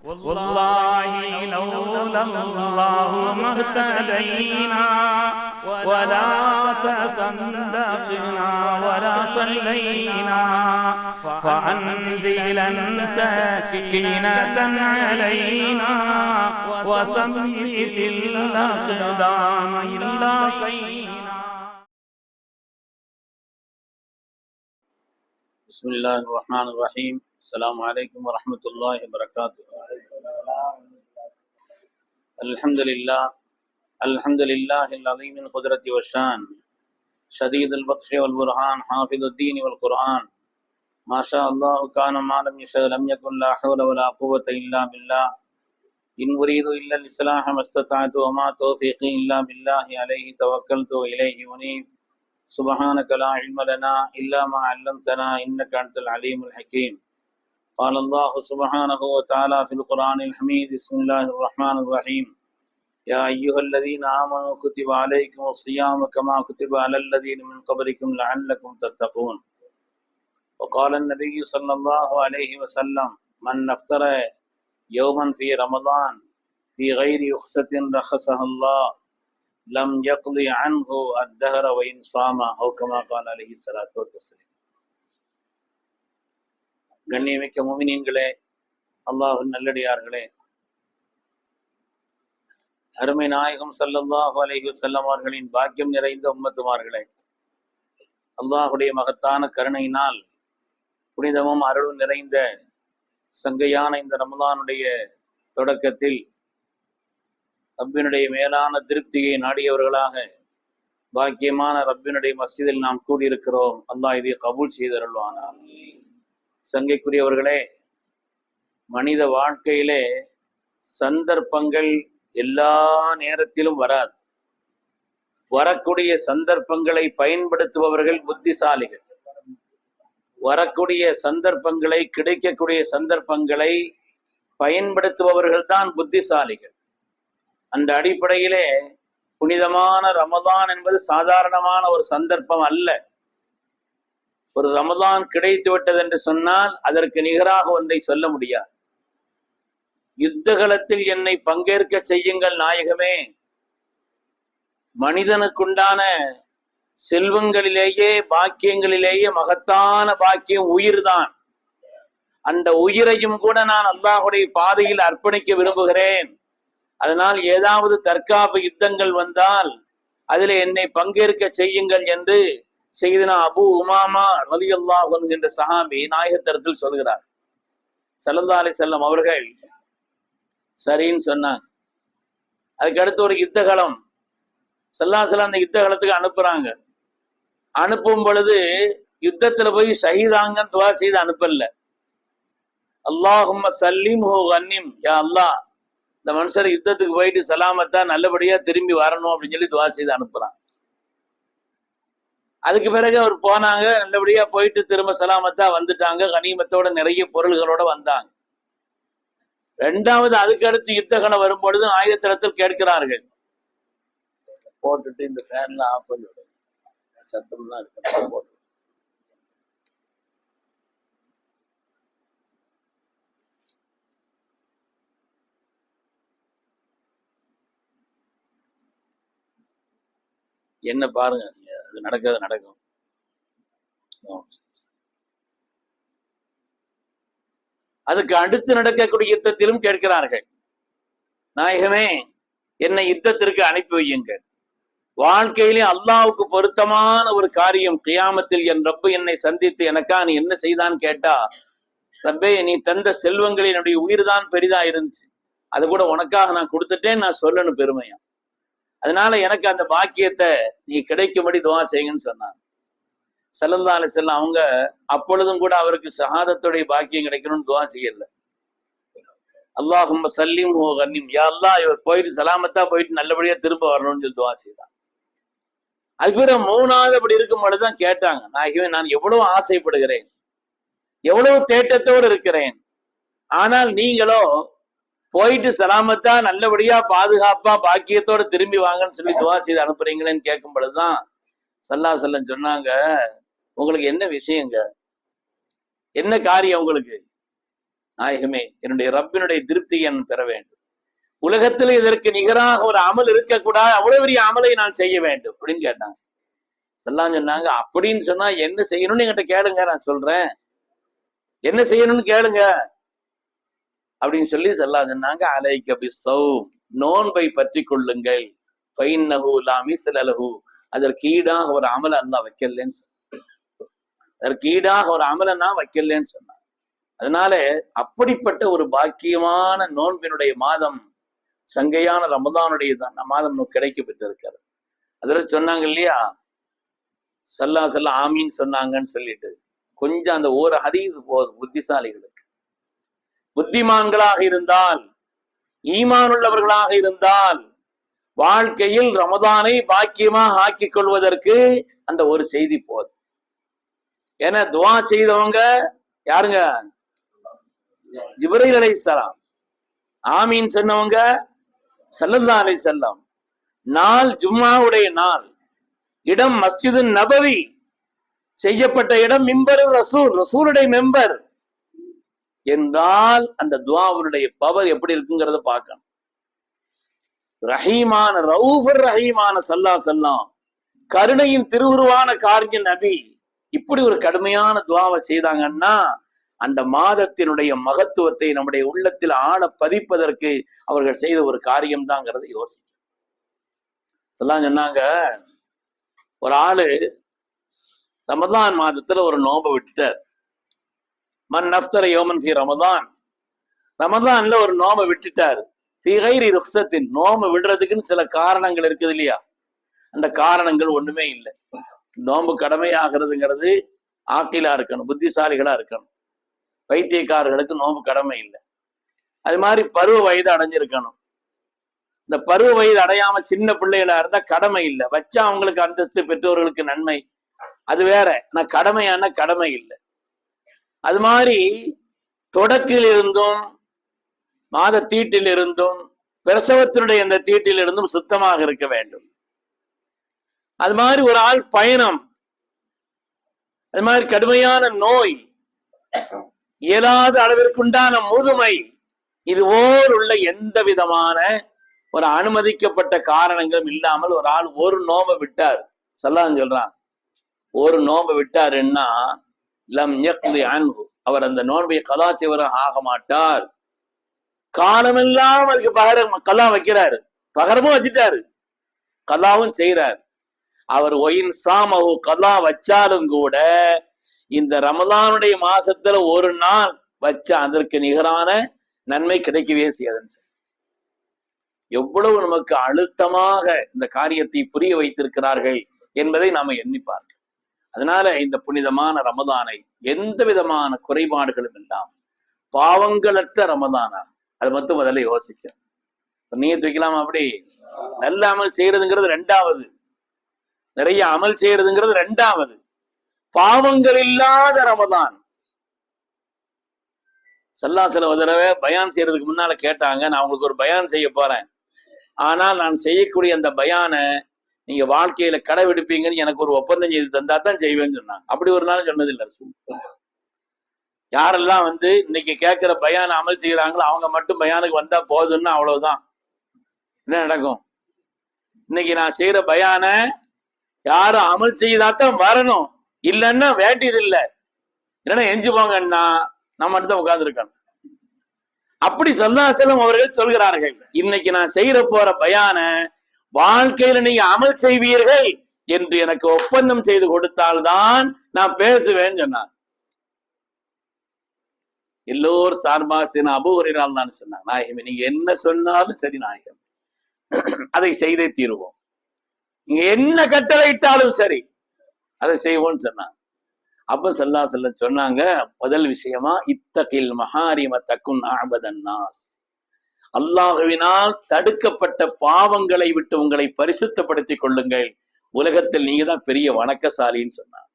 والله لولا الله ما اهتدينا ولا تصدقنا ولا صلينا فأنزلا سكينة علينا وثبت الأقدام إلا قينا. بسم الله الرحمن الرحيم. السلام عليكم ورحمة الله وبركاته. الحمد لله العظيم القدرة والشان شديد البطش والبرهان حافظ الدين والقرآن ما شاء الله كان ما لم يشاء لم يكن لا حول ولا قوة إلا بالله إن أريد إلا الإصلاح ما استطعت وما توفيقي إلا بالله عليه توكلت وإليه أنيب سبحانك لا علم لنا إلا ما علمتنا إنك أنت العليم الحكيم. قال الله سبحانه وتعالى في القرآن الحميد بسم الله الرحمن الرحيم يا أيها الذين آمنوا كتب عليكم الصيام كما كتب على الذين من قبلكم لعلكم تتقون. وقال النبي صلى الله عليه وسلم من أفطر يوما في رمضان في غير رخصة رخصها الله لم يقضي عنه الدهر وإن صام أو كما قال عليه الصلاة والتسليم. கண்ணியமிக்க முஃமினீன்களே, அல்லாஹ்வின் நல்லடியார்களே, அருமை நாயகம் ஸல்லல்லாஹு அலைஹி வஸல்லம் அவர்களின் பாக்கியம் நிறைந்த உம்மத்துமார்களே, அல்லாஹுடைய மகத்தான கருணையினால் புனிதமும் அருளும் நிறைந்த சங்கையான இந்த ரமலானுடைய தொடக்கத்தில் ரப்பினுடைய மேலான திருப்தியை நாடியவர்களாக பாக்கியமான ரப்பினுடைய மஸ்ஜிதில் நாம் கூடியிருக்கிறோம். அல்லாஹ் இதை கபூல் செய்தருள்வானார். சங்கைக்குரியவர்களே, மனித வாழ்க்கையிலே சந்தர்ப்பங்கள் எல்லா நேரத்திலும் வராது. வரக்கூடிய சந்தர்ப்பங்களை பயன்படுத்துபவர்கள் புத்திசாலிகள். வரக்கூடிய சந்தர்ப்பங்களை, கிடைக்கக்கூடிய சந்தர்ப்பங்களை பயன்படுத்துபவர்கள் தான் புத்திசாலிகள். அந்த அடிப்படையிலே புனிதமான ரமதான் என்பது சாதாரணமான ஒரு சந்தர்ப்பம் அல்ல. ஒரு ரமதான் கிடைத்து விட்டது என்று சொன்னால் அதற்கு நிகராக ஒன்றை சொல்ல முடியாது. யுத்தகலத்தில் என்னை பங்கேற்க செய்யுங்கள் நாயகமே. மனிதனுக்குண்டான செல்வங்களிலேயே பாக்கியங்களிலேயே மகத்தான பாக்கியம் உயிர்தான். அந்த உயிரையும் கூட நான் அல்லாஹுடைய பாதையில் அர்ப்பணிக்க விரும்புகிறேன். அதனால் ஏதாவது தற்காப்பு யுத்தங்கள் வந்தால் அதில் என்னை பங்கேற்க செய்யுங்கள் என்று செய்தனா அபு உமாமா ரலியல்லாஹு அன்ஹு என்ற சஹாபி நாயகத்தரத்தில் சொல்கிறார். ஸல்லல்லாஹு அலைஹி வஸல்லம் அவர்கள் சரின்னு சொன்னாங்க. அதுக்கு அடுத்து ஒரு யுத்தகலம் ஸல்லல்லாஹு அலைஹி வஸல்லம் அந்த யுத்தகலத்துக்கு அனுப்புறாங்க. அனுப்பும் பொழுது யுத்தத்துல போய் ஷஹீதாங்கன்னு துவா செய்து அனுப்பல. அல்லாஹும்ம சல்லிம்ஹு கன்னிம், யா அல்லாஹ் இந்த மனுஷர் யுத்தத்துக்கு போயிட்டு சலாமத்தா நல்லபடியா திரும்பி வரணும் அப்படின்னு சொல்லி துவா செய்து அனுப்புறான். அதுக்கு பிறகு அவர் போனாங்க, நல்லபடியா போயிட்டு திரும்ப சலாமத்தா வந்துட்டாங்க. கனிமத்தோட நிறைய பொருள்களோட வந்தாங்க. ரெண்டாவது அதுக்கு அடுத்து யுத்தகலம் வரும்பொழுது ஆயுதத்தில் கேட்கிறார்கள், போட்டுட்டு இந்த ஃபேன்லாம் ஆஃப் பண்ணி விடுங்க, சத்தம்லாம் இருக்கு, போட்டு என்ன பாருங்க, அது நடக்காது நடக்கும். அதுக்கு அடுத்து நடக்கக்கூடிய யுத்தத்திலும் கேட்கிறார்கள், நாயகமே என்னை யுத்தத்திற்கு அனுப்பி வையுங்கள். வாழ்க்கையிலே அல்லாஹ்வுக்கு பொருத்தமான ஒரு காரியம், கியாமத்தில் என் ரப்பு என்னை சந்தித்து எனக்கா நீ என்ன செய்தான்னு கேட்டா, ரப்பே நீ தந்த செல்வங்களில் என்னுடைய உயிர் தான் பெரிதா இருந்துச்சு, அது கூட உனக்காக நான் கொடுத்துட்டேன் நான் சொல்லணும் பெருமையா. அதனால எனக்கு அந்த பாக்கியத்தை நீ கிடைக்கும்படி துவா செய்யுங்கன்னு சொன்னாங்க. ஸல்லல்லாஹு அலைஹி வஸல்லம் அவங்க அப்பொழுதும் கூட அவருக்கு ஷஹாதத்துடைய பாக்கியம் கிடைக்கணும்னு துவா செய்யல. அல்லாஹும்ம சல்லிம்ஹு கன்னிம், யா அல்லாஹ் இவர் போயிட்டு சலாமத்தா போயிட்டு நல்லபடியா திரும்ப வரணும்னு சொல்லி துவா செய்தாங்க. அதுக்கு பிறகு மூணாவது அப்படி இருக்கும் பொழுதுதான் கேட்டாங்க, நான் எவ்வளவு ஆசைப்படுகிறேன், எவ்வளவு தேட்டத்தோடு இருக்கிறேன், ஆனால் நீங்களோ போயிட்டு சலாமத்தா நல்லபடியா பாதுகாப்பா பாக்கியத்தோட திரும்பி வாங்கன்னு சொல்லி துவா செய்து அனுப்புறீங்களேன்னு கேட்கும் பொழுதுதான் ஸல்லல்லாஹு அலைஹி வஸல்லம் சொன்னாங்க, உங்களுக்கு என்ன விஷயங்க, என்ன காரியம் உங்களுக்கு, நாயகமே, என்னுடைய ரப்பினுடைய திருப்தியை நான் பெற வேண்டும். உலகத்துல இதற்கு நிகராக ஒரு அமல் இருக்கக்கூடாது, அவ்வளவு பெரிய அமலை நான் செய்ய வேண்டும் அப்படின்னு கேட்டாங்க. சொல்லாம் சொன்னாங்க, அப்படின்னு சொன்னா என்ன செய்யணும்னு என்கிட்ட கேளுங்க, நான் சொல்றேன், என்ன செய்யணும்னு கேளுங்க அப்படின்னு சொல்லி சொல்லாம் சொன்னாங்க. அலைக பிஸ்ஸௌம், நோன்பை பற்றி கொள்ளுங்கள். ஃபைன்னஹு லா மிஸ்ல லஹு, அதற்கு ஈடாக ஒரு அமலை அல்லாஹ் வைக்கலன்னு சொன்னாங்க. அதற்கு ஈடாக ஒரு அமலை நான் வைக்கலன்னு சொன்னாங்க. அதனால அப்படிப்பட்ட ஒரு பாக்கியமான நோன்பினுடைய மாதம் சங்கையான ரமதானுடைய மாதம் கிடைக்க பெற்றிருக்கிறது. அதுல சொன்னாங்க இல்லையா, சல்லா சல்லா ஆமீன் சொன்னாங்கன்னு சொல்லிட்டு, கொஞ்சம் அந்த ஒரு ஹதீஸ் போதும் புத்திசாலிகளுக்கு. புத்திமான்களாக இருந்தால், ஈமான் உள்ளவர்களாக இருந்தால், வாழ்க்கையில் ரமதானை பாக்கியமாக ஆக்கிக் கொள்வதற்கு அந்த ஒரு செய்தி போதும். ஏன்னா துவா செய்தவங்க யாருங்க? ஜிப்ரீல் அலைஹிஸ்ஸலாம். ஆமீன் சொன்னவங்க ஸல்லல்லாஹு அலைஹி வஸல்லம். நாள் ஜும்ஆவுடைய நாள், இடம் மஸ்ஜிது நபவி, செய்யப்பட்ட இடம் மிம்பர் ரசூல், ரசூலுடைய மெம்பர் என்றால் அந்த துஆவுடைய பவர் எப்படி இருக்குங்கிறத பார்க்கணும். ரஹீமான ரவுஃபர் ரஹீமான ஸல்லல்லாஹு அலைஹி வஸல்லம், கருணையின் திருவுருவான காரிய நபி, இப்படி ஒரு கடுமையான துஆவை செய்தாங்கன்னா அந்த மாதத்தினுடைய மகத்துவத்தை நம்முடைய உள்ளத்தில் ஆழ பதிப்பதற்கு அவர்கள் செய்த ஒரு காரியம் தாங்கிறத யோசிக்க சொன்னாங்க. ஒரு ஆளு ரமதான் மாதத்துல ஒரு நோன்பை விட்டுட்டார். மன் நஃப்தர யௌமன் ஃபி ரமதான், ரமதான்ல ஒரு நோன்பை விட்டுட்டார். ஃபி கைரி ருக்ஸத்தின், நோன்பு விடுறதுக்குன்னு சில காரணங்கள் இருக்குது இல்லையா, அந்த காரணங்கள் ஒண்ணுமே இல்லை. நோன்பு கடமையாகிறதுங்கிறது ஆக்கிலா இருக்கணும், புத்திசாலிகளா இருக்கணும். வைத்தியக்காரர்களுக்கு நோன்பு கடமை இல்லை. அது மாதிரி பருவ வயது அடைஞ்சிருக்கணும். இந்த பருவ வயது அடையாம சின்ன பிள்ளைகளா இருந்தா கடமை இல்லை, வச்சா அவங்களுக்கு அந்தஸ்து, பெற்றோர்களுக்கு நன்மை, அது வேற. நான் கடமையான கடமை இல்லை. அது மாதிரி தொடக்கில் இருந்தும், மாத தீட்டில் இருந்தும், பிரசவத்தினுடைய இந்த தீட்டில் இருந்தும் சுத்தமாக இருக்க வேண்டும். அது மாதிரி ஒரு ஆள் பயணம், அது மாதிரி கடுமையான நோய், இயலாத அளவிற்குண்டான முதுமை, இது போல் உள்ள எந்த விதமான ஒரு அனுமதிக்கப்பட்ட காரணங்களும் இல்லாமல் ஒரு ஆள் ஒரு நோம்பை விட்டார். ஸல்லல்லாஹு சொல்றான், ஒரு நோம்பை விட்டாருன்னா லம் யக்தி அன்ஹு, அவர் அந்த நோன்பை கலா செய்வராக ஆக மாட்டார். காலமெல்லாம் அதுக்கு பகரம் கலா வைக்கிறாரு, பகரமும் வச்சுட்டாரு, கலாவும் செய்யறாரு. அவர் ஒயின் சாமஹு, கலா வச்சாலும் கூட இந்த ரமலானுடைய மாசத்துல ஒரு நாள் வச்சா அதற்கு நிகரான நன்மை கிடைக்கவே செய்யாதுன்னு. எவ்வளவு நமக்கு அழுத்தமாக இந்த காரியத்தை புரிய வைத்திருக்கிறார்கள் என்பதை நாம எண்ணி பார்க்க. அதனால இந்த புனிதமான ரமதானை எந்த விதமான குறைபாடுகளும் இல்லாமல் பாவங்களற்ற ரமதானா, அதை மட்டும் முதல்ல யோசிக்க. நீயத்து வைக்கலாமா? அப்படி நல்ல அமல் செய்யறதுங்கிறது ரெண்டாவது, நிறைய அமல் செய்யறதுங்கிறது ரெண்டாவது. பாவங்கள் இல்லாத ரமதான். சல்லாசல ஒரு தடவை பயான் செய்யறதுக்கு முன்னால கேட்டாங்க, நான் உங்களுக்கு ஒரு பயான் செய்ய போறேன், ஆனால் நான் செய்யக்கூடிய அந்த பயானை நீங்க வாழ்க்கையில கடைபிடிப்பீங்கன்னு எனக்கு ஒரு ஒப்பந்தம் செய்து தந்தா தான் செய்வேன்னு சொன்னாங்க. அப்படி ஒரு நாள் சொன்னதில்லை. யாரெல்லாம் இன்னைக்கு கேட்கிற பயான அமல் செய்யறாங்களோ அவங்க மட்டும் பயானுக்கு வந்தா போதுன்னு அவ்வளவுதான். என்ன நடக்கும்? இன்னைக்கு நான் செய்யற பயான யாரும் அமல் செய்தாதான் வரணும், இல்லைன்னா வேண்டியது இல்லை, இல்லைன்னா எஞ்சி போங்கன்னா நம்ம மட்டும் தான் உட்கார்ந்து இருக்கணும். அப்படி ஸல்லல்லாஹு அலைஹி வஸல்லம் அவர்கள் சொல்கிறார்கள், இன்னைக்கு நான் செய்யற போற பயான வாழ்க்கையில நீங்க அமல் செய்வீர்கள் என்று எனக்கு ஒப்பந்தம் செய்து கொடுத்தால்தான் நான் பேசுவேன்னு சொன்னார். எல்லோரும் சார்பாக அபூ ஹுரைரா தான் சொன்னாங்க, நாயகமே நீங்க என்ன சொன்னாலும் சரி நாயகம், அதை செய்தே தீருவோம், நீங்க என்ன கட்டளையிட்டாலும் சரி அதை செய்வோம்னு சொன்னாங்க. அப்ப ஸல்லல்லாஹு அலைஹி வஸல்லம் சொன்னாங்க, முதல் விஷயமா இத்தகில் மஹாரிம தகுன் அஅபதன் நாஸ், அல்லாஹ்வினால் தடுக்கப்பட்ட பாவங்களை விட்டு உங்களை பரிசுத்தப்படுத்திக் கொள்ளுங்கள், உலகத்தில் நீங்க தான் பெரிய வணக்கசாலின்னு சொன்னாங்க.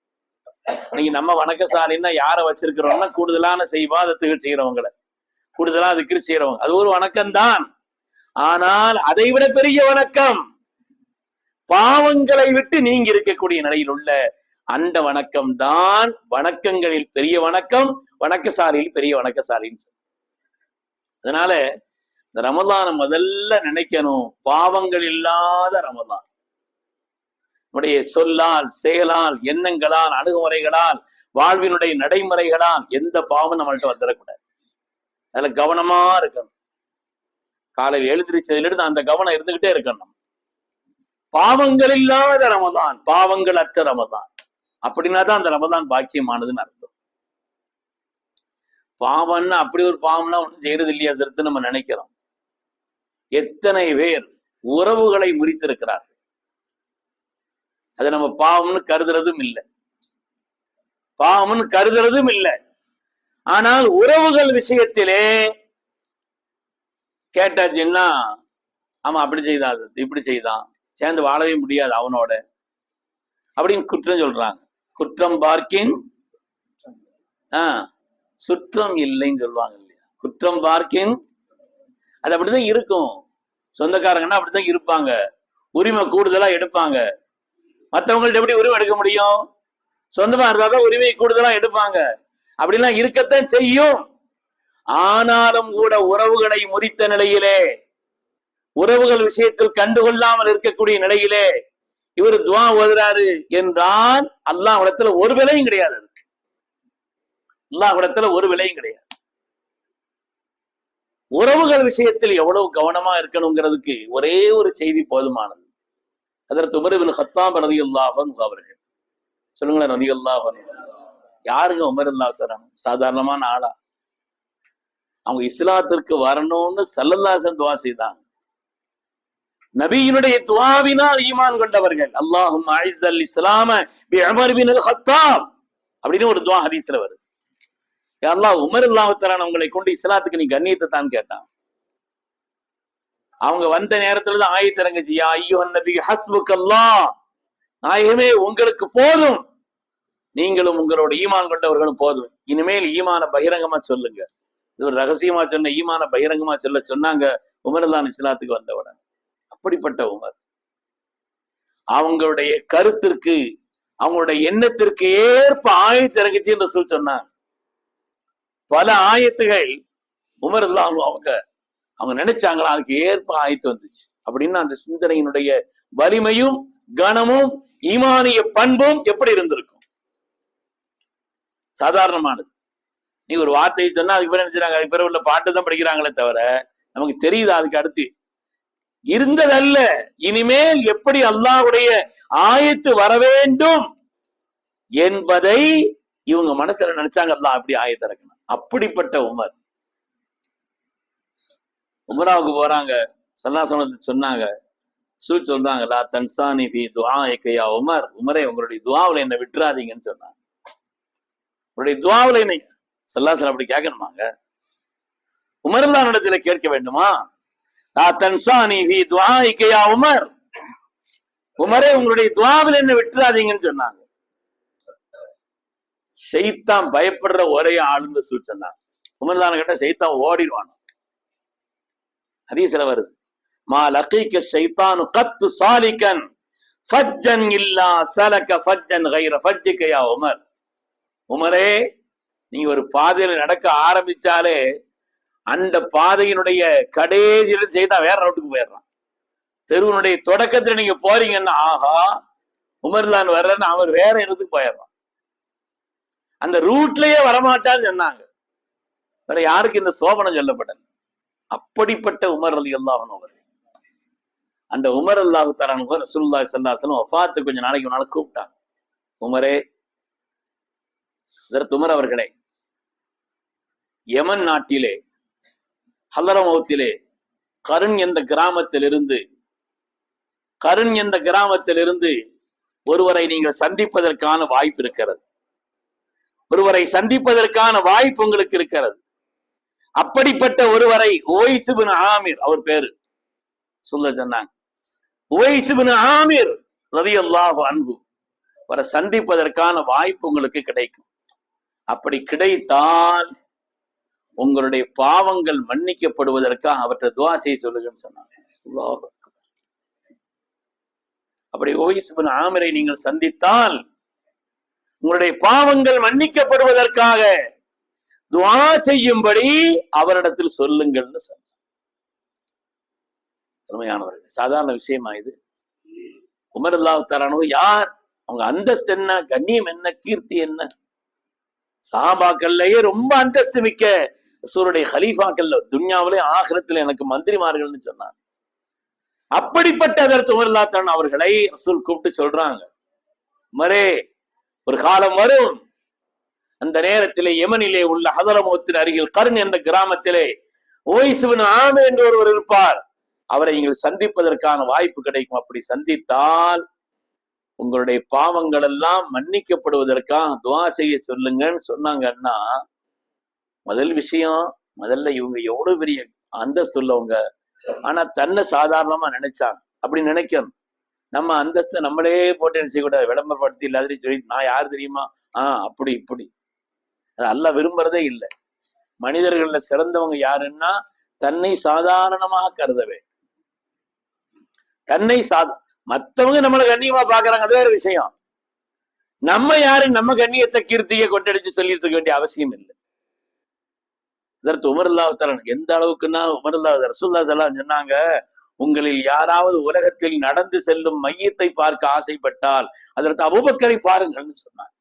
நீங்க நம்ம வணக்கசாலின்னா யாரை வச்சிருக்கிறோம்னா கூடுதலான செய்வாதத்துகள் செய்யறவங்களை, கூடுதலா திக்ர் செய்யறவங்க, அது ஒரு வணக்கம்தான். ஆனால் அதை விட பெரிய வணக்கம் பாவங்களை விட்டு நீங்க இருக்கக்கூடிய நிலையில் உள்ள அந்த வணக்கம் தான் வணக்கங்களில் பெரிய வணக்கம், வணக்கசாலியில் பெரிய வணக்கசாலின்னு சொல்லு. அதனால இந்த ரமலான முதல்ல நினைக்கணும், பாவங்கள் இல்லாத ரமலான். நம்முடைய சொல்லால், செயலால், எண்ணங்களால், அணுகுமுறைகளால், வாழ்வினுடைய நடைமுறைகளால் எந்த பாவம் நம்மள்ட்ட வந்துடக்கூடாது. அதுல கவனமா இருக்கணும். காலையில் எழுந்திரிச்சதிலிருந்து அந்த கவனம் இருந்துகிட்டே இருக்கணும். பாவங்கள் இல்லாத ரமதான், பாவங்கள் அற்ற ரமதான், அப்படின்னா தான் அந்த ரமதான் பாக்கியமானதுன்னு அர்த்தம். பாவம்னா அப்படி ஒரு பாவம்னா ஒன்றும் செய்யறது இல்லையா சிறுத்து நம்ம நினைக்கிறோம். எத்தனை பேர் உறவுகளை முறித்திருக்கிறார்கள். அதை நம்ம பாவம்னு கருதுறதும் இல்லை, பாவம்னு கருதுறதும் இல்லை. ஆனால் உறவுகள் விஷயத்திலே கேட்டாச்சுன்னா, ஆமா அப்படி செய்தான், இப்படி செய்தான், சேர்ந்து வாழவே முடியாது அவனோட அப்படின்னு குற்றம் சொல்றாங்க. குற்றம் பார்க்கின் சுற்றம் இல்லைன்னு சொல்லுவாங்க இல்லையா? குற்றம் பார்க்கின் அது அப்படிதான் இருக்கும். சொந்தக்காரங்கன்னா அப்படித்தான் இருப்பாங்க, உரிமை கூடுதலா எடுப்பாங்க. மற்றவங்கள்ட்ட எப்படி உரிமை எடுக்க முடியும்? சொந்தமா இருந்தாதான் உரிமை கூடுதலா எடுப்பாங்க. அப்படிலாம் இருக்கத்தான் செய்யும். ஆனாலும் கூட உறவுகளை முறித்த நிலையிலே, உறவுகள் விஷயத்தில் கண்டுகொள்ளாமல் இருக்கக்கூடிய நிலையிலே இவர் துவா ஓதுறாரு என்றால் அல்லாஹ் இடத்துல ஒரு விலையும் கிடையாது. அதுக்கு அல்லாஹ் இடத்துல ஒரு விலையும் கிடையாது. உறவுகள் விஷயத்தில் எவ்வளவு கவனமா இருக்கணுங்கிறதுக்கு ஒரே ஒரு செய்தி போதுமானது. அதற்கு உமர் இப்னு கத்தாப் ரலியல்லாஹு அன்ஹு அவர்கள் சொல்லுங்களேன். ரலியல்லாஹு அன்ஹு யாருங்க உமர் ரலியல்லாஹு தஆலா? சாதாரணமான ஆளா? அவங்க இஸ்லாத்திற்கு வரணும்னு ஸல்லல்லாஹு அலைஹி வஸல்லம் துஆ செய்தாங்க. நபியினுடைய துஆவினால் ஈமான் கொண்டவர்கள். அல்லாஹும்ம அஇஸ்ஸல் இஸ்லாம பி உமர் இப்னுல் கத்தாப் அப்படின்னு ஒரு துஆ ஹதீஸ்ல வருது. யா அல்லாஹ், உமர் ரலியல்லாஹு தஆலா உங்களை கொண்டு இஸ்லாத்துக்கு நீ கண்ணியத்தை தான் கேட்டான். அவங்க வந்த நேரத்துல தான் ஆயத்து இறங்குச்சு, யா அய்யுஹன் நபி ஹஸ்புக்கல்லாஹ், நாயகமே உங்களுக்கு போதும், நீங்களும் உங்களோட ஈமான் கொண்டவர்களும் போதும், இனிமேல் ஈமான பகிரங்கமா சொல்லுங்க. இது ஒரு ரகசியமா சொன்ன ஈமான பகிரங்கமா சொல்ல சொன்னாங்க உமர் தான் இஸ்லாத்துக்கு வந்தவுடன். அப்படிப்பட்ட உமர் அவங்களுடைய கருத்திற்கு, அவங்களுடைய எண்ணத்திற்கு ஏற்ப ஆயத்து இறங்குச்சு என்று சொல்லி சொன்னாங்க. பல ஆயத்துகள் உமர் அவங்க நினைச்சாங்களா அதுக்கு ஏற்ப ஆயத்து வந்துச்சு. அப்படின்னா அந்த சிந்தனையினுடைய வலிமையும் கனமும் ஈமானிய பண்பும் எப்படி இருந்திருக்கும்? சாதாரணமானது. நீ ஒரு வார்த்தையை சொன்னா அதுக்கு பேர் நினைச்சாங்க, அதுக்கு பேர் உள்ள பாட்டு தான் படிக்கிறாங்களே தவிர நமக்கு தெரியுது அதுக்கு அடுத்து இருந்ததல்ல. இனிமேல் எப்படி அல்லாஹ்வுடைய ஆயத்து வர வேண்டும் என்பதை இவங்க மனசுல நினைச்சாங்க. அல்லாஹ் அப்படி ஆயத்து இறக்கணும். அப்படிப்பட்ட உமர் உமராவுக்கு போறாங்க. ஸல்லல்லாஹு சொன்னாங்க, சொல்றாங்க, லா தன்சானி ஃபீ துஆஇக யா உமர், உமரே உங்களுடைய துஆவுல என்ன விட்டுறாதீங்கன்னு சொன்னாங்க. உங்களுடைய துஆவுல என்ன ஸல்லல்லாஹு அப்படி கேட்கணுமாங்க? உமர்லாம் இடத்துல கேட்க வேண்டுமா? லா தன்சானி ஃபீ துஆஇக யா உமர், உமரே உங்களுடைய துஆவுல என்ன விட்டுறாதீங்கன்னு சொன்னாங்க. ஷைத்தான் பயப்படுற ஒரே ஆளுன்னு சொல்லி சொன்னாங்க. உமர்தான் கேட்டா ஷைத்தான் ஓடிடுவான். ஹதீஸ்ல வருது, மா லகீக ஷைத்தானு கத்து சாலிகன் ஃபஜ்ஜன் இல்லா சலக ஃபஜ்ஜன் கைர ஃபஜ்ஜிக யா உமர், உமரே நீங்க ஒரு பாதையில நடக்க ஆரம்பிச்சாலே அந்த பாதையினுடைய கடைசியில செய்தான் வேற ரோட்டுக்கு போயிடுறான். தெருவனுடைய தொடக்கத்துல நீங்க போறீங்கன்னா ஆஹா உமர்லான் வர்றன்னு அவர் வேற இடத்துக்கு போயிடுறான். அந்த ரூட்லயே வரமாட்டான்னு சொன்னாங்க. வேற யாருக்கு இந்த சோபனம் சொல்லப்பட்டது? அப்படிப்பட்ட உமர் ரலியல்லாஹு அன்ஹு அவர்கள். அந்த உமர் அல்லாஹு தஆலா ரசூலுல்லாஹி ஸல்லல்லாஹு அலைஹி வஸல்லம் வஃபாத்துக்கு கொஞ்ச நாளைக்கு முன்னால கூப்பிட்டாங்க. உமரே, ஹஜ்ரத் உமர் அவர்களே, யமன் நாட்டிலே ஹலரமௌத்திலே கருண் என்ற கிராமத்திலிருந்து ஒருவரை நீங்கள் சந்திப்பதற்கான வாய்ப்பு இருக்கிறது. ஒருவரை சந்திப்பதற்கான வாய்ப்பு உங்களுக்கு இருக்கிறது. அப்படிப்பட்ட ஒருவரை உவைஸ் இப்னு ஆமிர், அவர் பேரு சொல்ல சொன்னாங்க, உவைஸ் இப்னு ஆமிர் ரலியல்லாஹு அன்ஹு வர சந்திப்பதற்கான வாய்ப்பு உங்களுக்கு கிடைக்கும். அப்படி கிடைத்தால் உங்களுடைய பாவங்கள் மன்னிக்கப்படுவதற்காக அவற்றை துஆ செய்ய சொல்லுங்கன்னு சொன்னாங்க. அல்லாஹ் அக்பர். அப்படி உவைஸ் இப்னு ஆமிரை நீங்கள் சந்தித்தால் உங்களுடைய பாவங்கள் மன்னிக்கப்படுவதற்காக துஆ செய்யும்படி அவரிடத்தில் சொல்லுங்கள்னு சொன்னார். அருமையானவர்கள், சாதாரண விஷயமா இது? உமர் ரலியல்லாஹு தஆலா அன்ஹு யார்? அவங்க அந்தஸ்து என்ன, கண்ணியம் என்ன, கீர்த்தி என்ன? சஹாபாக்கள்லயே ரொம்ப அந்தஸ்து மிக்க ரசூலுடைய ஹலீஃபாக்கள்ல, துன்யாவிலே ஆகிரத்துல எனக்கு மந்திரிமார்கள்னு சொன்னாங்க. அப்படிப்பட்ட ஹஜ்ரத் உமர் ரலியல்லாஹு தஆலா அவர்களை ரசூல் கூப்பிட்டு சொல்றாங்க, உமரே, ஒரு காலம் வரும், அந்த நேரத்திலே யமனிலே உள்ள ஹதரமௌத்தின் அருகில் கர்ன் என்ற கிராமத்திலே உவைஸ் இப்னு ஆமிர் என்று ஒருவர் இருப்பார். அவரை நீங்கள் சந்திப்பதற்கான வாய்ப்பு கிடைக்கும். அப்படி சந்தித்தால் உங்களுடைய பாவங்கள் எல்லாம் மன்னிக்கப்படுவதற்காக துஆ செய்ய சொல்லுங்கன்னு சொன்னாங்கன்னா, முதல் விஷயம், முதல்ல இவங்க எவ்வளவு பெரிய அந்தஸ்து உள்ளவங்க. ஆனா தன்னை சாதாரணமா நினைச்சாங்க. அப்படி நினைக்கணும். நம்ம அந்தஸ்தை நம்மளே போட்டு என்ன செய்யக்கூடாது, விளம்பரப்படுத்தி இல்லாத சொல்லி நான் யார் தெரியுமா, அப்படி இப்படி. அது அல்லாஹ் விரும்புறதே இல்லை. மனிதர்கள்ல சிறந்தவங்க யாருன்னா தன்னை சாதாரணமாக கருதவே. தன்னை மத்தவங்க நம்மளை கண்ணியமா பாக்குறாங்க, அது வேற விஷயம். நம்ம யாரு நம்ம கண்ணியத்தை கீர்த்தியை கொண்டடிச்சு சொல்லிட்டு இருக்க வேண்டிய அவசியம் இல்லை. இதற்கு உமர் ரலியல்லாஹு தஆலா எந்த அளவுக்குன்னா, உமர் ரலியல்லாஹு ரசூலுல்லாஹி ஸல்லல்லாஹு அலைஹி வஸல்லம் சொன்னாங்க, உங்களில் யாராவது உலகத்தில் நடந்து செல்லும் மையத்தை பார்க்க ஆசைப்பட்டால் அதற்கு அபூபக்கரை பாருங்கள்னு சொன்னாங்க.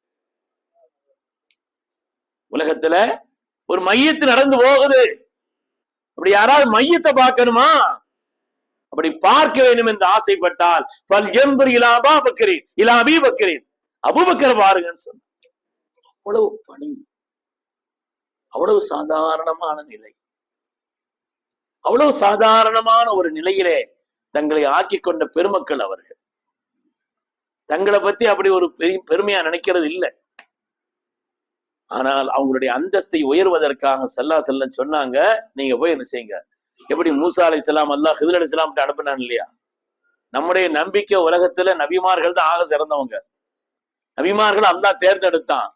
உலகத்துல ஒரு மையத்து நடந்து போகுது, அப்படி யாராவது மையத்தை பார்க்கணுமா, அப்படி பார்க்க வேண்டும் என்று ஆசைப்பட்டால் அபூபக்கர் பாருங்கன்னு சொன்ன. அவ்வளவு பணி, அவ்வளவு சாதாரணமான நிலை, அவ்வளவு சாதாரணமான ஒரு நிலையிலே தங்களை ஆக்கி கொண்ட பெருமக்கள் அவர்கள். தங்களை பத்தி அப்படி ஒரு பெருமையா நினைக்கிறது இல்லை. ஆனால் அவங்களுடைய அந்தஸ்தை உயர்வதற்காக ஸல்லல்லாஹு அலைஹி வஸல்லம் சொன்னாங்க, நீங்க போய் என்ன செய்யுங்க, எப்படி மூசா அலைஹிஸ்ஸலாம் அல்லாஹ் ஹித்ர் அலைஹிஸ்ஸலாம் அனுப்பினான் இல்லையா? நம்முடைய நம்பிக்கை உலகத்துல நபிமார்கள் தான் ஆக சிறந்தவங்க. நபிமார்கள் அல்லாஹ் தேர்ந்தெடுத்தான்.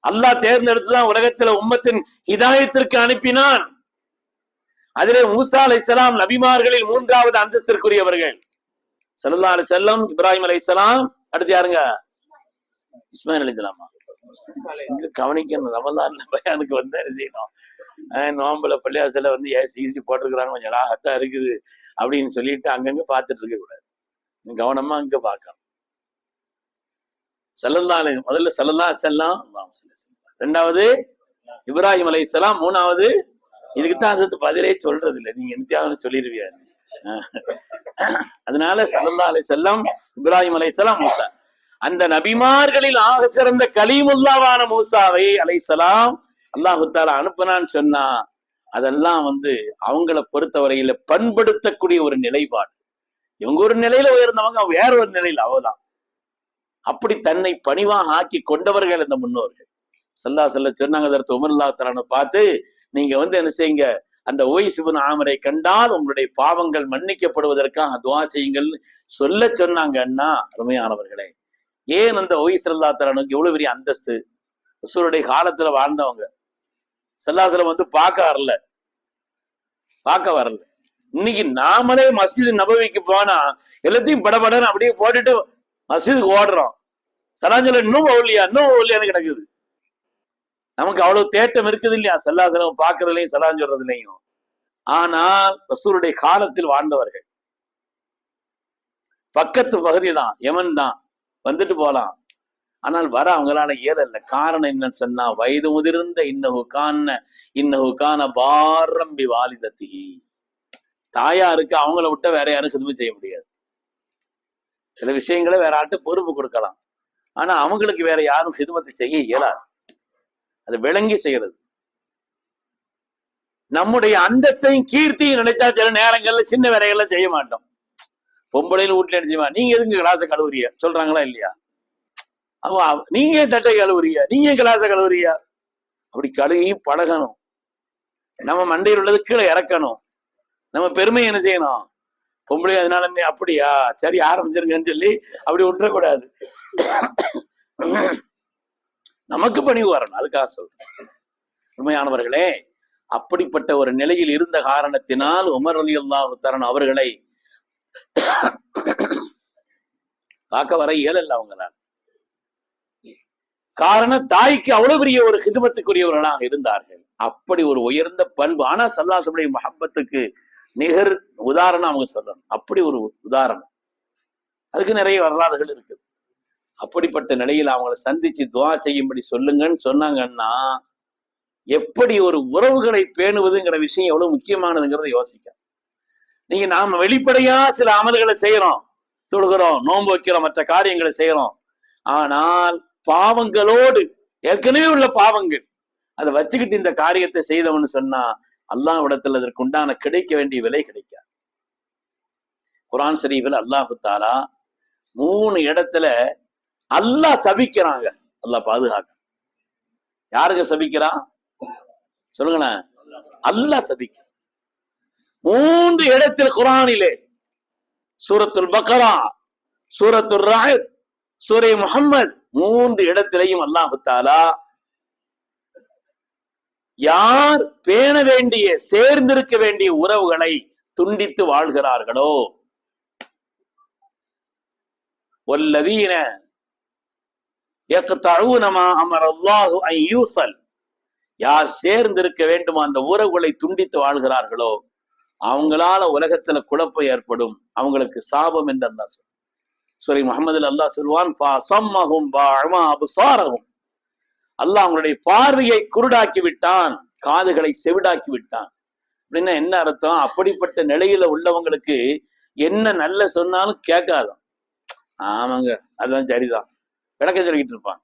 அல்லாஹ் தேர்ந்தெடுத்துதான் உலகத்துல உம்மத்தின் ஹிதாயத்திற்கு அனுப்பினான். அதிலே மூசா அலைஹிஸ்ஸலாம் நபிமார்களில் 3வது அந்தஸ்திற்குரியவர்கள். ஸல்லல்லாஹு அலைஹி வஸல்லம், இப்ராஹிம் அலைஹிஸ்ஸலாம், அடுத்து யாருங்க, இஸ்மாயில் அலைஹிஸ்ஸலாமா? கவனிக்கணும். ரமலான்ல பயானுக்கு வந்தா என்ன செய்யணும், நோம்புல பள்ளியாசல வந்து ஏசி போட்டிருக்கிறாங்க, கொஞ்சம் ராகத்தா இருக்குது அப்படின்னு சொல்லிட்டு அங்கங்க பார்த்துட்டு இருக்க கூடாது. கவனமா அங்க பார்க்கணும். ஸல்லல்லாஹு அலைஹி, முதல்ல ஸல்லல்லாஹு அலைஹி வஸல்லம், 2வது இப்ராஹிம் அலைஹிஸ்ஸலாம், 3வது இதுக்குத்தான் அசத்து பதிலே சொல்றது இல்லை, நீங்க நித்தியாவது சொல்லிடுவீங்க. அதனால ஸல்லல்லாஹு அலைஹி வஸல்லம், இப்ராஹிம் அலைஹிஸ்ஸலாம், மூசா. அந்த நபிமார்களில் ஆக சிறந்த கலீமுல்லாவான மூசாவை அலைஹிஸ்ஸலாம் அல்லாஹு தஆலா அனுப்பினான்னு சொன்னா, அதெல்லாம் வந்து அவங்கள பொறுத்தவரையில பண்படுத்தக்கூடிய ஒரு நிலைப்பாடு. இவங்க ஒரு நிலையில உயர்ந்தவங்க, வேற ஒரு நிலையில அவதான். அப்படி தன்னை பணிவாக ஆக்கி கொண்டவர்கள் இந்த முன்னோர்கள். ஸல்லல்லாஹு அலைஹி வஸல்லம் சொன்னாங்க, அதற்கு உமர் ரலியல்லாஹு தஆலா பார்த்து, நீங்க வந்து என்ன செய்யுங்க, அந்த உவைஸ் இப்னு ஆமிரை கண்டால் உங்களுடைய பாவங்கள் மன்னிக்கப்படுவதற்காக துஆ செய்யுங்கள்னு சொல்ல சொன்னாங்கன்னா, அருமையானவர்களே, ஏன் அந்த உவைஸ் ரலியல்லாஹு தஆலா எவ்வளவு பெரிய அந்தஸ்து, ரசூலுடைய காலத்துல வாழ்ந்தவங்க. ஸல்லல்லாஹு அலைஹி வஸல்லம் வந்து பார்க்க வரல. இன்னைக்கு நாமளே மஸ்ஜித் நபவிக்கு போனா எல்லாத்தையும் படபடன்னு அப்படியே போட்டுட்டு மஸ்ஜிதுக்கு ஓடுறோம். சலாஞ்சல இன்னும் ஒல்லியான்னு கிடக்குது. நமக்கு அவ்வளவு தேட்டம் இருக்குது இல்லையா, ஸல்லல்லாஹு அலைஹி வஸல்லம் பார்க்கறதுலையும் சலாம் சொல்றதுலையும். ஆனால் ரசூலுடைய காலத்தில் வாழ்ந்தவர்கள். பக்கத்து பகுதி தான், யமன் தான், வந்துட்டு போலாம். ஆனால் வர அவங்களால இயலல்ல. காரணம் என்னன்னு சொன்னா, வயது முதிர்ந்த இன்னஹு கான பாரம் பி வாலிதத்திஹி. தாயாருக்கு அவங்கள விட்ட வேற யாரும் சிறுமி செய்ய முடியாது. சில விஷயங்களை வேற ஆட்டு பொறுப்பு கொடுக்கலாம், ஆனா அவங்களுக்கு வேற யாரும் ஹிதுமத்தை செய்ய இயலாது. அதை விளங்கி செய்யறது. நம்முடைய அந்தஸ்தையும் கீர்த்தியும் நினைச்சா சில நேரங்கள்ல சின்ன வேலைகள்லாம் செய்ய மாட்டோம். பொம்பளையில வீட்டுல என்ன செய்வா, நீங்க எதுக்கு கிளாஸ கழுவுறிய சொல்றாங்களா இல்லையா? நீங்க தட்டை கழுவுறியா, நீங்க கிளாஸ கழுவுறியா? அப்படி கழுவி பழகணும். நம்ம மண்டையில் உள்ளது கீழே இறக்கணும். நம்ம பெருமை என்ன செய்யணும், பொம்பளை அதனால அப்படியா சரி ஆரம்பிச்சிருங்கன்னு சொல்லி அப்படி விட்டுறக்கூடாது. நமக்கு பணிவு வரணும், அதுக்காக சொல்றேன். உண்மையானவர்களே, அப்படிப்பட்ட ஒரு நிலையில் இருந்த காரணத்தினால் உமர் ரலியல்லாஹு தஆலா அவர்களை பார்க்க வர இயலல்ல அவங்களால். காரணம் தாய்க்கு அவ்வளவு பெரிய ஒரு ஹிதுமத்துக்குரியவர்களாக இருந்தார்கள். அப்படி ஒரு உயர்ந்த பண்பு. ஆனா ஸல்லல்லாஹு மஹப்பத்துக்கு நிகர் உதாரணம் அவங்க சொல்லணும். அப்படி ஒரு உதாரணம். அதுக்கு நிறைய வரலாறுகள் இருக்குது. அப்படிப்பட்ட நிலையில் அவங்களை சந்திச்சு துவா செய்யும்படி சொல்லுங்கன்னு சொன்னாங்கன்னா, எப்படி ஒரு உறவுகளை பேணுவதுங்கிற விஷயம் எவ்வளவு முக்கியமானதுங்கிறத யோசிக்க. நீங்க நாம வெளிப்படையா சில அமல்களை செய்யறோம், தொழுகிறோம், நோன்பு வைக்கிறோம், மற்ற காரியங்களை செய்யறோம். ஆனால் பாவங்களோடு ஏற்கனவே உள்ள பாவங்கள் அதை வச்சுக்கிட்டு இந்த காரியத்தை செய்தவன்னு சொன்னா அல்லாஹ் இடத்துல அதற்கு உண்டான கிடைக்க வேண்டிய விலை கிடைக்காது. குர்ஆன் ஷரீஃபில் அல்லாஹு தஆலா 3 இடத்துல அல்லாஹ் சபிக்கிறாங்க. அல்லாஹ் பாதுகாக்க. யாருங்க சபிக்கிறான் சொல்லுங்களேன்? அல்லாஹ் சபிக்க 3 இடத்தில் குர்ஆனிலே, சூரத்துல் பக்ரா, சூரத்துர் ரஅத், சூரை முஹம்மது 3 இடத்திலையும் அல்லாஹு தஆலா யார் பேண வேண்டிய சேர்ந்திருக்க வேண்டிய உறவுகளை துண்டித்து வாழ்கிறார்களோ, வல்லதீன யக்தஊன மா அமரல்லாஹு அன் யூஸல், யார் சேர்ந்திருக்க வேண்டுமோ அந்த உறவுகளை துண்டித்து வாழ்கிறார்களோ அவங்களால உலகத்துல குழப்பம் ஏற்படும், அவங்களுக்கு சாபம் என்று அல்லாஹ் சொல்றான். சூரை முஹம்மதுல அல்லாஹ் சொல்வான், ஃபஸம்மஹும் வஅமா அப்சாரஹும், அல்லாஹ் அவங்களுடைய பார்வையை குருடாக்கி விட்டான், காதுகளை செவிடாக்கி விட்டான். அப்படின்னா என்ன அர்த்தம்? அப்படிப்பட்ட நிலையில உள்ளவங்களுக்கு என்ன நல்ல சொன்னாலும் கேட்காதான். ஆமாங்க அதுதான் சரிதான் விளக்க சொல்லிக்கிட்டு இருப்பான்.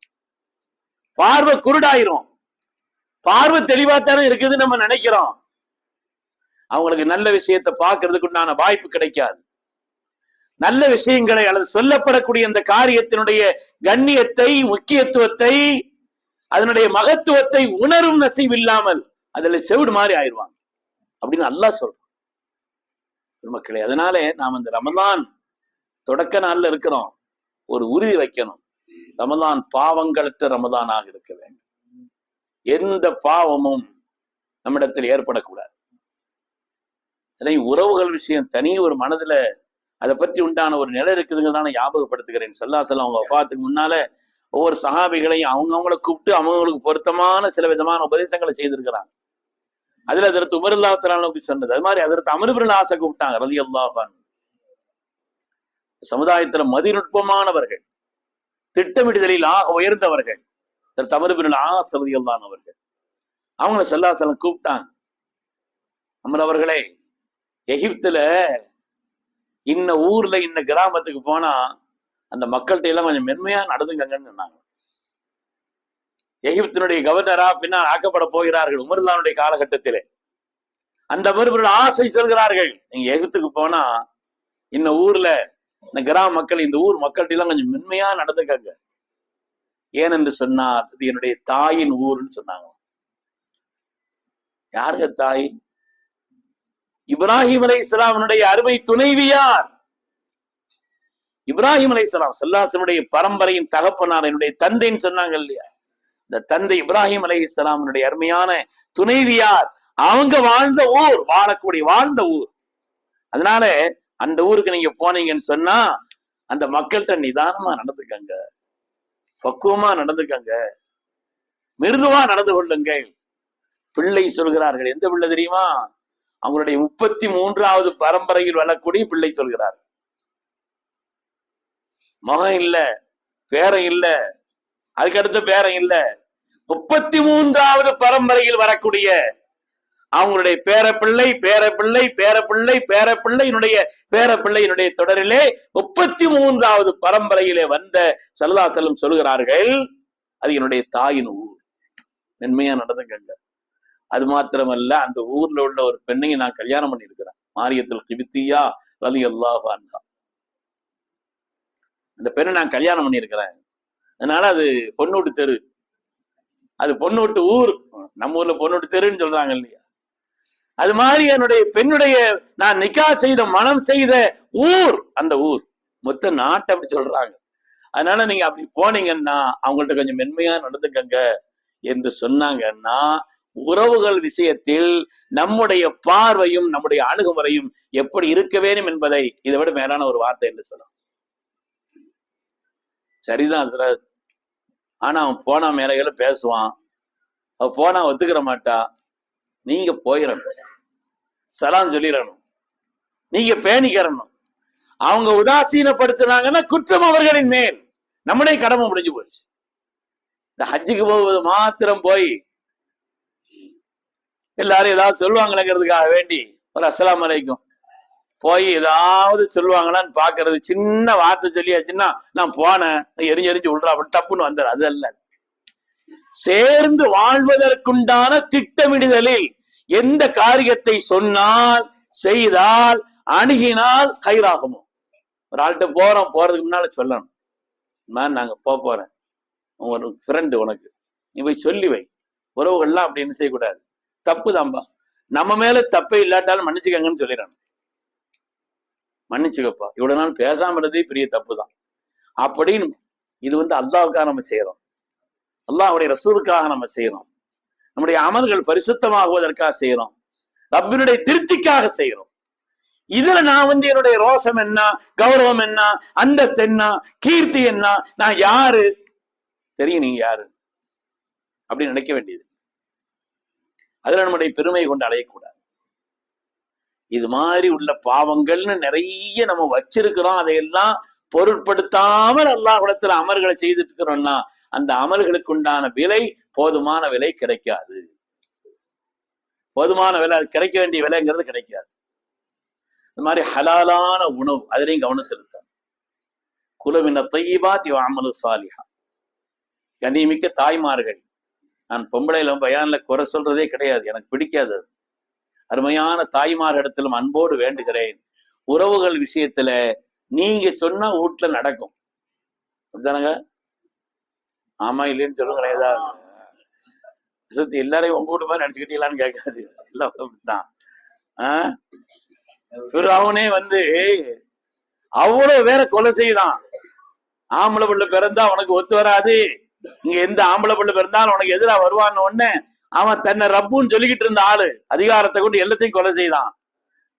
பார்வை குருடாயிரும். பார்வை தெளிவாத்தானே இருக்குது நம்ம நினைக்கிறோம். அவங்களுக்கு நல்ல விஷயத்தை பார்க்கறதுக்கு உண்டான வாய்ப்பு கிடைக்காது. நல்ல விஷயங்களை அல்லது சொல்லப்படக்கூடிய அந்த காரியத்தினுடைய கண்ணியத்தை, முக்கியத்துவத்தை, அதனுடைய மகத்துவத்தை உணரும் நசீப் இல்லாமல் அதுல செவிடு மாதிரி ஆயிடுவாங்க அப்படின்னு அல்லாஹ் சொல்றான் மக்களே. அதனாலே நாம் இந்த ரமலான் தொடக்க நாள்ல இருக்கிறோம், ஒரு உறுதி வைக்கணும். ரமலான் பாவங்களற்ற ரமலானாக இருக்க வேண்டும். எந்த பாவமும் நம்மிடத்தில் ஏற்படக்கூடாது. அதனை உறவுகள் விஷயம் தனி ஒரு மனதுல அதை பற்றி உண்டான ஒரு நிலை இருக்குதுங்கிறதான ஞாபகப்படுத்துகிறேன். ஸல்லல்லாஹு அலைஹி வஸல்லம் அவங்க வஃபாத்துக்கு முன்னால ஒவ்வொரு சஹாபிகளையும் அவங்கவுங்களை கூப்பிட்டு அவங்களுக்கு பொருத்தமான சில விதமான உபதேசங்களை செய்திருக்கிறாங்க. அதுல ஹஜ்ரத் உமர் ரலியல்லாஹு தஆலா அன்ஹு சொன்னது. அது மாதிரி ஹஜ்ரத் அம்ர் இப்னு ஆஸை கூப்பிட்டாங்க ரலியல்லாஹு அன்ஹு. சமுதாயத்துல மதிநுட்பமானவர்கள், திட்டமிடுதலில் ஆக உயர்ந்தவர்கள் ஹஜ்ரத் அம்ர் இப்னு ஆஸ் ரலியல்லாஹு அன்ஹு அவர்கள். அவங்களை ஸல்லல்லாஹு அலைஹி வஸல்லம் கூப்பிட்டாங்க. அம்ர் அவர்களே, எகிப்துல இன்ன ஊர்ல இன்ன கிராமத்துக்கு போனா அந்த மக்கள்கிட்ட எல்லாம் கொஞ்சம் மென்மையா நடந்துங்கன்னு சொன்னாங்க. எகிப்தினுடைய கவர்னரா பின்னால் ஆக்கப்பட போகிறார்கள் உமர்லானுடைய காலகட்டத்திலே. அந்த மறுபடியும் ஆசை சொல்கிறார்கள், நீங்க எகிப்துக்கு போனா இந்த ஊர்ல இந்த கிராம மக்கள், இந்த ஊர் மக்கள்கிட்ட எல்லாம் கொஞ்சம் மென்மையா நடந்துக்கங்க. ஏனென்று சொன்னார், இது என்னுடைய தாயின் ஊர்ன்னு சொன்னாங்க. யாருங்க தாய்? இப்ராஹிம் அலைஹிஸ்ஸலாமுடைய அருமை துணைவியார். இப்ராஹிம் அலைஹிஸ்ஸலாம் ஸல்லல்லாஹு அலைஹி வஸல்லம் பரம்பரையின் தகப்பனார், என்னுடைய தந்தைன்னு சொன்னாங்க இல்லையா? இந்த தந்தை இப்ராஹிம் அலைஹிஸ்ஸலாமுடைய அருமையான துணைவியார். அவங்க வாழ்ந்த ஊர், வாழ்ந்த ஊர். அதனால அந்த ஊருக்கு நீங்க போனீங்கன்னு சொன்னா அந்த மக்கள்கிட்ட நிதானமா நடந்துக்கங்க, பக்குவமா நடந்துக்கங்க, மிருதுவா நடந்து கொள்ளுங்கள். பிள்ளை சொல்கிறார்கள். எந்த பிள்ளை தெரியுமா? அவங்களுடைய 33வது பரம்பரையில் வரக்கூடிய பிள்ளை சொல்கிறார். மகன் இல்ல, பேரன் இல்ல, அதுக்கடுத்த பேரன் இல்ல, 33வது பரம்பரையில் வரக்கூடிய அவங்களுடைய பேரப்பிள்ளை பேரப்பிள்ளை பேரப்பிள்ளை பேரப்பிள்ளையினுடைய பேரப்பிள்ளையினுடைய தொடரிலே 33வது பரம்பரையிலே வந்த ஸல்லல்லாஹு அலைஹி வஸல்லம் சொல்கிறார்கள், அது என்னுடைய தாயின் ஊர், மென்மையா நடந்துக்கங்க. அது மாத்திரமல்ல, அந்த ஊர்ல உள்ள ஒரு பெண்ணையும் நான் கல்யாணம் பண்ணியிருக்கிறேன், மாரியத்துல் கிபித்தியா ரலியல்லாஹு அன்ஹா. அந்த பெண்ணை நான் கல்யாணம் பண்ணியிருக்கிறேன். அதனால அது பொன்னூட்டு தெரு, அது பொன்னூட்டு ஊர். நம்ம ஊர்ல பொன்னூட்டு தெருன்னு சொல்றாங்க இல்லையா? அது மாதிரி என்னுடைய பெண்ணுடைய நான் நிக்கா செய்த மனம் செய்த ஊர் அந்த ஊர். மொத்த நாட்டை அப்படி சொல்றாங்க. அதனால நீங்க அப்படி போனீங்கன்னா அவங்கள்ட்ட கொஞ்சம் மென்மையா நடந்துக்கங்க என்று சொன்னாங்கன்னா, உறவுகள் விஷயத்தில் நம்முடைய பார்வையும் நம்முடைய அணுகுமுறையும் எப்படி இருக்க வேண்டும் என்பதை இதை விட மேலான ஒரு வார்த்தை என்று சொல்லலாம். சரிதான் ஹஸ்ரத், ஆனா அவன் போனா மேலைகளை பேசுவான், அவ போனா ஒத்துக்கிற மாட்டா. நீங்க போயிடணும், சலாம் சொல்லிடணும், நீங்க பேணிக்கிறணும். அவங்க உதாசீனப்படுத்தினாங்கன்னா குற்றம் அவர்களின் மேல், நம்முடைய கடமை முடிஞ்சு போச்சு. இந்த ஹஜ்ஜுக்கு போவது மாத்திரம் போய் எல்லாரும் ஏதாவது சொல்லுவாங்களேங்கிறதுக்காக வேண்டி ஒரு அஸ்ஸலாமு அலைக்கும் போய் ஏதாவது சொல்லுவாங்களான்னு பாக்குறது, சின்ன வார்த்தை சொல்லியாச்சுன்னா நான் போனேன் எரிஞ்சு விடுறா அப்படின்னு டப்புன்னு வந்துடு. அது அல்ல. சேர்ந்து வாழ்வதற்குண்டான திட்டமிடுதலில் எந்த காரியத்தை சொன்னால், செய்தால், அணுகினால் கயிறாகுமோ. ஒரு ஆள்கிட்ட போறதுக்கு முன்னால சொல்லணும், நாங்க போறேன், ஒரு ஃப்ரெண்டு உனக்கு, நீ போய் சொல்லி வை. உறவுகள்லாம் அப்படின்னு செய்யக்கூடாது, தப்பு தான்பா. நம்ம மேல தப்பே இல்லாட்டாலும் மன்னிச்சுக்கங்கன்னு சொல்லிடணும். மன்னிச்சுக்கப்பா, இவ்வளவு நாள் பேசாம இருந்ததே பெரிய தப்பு தான் அப்படின்னு. இது அல்லாஹ்வுக்காக நம்ம செய்யறோம், அல்லாஹ்வுடைய ரசூலுக்காக நம்ம செய்யறோம், நம்முடைய அமல்கள் பரிசுத்தமாகுவதற்காக செய்யறோம், ரப்பினுடைய திருப்திக்காக செய்யறோம். இதுல நான் என்னுடைய ரோஷம் என்ன, கௌரவம் என்ன, அந்தஸ்து என்ன, கீர்த்தி என்ன, நான் யாரு தெரியும், நீங்க யாரு அப்படின்னு நினைக்க வேண்டியது. அதுல நம்முடைய பெருமை கொண்டு அலையக்கூடாது. இது மாதிரி உள்ள பாவங்கள்னு நிறைய நம்ம வச்சிருக்கிறோம். அதையெல்லாம் பொருட்படுத்தாமல் அல்லாஹ்விடத்துல அமல்களை செய்துட்டு இருக்கிறோம்னா அந்த அமல்களுக்கு உண்டான விலை போதுமான விலை கிடைக்காது. போதுமான விலை, அது கிடைக்க வேண்டிய விலைங்கிறது கிடைக்காது. இந்த மாதிரி ஹலாலான உணவு, அதிலையும் கவனம் செலுத்த. குலவின தையிபாத் அமலு சாலிஹா. கண்ணியமிக்க தாய்மார்கள், நான் பொம்பளையில பயான்ல குறை சொல்றதே கிடையாது, எனக்கு பிடிக்காது. அருமையான தாய்மார்களிடத்திலும் அன்போடு வேண்டுகிறேன், உறவுகள் விஷயத்துல நீங்க சொன்னா வீட்டுல நடக்கும். அப்படித்தானங்க? ஆமா இல்லைன்னு சொல்லுங்களேன். ஏதாவது எல்லாரையும் உங்க வீட்டு மாதிரி நினைச்சுக்கிட்டீங்களான்னு கேட்காது, எல்லாம் அப்படித்தான். ஃபிரௌனே அவ்வளவு வேற கொலை செய்தான். ஆம்பளை பிள்ளை பிறந்தா உனக்கு ஒத்து வராது, இங்க எந்த ஆம்பளை பிள்ளை பிறந்தாலும் உனக்கு எதிரா வருவான்னு ஒண்ணு அவன் தன்னை ரப்புன்னு சொல்லிக்கிட்டு இருந்த ஆளு அதிகாரத்தை கொண்டு எல்லாத்தையும் கொலை செய்தான்.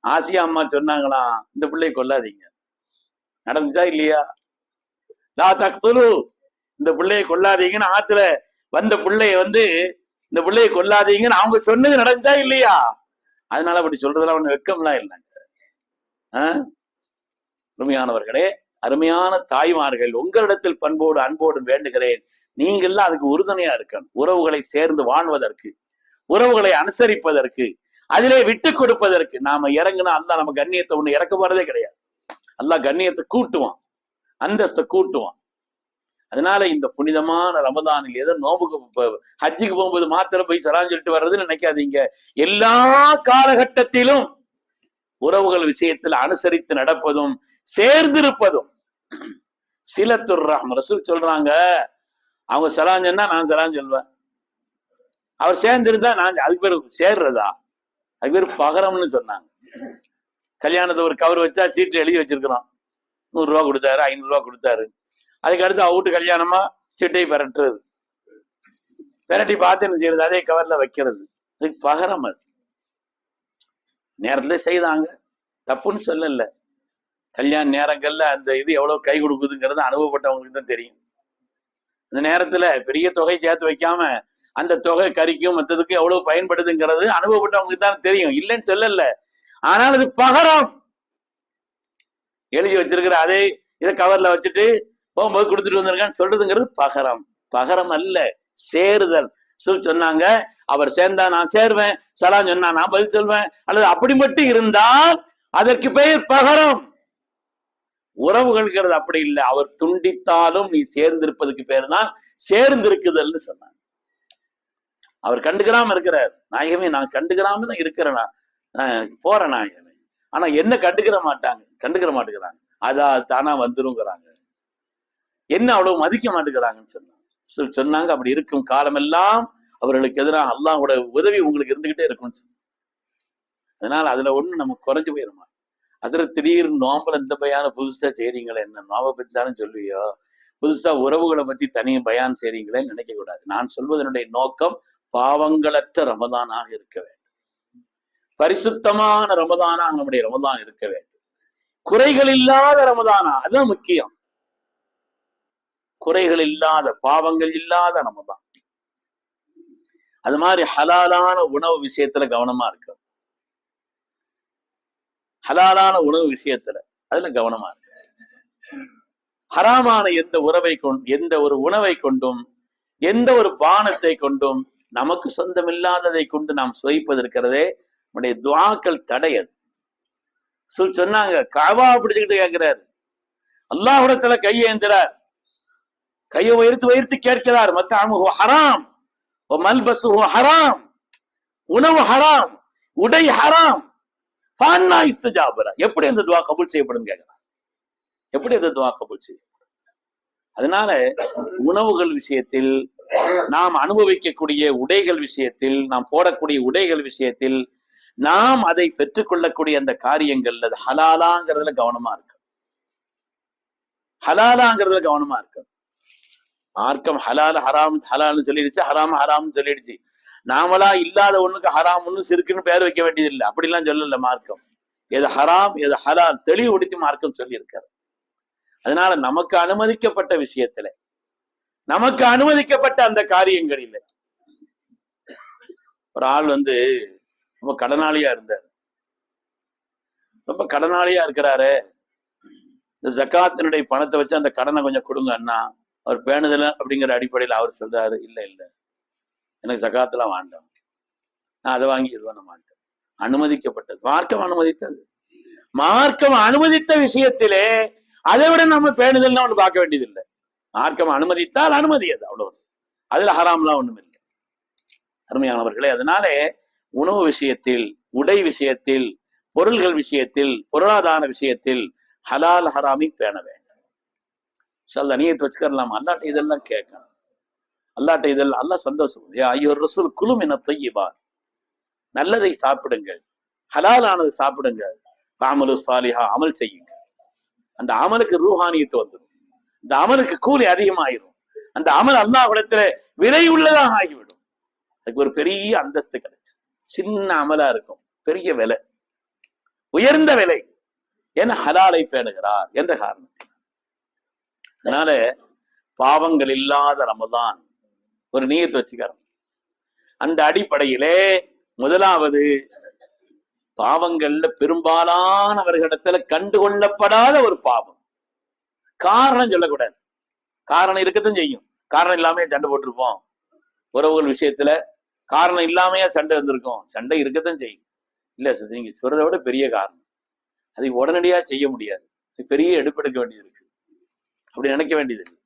ஆசியா அம்மா சொன்னாங்களாம், இந்த பிள்ளையை கொல்லாதீங்க. நடந்துச்சா இல்லையா? லா தக்துலு, இந்த பிள்ளையை கொல்லாதீங்கன்னு ஆத்துல வந்த பிள்ளைய இந்த பிள்ளையை கொல்லாதீங்கன்னு அவங்க சொன்னது நடந்துச்சா இல்லையா? அதனால அப்படி சொல்றதுலாம் ஒண்ணு வெக்கம்லாம் இல்லைங்க. அருமையானவர்களே, அருமையான தாய்மார்கள், உங்களிடத்தில் பண்போடு அன்போடு வேண்டுகிறேன், நீங்கள்லாம் அதுக்கு உறுதுணையா இருக்கணும். உறவுகளை சேர்ந்து வாழ்வதற்கு, உறவுகளை அனுசரிப்பதற்கு, அதிலே விட்டு கொடுப்பதற்கு. நாம இறங்குனா அல்லாஹ் நம்ம கண்ணியத்தை ஒண்ணு இறக்க போறதே கிடையாது. அல்லாஹ் கண்ணியத்தை கூட்டுவான், அந்தஸ்தை கூட்டுவான். அதனால இந்த புனிதமான ரமதானில் ஏதோ நோம்புக்கு ஹஜ்ஜுக்கு போகும்போது மாத்திரம் போய் சலாம் சொல்லிட்டு வர்றதுன்னு நினைக்காதீங்க. எல்லா காலகட்டத்திலும் உறவுகள் விஷயத்தில் அனுசரித்து நடப்பதும் சேர்ந்திருப்பதும் சிலத்துர் ரஹ்ம். ரசூல் சொல்றாங்க, அவங்க சலாம் சொன்னா நான் சலாம் சொல்வேன், அவர் சேர்ந்திருந்தா நான், அதுக்கு பேர் சேர்றதா, அதுக்கு பேர் பகரம்னு சொன்னாங்க. கல்யாணத்தை ஒரு கவர் வச்சா சீட்டு எழுதி வச்சிருக்கிறோம், 100 ரூபா கொடுத்தாரு, 500 ரூபா கொடுத்தாரு. அதுக்கு அடுத்து அவுட்டு கல்யாணமா சீட்டை பெரட்டுறது, பெரட்டி பார்த்து என்ன செய்யறது, அதே கவர்ல வைக்கிறது, அதுக்கு பகரம். அது நேரத்துல செய்தாங்க, தப்புன்னு சொல்லல. கல்யாண நேரங்கள்ல அந்த இது எவ்வளவு கை கொடுக்குதுங்கிறது அனுபவப்பட்டவங்களுக்கு தான் தெரியும். அந்த நேரத்துல பெரிய தொகை சேர்த்து வைக்காம அந்த தொகை கறிக்கும் மற்றதுக்கும் எவ்வளவு பயன்படுதுங்கிறது அனுபவப்பட்டவங்களுக்கு தான் தெரியும், இல்லைன்னு சொல்லல. ஆனால் அது பகரம். எழுதி வச்சிருக்கிற அதே இதை கவர்ல வச்சுட்டு போகும்போது கொடுத்துட்டு வந்திருக்கான்னு சொல்றதுங்கிறது பகரம். பகரம் அல்ல, சேருதல். சொன்னாங்க, அவர் சேர்ந்தா நான் சேருவேன், சலாம் சொன்னா நான் பதில் சொல்வேன், அல்லது அப்படி மட்டும் இருந்தால் அதற்கு பெயர் பகரம். உறவுகள்ங்கிறது அப்படி இல்லை, அவர் துண்டித்தாலும் நீ சேர்ந்திருப்பதுக்கு பேர் தான் சேர்ந்திருக்குதல்னு சொன்னாங்க. அவர் கண்டுக்கிறாம இருக்கிறார். நாயகமே நான் கண்டுக்கிறாம தான் இருக்கிறேனா, போற நாயகமே, ஆனா என்ன கண்டுக்கிற மாட்டேங்கிறாங்க. அதா தானா வந்துருங்கிறாங்க, என்ன அவ்வளவு மதிக்க மாட்டேங்கிறாங்கன்னு சொன்னாங்க. அப்படி இருக்கும் காலமெல்லாம் அவர்களுக்கு எதிராக அல்லாஹ்வோட உதவி உங்களுக்கு இருந்துகிட்டே இருக்கும்னு சொன்னாங்க. அதனால அதுல ஒண்ணு நமக்கு குறைஞ்சு போயிருமா. அதுல திடீர்னு நோம்பல இந்த பயான புதுசா செய்றீங்களே, என்ன நோம்பை பத்தி தானே சொல்லுவியோ, புதுசா உறவுகளை பத்தி தனியும் பயான் செய்றீங்களேன்னு நினைக்க கூடாது. நான் சொல்வதனுடைய நோக்கம் பாவங்களற்ற ரமதானாக இருக்க வேண்டும், பரிசுத்தமான ரமதானாக நம்முடைய ரமதான் இருக்க வேண்டும், குறைகள் இல்லாத ரமதானா, அதுதான் முக்கியம். குறைகள் இல்லாத, பாவங்கள் இல்லாத ரமதான். அது மாதிரி ஹலாலான உணவு விஷயத்துல கவனமா இருக்கு. ஹலாலான உணவு விஷயத்துல அதுல கவனமா இருக்கு. ஹராமான எந்த ஒரு உணவை கொண்டும், எந்த ஒரு பானத்தை கொண்டும், நமக்கு சொந்தமில்லாததை கொண்டு நாம் சுவைப்பது இருக்கிறதே, நம்முடைய துஆக்கள் தடையது. சொன்னாங்க, காவா பிடிச்சுக்கிட்டு கேட்கிறார், அல்லாஹ்விடத்துல கையேந்திரார், கையை உயர்த்து கேட்கிறார், மத்அமுஹு ஹராம் வ மல்பஸுஹு ஹராம், உணவு ஹராம், உடை ஹராம், ஃபஅன்னா இஸ்திஜாப லஹு, எப்படி அந்த துஆ கபூல் செய்யப்படும் கேட்கிறார். எப்படி அந்த துஆ கபூல் செய்யப்படும்? அதனால உணவுகள் விஷயத்தில், நாம் அனுபவிக்கக்கூடிய உடைகள் விஷயத்தில், நாம் போடக்கூடிய உடைகள் விஷயத்தில், நாம் அதை பெற்றுக்கொள்ளக்கூடிய அந்த காரியங்கள் அது ஹலாலாங்கிறதுல கவனமா இருக்கு. ஹலாலாங்கிறதுல கவனமா இருக்கு. மார்க்கம் ஹலால் ஹராம் ஹலால்னு சொல்லிடுச்சு, ஹராம் ஹராம்னு சொல்லிடுச்சு. நாமளா இல்லாத ஒண்ணுக்கு ஹராம் ஒண்ணு சிறுக்குன்னு பேர் வைக்க வேண்டியது இல்லை. அப்படிலாம் சொல்லல மார்க்கம். எது ஹராம் எது ஹலால் தெளிவுபடுத்தி மார்க்கம் சொல்லி இருக்காரு. அதனால நமக்கு அனுமதிக்கப்பட்ட விஷயத்துல, நமக்கு அனுமதிக்கப்பட்ட அந்த காரியங்களில், ஒரு ஆள் ரொம்ப கடனாளியா இருந்தார். ரொம்ப கடனாளியா இருக்கிறாரு. இந்த ஜக்காத்தினுடைய பணத்தை வச்சு அந்த கடனை கொஞ்சம் கொடுங்க அண்ணா, அவர் பேணுதல அப்படிங்கிற அடிப்படையில் அவர் சொல்றாரு, இல்ல எனக்கு ஜக்காத்தெல்லாம் வேண்டாம், நான் அதை வாங்கி இது பண்ண மாட்டேன். அனுமதிக்கப்பட்டது, மார்க்கம் அனுமதித்தது. மார்க்கம் அனுமதித்த விஷயத்திலே அதை விட நம்ம பேணுதல்லாம் ஒண்ணு பார்க்க வேண்டியது இல்லை. மார்க்கம் அனுமதித்தால் அனுமதியது, அவ்வளவு. அதுல ஹராம்லாம் ஒண்ணும் இல்லை. அருமையானவர்களே, அதனாலே உணவு விஷயத்தில், உடை விஷயத்தில், பொருள்கள் விஷயத்தில், பொருளாதார விஷயத்தில் ஹலால் ஹராமி பேண வேண்டும். நீயத்து வச்சுக்கலாம். அல்லாட்ட இதெல்லாம் கேட்கணும். அல்லாட்ட இதெல்லாம் அல்லா சந்தோஷம். ஐயோ ரசூல் குலும் என தையிபா, நல்லதை சாப்பிடுங்கள், ஹலாலானது சாப்பிடுங்க, அமலு சாலிஹா, அமல் செய்யுங்க. அந்த அமலுக்கு ரூஹானியத்து வந்துடும், அந்த அமலுக்கு கூலி அதிகமாயிரும், அந்த அமல் அல்லாஹ்விடத்துல விலை உள்ளதாக ஆகிவிடும். அதுக்கு ஒரு பெரிய அந்தஸ்து கிடைச்சு. சின்ன அமலா இருக்கும், பெரிய விலை, உயர்ந்த விலை. ஏன்னா ஹலாலை பேணுகிறார் என்ற காரணத்தில். அதனால பாவங்கள் இல்லாத ரமதான் ஒரு நியத்து வச்சுக்கிறோம். அந்த அடிப்படையிலே முதலாவது, பாவங்கள்ல பெரும்பாலானவர்களிடத்துல கண்டுகொள்ளப்படாத ஒரு பாவம். காரணம் சொல்லக்கூடாது. காரணம் இருக்கத்தான் செய்யும். காரணம் இல்லாம சண்டை போட்டிருப்போம். உறவுகள் விஷயத்துல காரணம் இல்லாமையா சண்டை வந்திருக்கும். சண்டை இருக்கத்தான் செய்யும். இல்ல சார், நீங்க சொல்றதை விட பெரிய காரணம், அதை உடனடியா செய்ய முடியாது, பெரிய எடுப்பெடுக்க வேண்டியது இருக்கு, அப்படி நினைக்க வேண்டியது இருக்கு.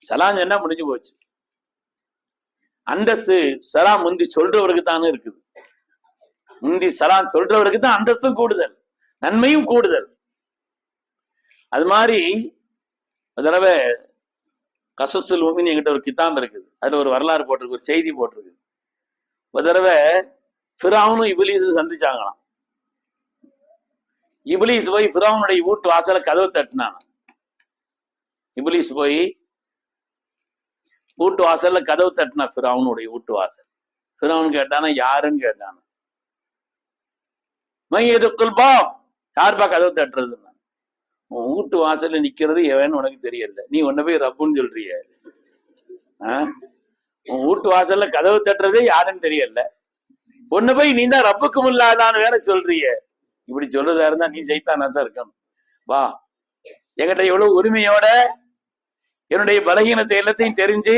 சலாம் என்ன முடிஞ்சு போச்சு. அந்தஸ்து சலாம் முந்தி சொல்றவருக்கு தானே இருக்குது. முந்தி சலாம் சொல்றவருக்கு தான் அந்தஸ்தும் கூடுதல், நன்மையும் கூடுதல். அது மாதிரி ஒரு தடவை கசசுல் முஃமின் என்கிட்ட ஒரு கிதாப் இருக்குது. அதுல ஒரு வரலாறு போட்டிருக்கு, ஒரு செய்தி போட்டிருக்கு. ஒரு தடவை ஃபிரௌனும் இப்லீஸும் சந்திச்சாங்களாம். இப்லீஸ் போய் ஃபிரௌனுடைய வீட்டு வாசல கதவு தட்டினான். இப்லீஸ் போய் வீட்டு வாசல்ல கதவு தட்டினா, ஃபிரௌனுடைய வீட்டு வாசல். ஃபிரௌன் கேட்டானா, யாருன்னு கேட்டானா, மையதுக்குல் பாப், யாருப்பா கதவு தட்டுறது? உன் வீட்டு வாசல்ல நிக்கிறது எவன்னு உனக்கு தெரியல, நீ உன்ன போய் ரப்புன்னு சொல்றிய. உன் வீட்டு வாசல்ல கதவு தட்டுறதே யாருன்னு தெரியல, உன்ன போய் நீ தான் ரப்புக்கும் இல்லாதான்னு வேற சொல்றிய. இப்படி சொல்றதா இருந்தா நீ சைத்தானா தான் இருக்கணும். வா, என்கிட்ட எவ்வளவு உரிமையோட என்னுடைய பலகீனத்தை எல்லாத்தையும் தெரிஞ்சு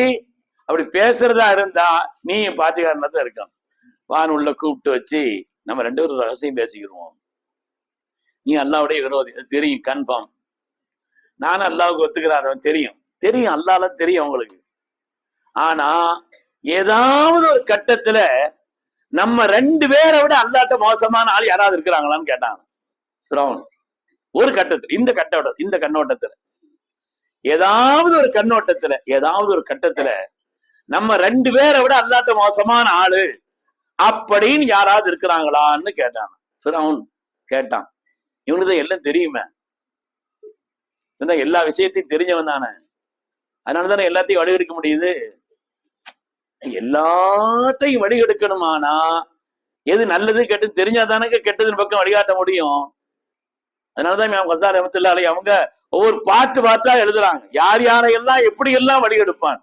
அப்படி பேசுறதா இருந்தா நீ பாத்துக்காரனா தான் இருக்கணும். வான் உள்ள கூப்பிட்டு வச்சு நம்ம ரெண்டு பேரும் ரகசியம் பேசிக்கிடுவோம். நீ அல்லாவுடைய விரோதி, அது தெரியும், கன்ஃபார்ம். நானும் அல்லாவுக்கு ஒத்துக்கிறாதவன், தெரியும் அல்லால தெரியும் அவங்களுக்கு. ஆனா ஏதாவது ஒரு கட்டத்துல நம்ம ரெண்டு பேரை விட அல்லாட்ட மோசமான ஆள் யாராவது இருக்கிறாங்களான்னு கேட்டாங்க ஒரு கட்டத்துல. இந்த கண்ணோட்டத்துல ஏதாவது ஒரு கட்டத்துல நம்ம ரெண்டு பேரை விட அல்லாட்ட மோசமான ஆளு அப்படின்னு யாராவது இருக்கிறாங்களான்னு கேட்டான். கேட்டான். இவனுதான் எல்லாம் தெரியுமே, எல்லா விஷயத்தையும் தெரிஞ்சவன் தானே, அதனாலதானே எல்லாத்தையும் வடிவெடுக்க முடியுது. எல்லாத்தையும் வடிகெடுக்கணுமானா எது நல்லது கெட்டு தெரிஞ்சாதானே கெட்டதுன்னு பக்கம் வழிகாட்ட முடியும். அதனாலதான் இமாம் கஸாலி ரஹ்மத்துல்லாஹி அலைஹி அவங்க ஒவ்வொரு பாட்டா எழுதுறாங்க, யார் யாரையெல்லாம் எப்படி எல்லாம் வழி எடுப்பான்.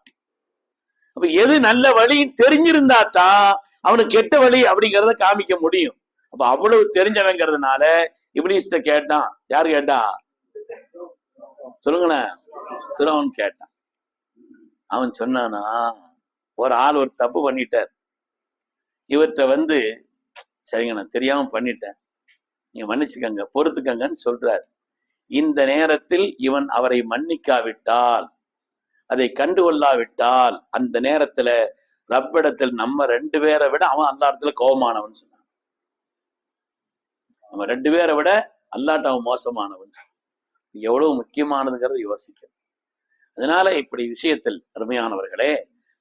அப்ப எது நல்ல வழி தெரிஞ்சிருந்தா தான் அவனுக்கு கெட்ட வழி அப்படிங்கறத காமிக்க முடியும். அப்ப அவ்வளவு தெரிஞ்சவங்கிறதுனால இப்லீஸ்ட கேட்டான். யாரு கேட்டா சொல்லுங்களேன்? ஃபிரௌன் கேட்டான். அவன் சொன்னானா, ஒரு ஆள் ஒரு தப்பு பண்ணிட்டார், இவர்கிட்ட சரிங்க நான் தெரியாம பண்ணிட்டேன், நீங்க மன்னிச்சுக்கங்க, பொறுத்துக்கங்கன்னு சொல்றாரு. இந்த நேரத்தில் இவன் அவரை மன்னிக்காவிட்டால், அதை கண்டுகொள்ளாவிட்டால், அந்த நேரத்துல ரப்பிடத்தில் நம்ம 2 பேரை விட அவன் அல்லா இடத்துல கோபமானவன் சொன்னான். நம்ம 2 பேரை விட அல்லாட்ட அவன் மோசமானவன். எவ்வளவு முக்கியமானதுங்கிறத யோசிக்கணும். அதனால இப்படி விஷயத்தில் அருமையானவர்களே,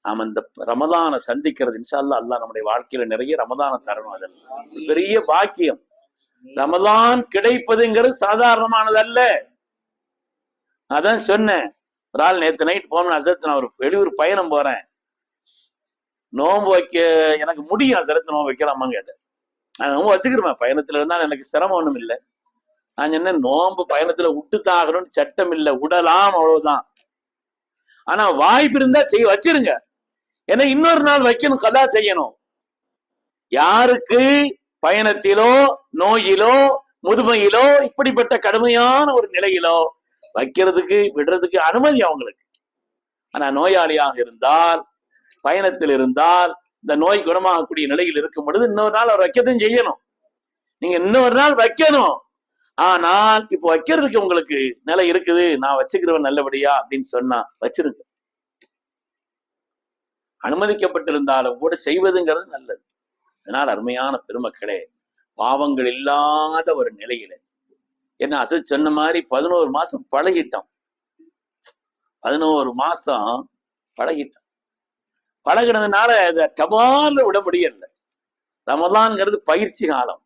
நாம் இந்த ரமதானை சந்திக்கிறது இன்ஷா அல்லாஹ், அல்லாஹ் நம்முடைய வாழ்க்கையில நிறைய ரமதானை தரணும். அதெல்லாம் பெரிய பாக்கியம். ரமதான் கிடைப்பதுங்கிறது சாதாரணமானதல்ல. அதான் சொன்னேன், ஒரு ஆள் நேற்று நைட் போன அசரத், நான் ஒரு வெளியூர் பயணம் போறேன், நோன்பு வைக்க எனக்கு முடியும் அசரத், நோன்பு வைக்கலாமான்னு கேட்டேன். நான் நோன்பு வச்சுக்கிறேன், பயணத்துல இருந்தாலும் எனக்கு சிரமம் ஒண்ணும் இல்லை. நான் என்ன நோன்பு பயணத்துல விட்டுத்தாகணும்னு சட்டம் இல்லை, விடலாம் அவ்வளவுதான். ஆனா வாய்ப்பு இருந்தா வச்சிருங்க. ஏன்னா இன்னொரு நாள் வைக்கணும், கதா செய்யணும். யாருக்கு பயணத்திலோ நோயிலோ முதுமையிலோ இப்படிப்பட்ட கடுமையான ஒரு நிலையிலோ வைக்கிறதுக்கு விடுறதுக்கு அனுமதி அவங்களுக்கு. ஆனா நோயாளியாக இருந்தால், பயணத்தில் இருந்தால், இந்த நோய் குணமாகக்கூடிய நிலையில் இருக்கும் பொழுது இன்னொரு நாள் அவர் வைக்கத்தையும் செய்யணும். நீங்க இன்னொரு நாள் வைக்கணும். ஆனால் இப்போ வைக்கிறதுக்கு உங்களுக்கு நிலை இருக்குது, நான் வச்சுக்கிறவன் நல்லபடியா அப்படின்னு சொன்னா வச்சிருங்க. அனுமதிக்கப்பட்டிருந்தாலும் கூட செய்வதுங்கிறது நல்லது. அதனால் அருமையான பெருமக்களே, பாவங்கள் இல்லாத ஒரு நிலையில, என்ன அசத் சொன்ன மாதிரி 11 மாசம் பழகிட்டோம். 11 மாசம் பழகிட்டோம். பழகினதுனால அதை டபால்ல விட முடியல. ரமலான்ங்கிறது பயிற்சி காலம்.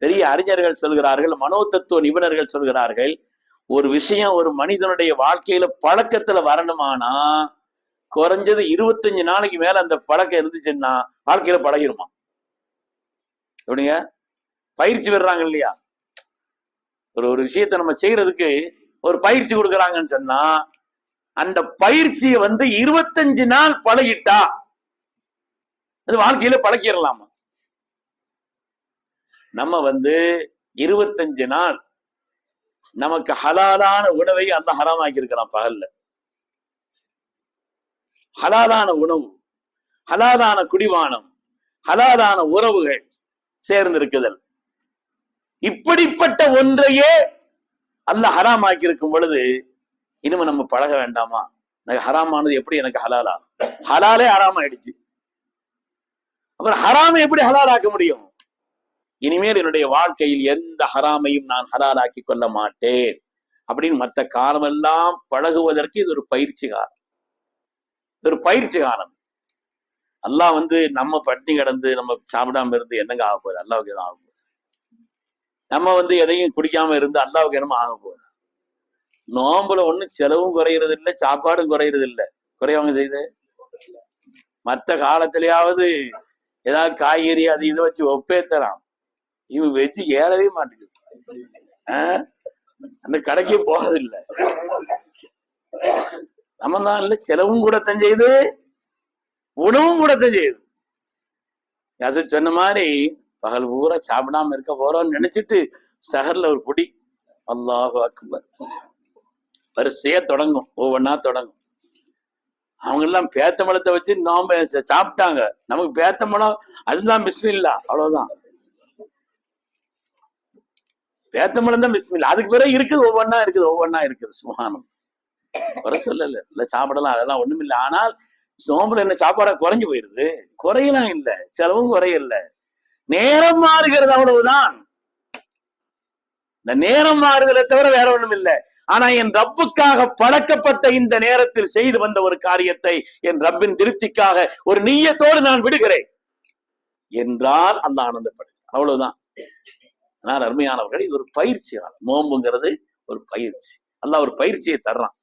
பெரிய அறிஞர்கள் சொல்கிறார்கள், மனோதத்துவ நிபுணர்கள் சொல்கிறார்கள், ஒரு விஷயம் ஒரு மனிதனுடைய வாழ்க்கையில பழக்கத்துல வரணுமானா குறைஞ்சது 25 நாளைக்கு மேல அந்த பழக்கம் இருந்துச்சுன்னா வாழ்க்கையில பழகிருமா. எப்படிங்க பயிற்சி பெறாங்க இல்லையா? ஒரு விஷயத்தை நம்ம செய்யறதுக்கு ஒரு பயிற்சி கொடுக்குறாங்கன்னு சொன்னா, அந்த பயிற்சியை 25 நாள் பழகிட்டா அது வாழ்க்கையில பழக்கிடலாமா? நம்ம 25 நாள் நமக்கு ஹலாலான உணவை அந்த ஹராமாக்கி இருக்கிறான். பகல்ல ஹலாலான உணவு, ஹலாலான குடிவானம், ஹலாலான உறவுகள் சேர்ந்திருக்குதல், இப்படிப்பட்ட ஒன்றையே அல்லாஹ் ஹராமாக்கி இருக்கும் பொழுது இனிமே நம்ம பழக வேண்டாமா? எனக்கு ஹராமானது எப்படி எனக்கு ஹலாலா? ஹலாலே ஹராமாயிடுச்சு, அப்புறம் ஹராமை எப்படி ஹலாலாக்க முடியும்? இனிமேல் என்னுடைய வாழ்க்கையில் எந்த ஹராமையும் நான் ஹலாலாக்கி கொள்ள மாட்டேன் அப்படின்னு மற்ற காலமெல்லாம் பழகுவதற்கு இது ஒரு பயிற்சி காலம். ஒரு பயிற்சி காலம். அல்லாஹ் நம்ம பட்டினி கிடந்து நம்ம சாப்பிடாம இருந்து என்னங்க ஆக போகுது? அல்லாவுக்கு எதுவும் ஆக போகுது? நம்ம எதையும் குடிக்காம இருந்து அல்லாவுக்கு என்னமோ ஆக போகுது? நோம்புல ஒண்ணும் செலவும் குறையிறது இல்லை, சாப்பாடும் குறையிறது இல்லை. குறையவங்க செய்து மற்ற காலத்திலேயாவது ஏதாவது காய்கறி அது இதை வச்சு ஒப்பேத்தலாம். இவன் வெஜ்ஜு ஏறவே மாட்டேங்குது. அந்த கடைக்கே போறதில்லை. நம்ம தான் இல்ல, செலவும் கூடத்தான் செய்யுது, உணவும் கூடத்தான் செய்யுது. யாச சொன்ன மாதிரி பகல் பூரா சாப்பிடாம இருக்க போறோம்னு நினைச்சிட்டு சஹர்ல ஒரு பொடி அல்லாஹு அக்பர் வரிசையா தொடங்கும், ஒவ்வொன்னா தொடங்கும். அவங்க எல்லாம் பேத்தம்பழத்தை வச்சு நோம்ப சாப்பிட்டாங்க. நமக்கு பேத்தம்பழம் அதுதான் பிஸ்மில்லா, அவ்வளவுதான். பேத்தம்பழம் தான் பிஸ்மில்லா. அதுக்கு பிறகு இருக்குது, ஒவ்வொன்னா இருக்குது. சுப்ஹானல்லாஹ். குறை சொல்லல, இல்ல சாப்பிடலாம், அதெல்லாம் ஒண்ணும் இல்லை. ஆனால் நோம்புல என்ன சாப்பாடா குறைஞ்சு போயிருது? குறையலாம் இல்லை, செலவும் குறையல, நேரம் மாறுகிறது, அவ்வளவுதான். இந்த நேரம் மாறுதலை தவிர வேற ஒண்ணும் இல்லை. ஆனா என் ரப்புக்காக பழக்கப்பட்ட இந்த நேரத்தில் செய்து வந்த ஒரு காரியத்தை என் ரப்பின் திருப்திக்காக ஒரு நீயத்தோடு நான் விடுகிறேன் என்றால் அல்லாஹ் ஆனந்தப்படுகிறான், அவ்வளவுதான். ஆனால் அருமையானவர்கள், இது ஒரு பயிற்சி. நோம்புங்கிறது ஒரு பயிற்சி. அல்லாஹ் ஒரு பயிற்சியை தர்றான்.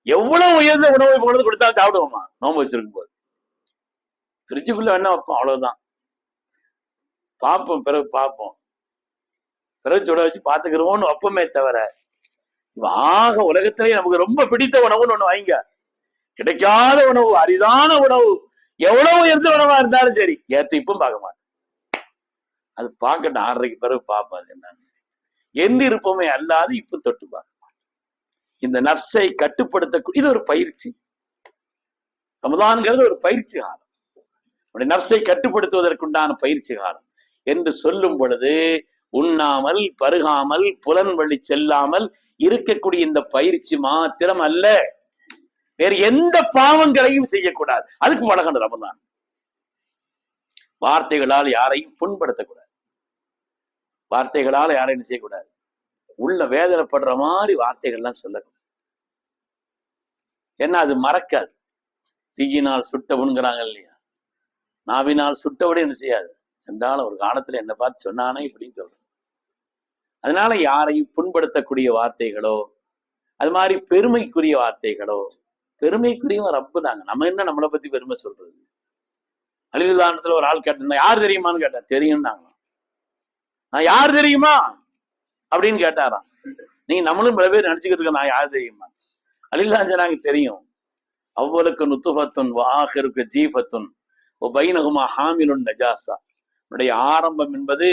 எவ்வளவு உயர்ந்த உணவை கொண்டு கொடுத்தாலும் சாப்பிடுவோமா? நோம்பு வச்சிருக்கும் போது ஃப்ரிட்ஜுக்குள்ள வேணா வைப்போம், அவ்வளவுதான். பார்ப்போம், பிறகு பார்ப்போம். பிறகு சுட வச்சு பாத்துக்கிறோம்னு அப்பமே தவிர, ஆக உலகத்திலேயே நமக்கு ரொம்ப பிடித்த உணவுன்னு ஒண்ணு வாங்க, கிடைக்காத உணவு, அரிதான உணவு, எவ்வளவு உயர்ந்த உணவா இருந்தாலும் சரி ஏற்ற இப்பவும் பார்க்க மாட்டேன். அது பார்க்கட்டும், 6:30க்கு பிறகு பார்ப்பாது என்னன்னு. எந்த இருப்பமே அல்லாது இப்ப தொட்டு பார்க்க மாட்டேன். இந்த நப்சை கட்டுப்படுத்த இது ஒரு பயிற்சி. ரமலான்ங்கிறது ஒரு பயிற்சி காலம், நப்சை கட்டுப்படுத்துவதற்குண்டான பயிற்சி காலம் என்று சொல்லும் பொழுது, உண்ணாமல் பருகாமல் புலன் வழி செல்லாமல் இருக்கக்கூடிய இந்த பயிற்சி மாத்திரம் அல்ல, வேறு எந்த பாவங்களையும் செய்யக்கூடாது. அதுக்கு பழகணும் ரமலான். வார்த்தைகளால் யாரையும் புண்படுத்தக்கூடாது, வார்த்தைகளால் யாரையும் செய்யக்கூடாது, உள்ள வேதனைப்படுற மாதிரி வார்த்தைகள்லாம் சொல்லக்கூடாது. ஏன்னா அது மறக்காது. தீயினால் சுட்டவுங்கிறாங்க இல்லையா, நாவினால் சுட்டவிட என்ன செய்யாது. சென்றாலும் ஒரு காலத்துல என்ன பார்த்து சொன்னானே இப்படின்னு சொல்றேன். அதனால யாரையும் புண்படுத்தக்கூடிய வார்த்தைகளோ, அது மாதிரி பெருமைக்குரிய வார்த்தைகளோ, பெருமைக்குரியவன் ரப்பு தாங்க, நம்ம என்ன நம்மளை பத்தி பெருமை சொல்றது. அலிலுல்லாஹ்ல ஒரு ஆள் கேட்டா யார் தெரியுமான்னு கேட்டா, தெரியும் தாங்க. நான் யார் தெரியுமா அப்படின்னு கேட்டாராம். நீங்க நம்மளும் பல பேர் நினைச்சுக்கிட்டு இருக்க, நான் யார் தெரியுமா. அலிலுல்லாஹ் சொன்னாங்க, தெரியும். அவ்வளுக்கு நுத்துஃபத்துன் வஆஹிருக்கு ஜீஃபத்துன் வபைனஹுமா ஹாமிலுன் நஜாஸா. உடைய ஆரம்பம் என்பது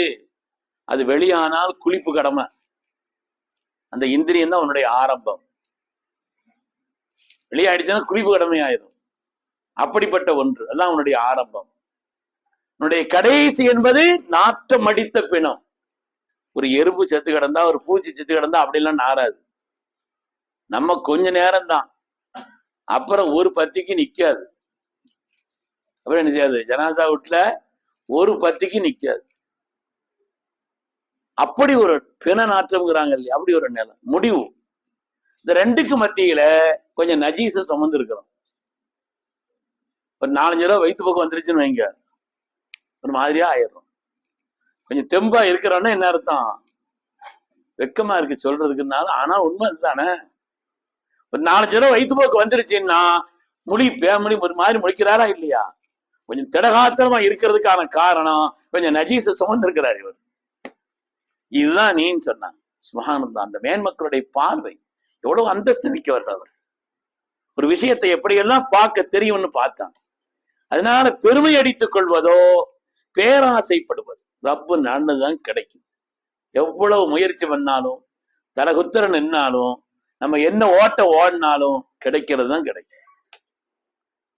அது வெளியானால் குளிப்பு கடமை. அந்த இந்திரியம் தான் உன்னுடைய ஆரம்பம். வெளியாயிடுச்சுன்னா குளிப்பு கடமை ஆயிடும். அப்படிப்பட்ட ஒன்று, அதுதான் உன்னுடைய ஆரம்பம். உன்னுடைய கடைசி என்பது நாற்றம் அடித்த பிணம். ஒரு எறும்பு செத்து கிடந்தா, ஒரு பூச்சி செத்து கிடந்தா அப்படிலாம் நாராது. நம்ம கொஞ்ச நேரம் தான், அப்புறம் ஒரு பத்திக்கு நிக்காது. அப்புறம் என்ன செய்யாது, ஜனாசா வீட்டுல ஒரு பத்திக்கு நிக்காது. அப்படி ஒரு பிண நாற்றம்ங்கிறாங்க இல்லையா, அப்படி ஒரு நிலை முடிவு. இந்த ரெண்டுக்கு மத்தியில கொஞ்சம் நஜீச சுமந்து இருக்கிறோம். ஒரு 4-5 ரூபா வயிற்று பக்கம் வந்துருச்சுன்னு வைங்க, ஒரு மாதிரியா ஆயிடும். கொஞ்சம் தெம்பா இருக்கிறோன்னா என்ன அர்த்தம், வெக்கமா இருக்கு சொல்றதுக்குனால, ஆனா உண்மை தானே. ஒரு 4-5 ரூபா வயிற்று போக்கு வந்துருச்சுன்னா முடி பேமணி ஒரு மாதிரி முடிக்கிறாரா இல்லையா. கொஞ்சம் திடகாத்திரமா இருக்கிறதுக்கான காரணம் கொஞ்சம் நஜீச சுமந்திருக்கிறார் இவர். இதுதான் நீன்னு சொன்னாங்க. சுப்ஹானல்லாஹ், அந்த மேன்மக்களுடைய பார்வை எவ்வளவு அந்தஸ்து மிக்கவர்கள் அவர். ஒரு விஷயத்தை எப்படியெல்லாம் பார்க்க தெரியும்னு பார்த்தாங்க. அதனால பெருமை அடித்துக் கொள்வதோ பேராசைப்படுவது ரப்பு நடந்துதான் கிடைக்கும். எவ்வளவு முயற்சி பண்ணாலும், தலகுத்திர நின்னாலும், நம்ம என்ன ஓடினாலும் கிடைக்கிறது தான் கிடைக்கும்.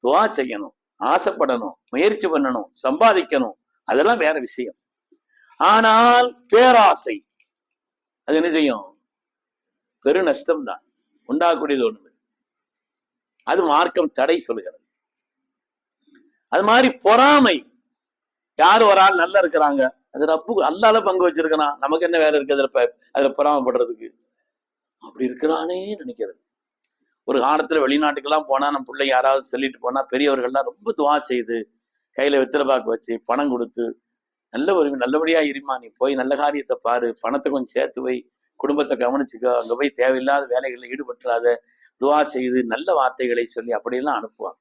துவா செய்யணும், ஆசைப்படணும், முயற்சி பண்ணணும், சம்பாதிக்கணும், அதெல்லாம் வேற விஷயம். ஆனால் பேராசை அது என்ன செய்யும், பெரு நஷ்டம் தான் உண்டாகக்கூடியது ஒண்ணு. அது மார்க்கம் தடை சொல்லுகிறது. அது மாதிரி பொறாமை, யார் ஒரு ஆள் நல்லா இருக்கிறாங்க, அது ரப்பு அல்லால பங்கு வச்சிருக்கிறான், நமக்கு என்ன வேலை இருக்கு அதுல பொறாமைப்படுறதுக்கு, அப்படி இருக்கிறானே நினைக்கிறது. ஒரு காலத்துல வெளிநாட்டுக்கெல்லாம் போனா, நம்ம பிள்ளை யாராவது சொல்லிட்டு போனா, பெரியவர்கள்லாம் ரொம்ப துவா செய்து கையில வெத்தில பாக்கு வச்சு பணம் கொடுத்து, நல்லபடியா இருமா, நீ போய் நல்ல காரியத்தை பாரு, பணத்தை கொஞ்சம் சேர்த்து வை, குடும்பத்தை கவனிச்சுக்க, அங்க போய் தேவையில்லாத வேலைகளில் ஈடுபட்டுறாத, துவா செய்து நல்ல வார்த்தைகளை சொல்லி அப்படியெல்லாம் அனுப்புவாங்க.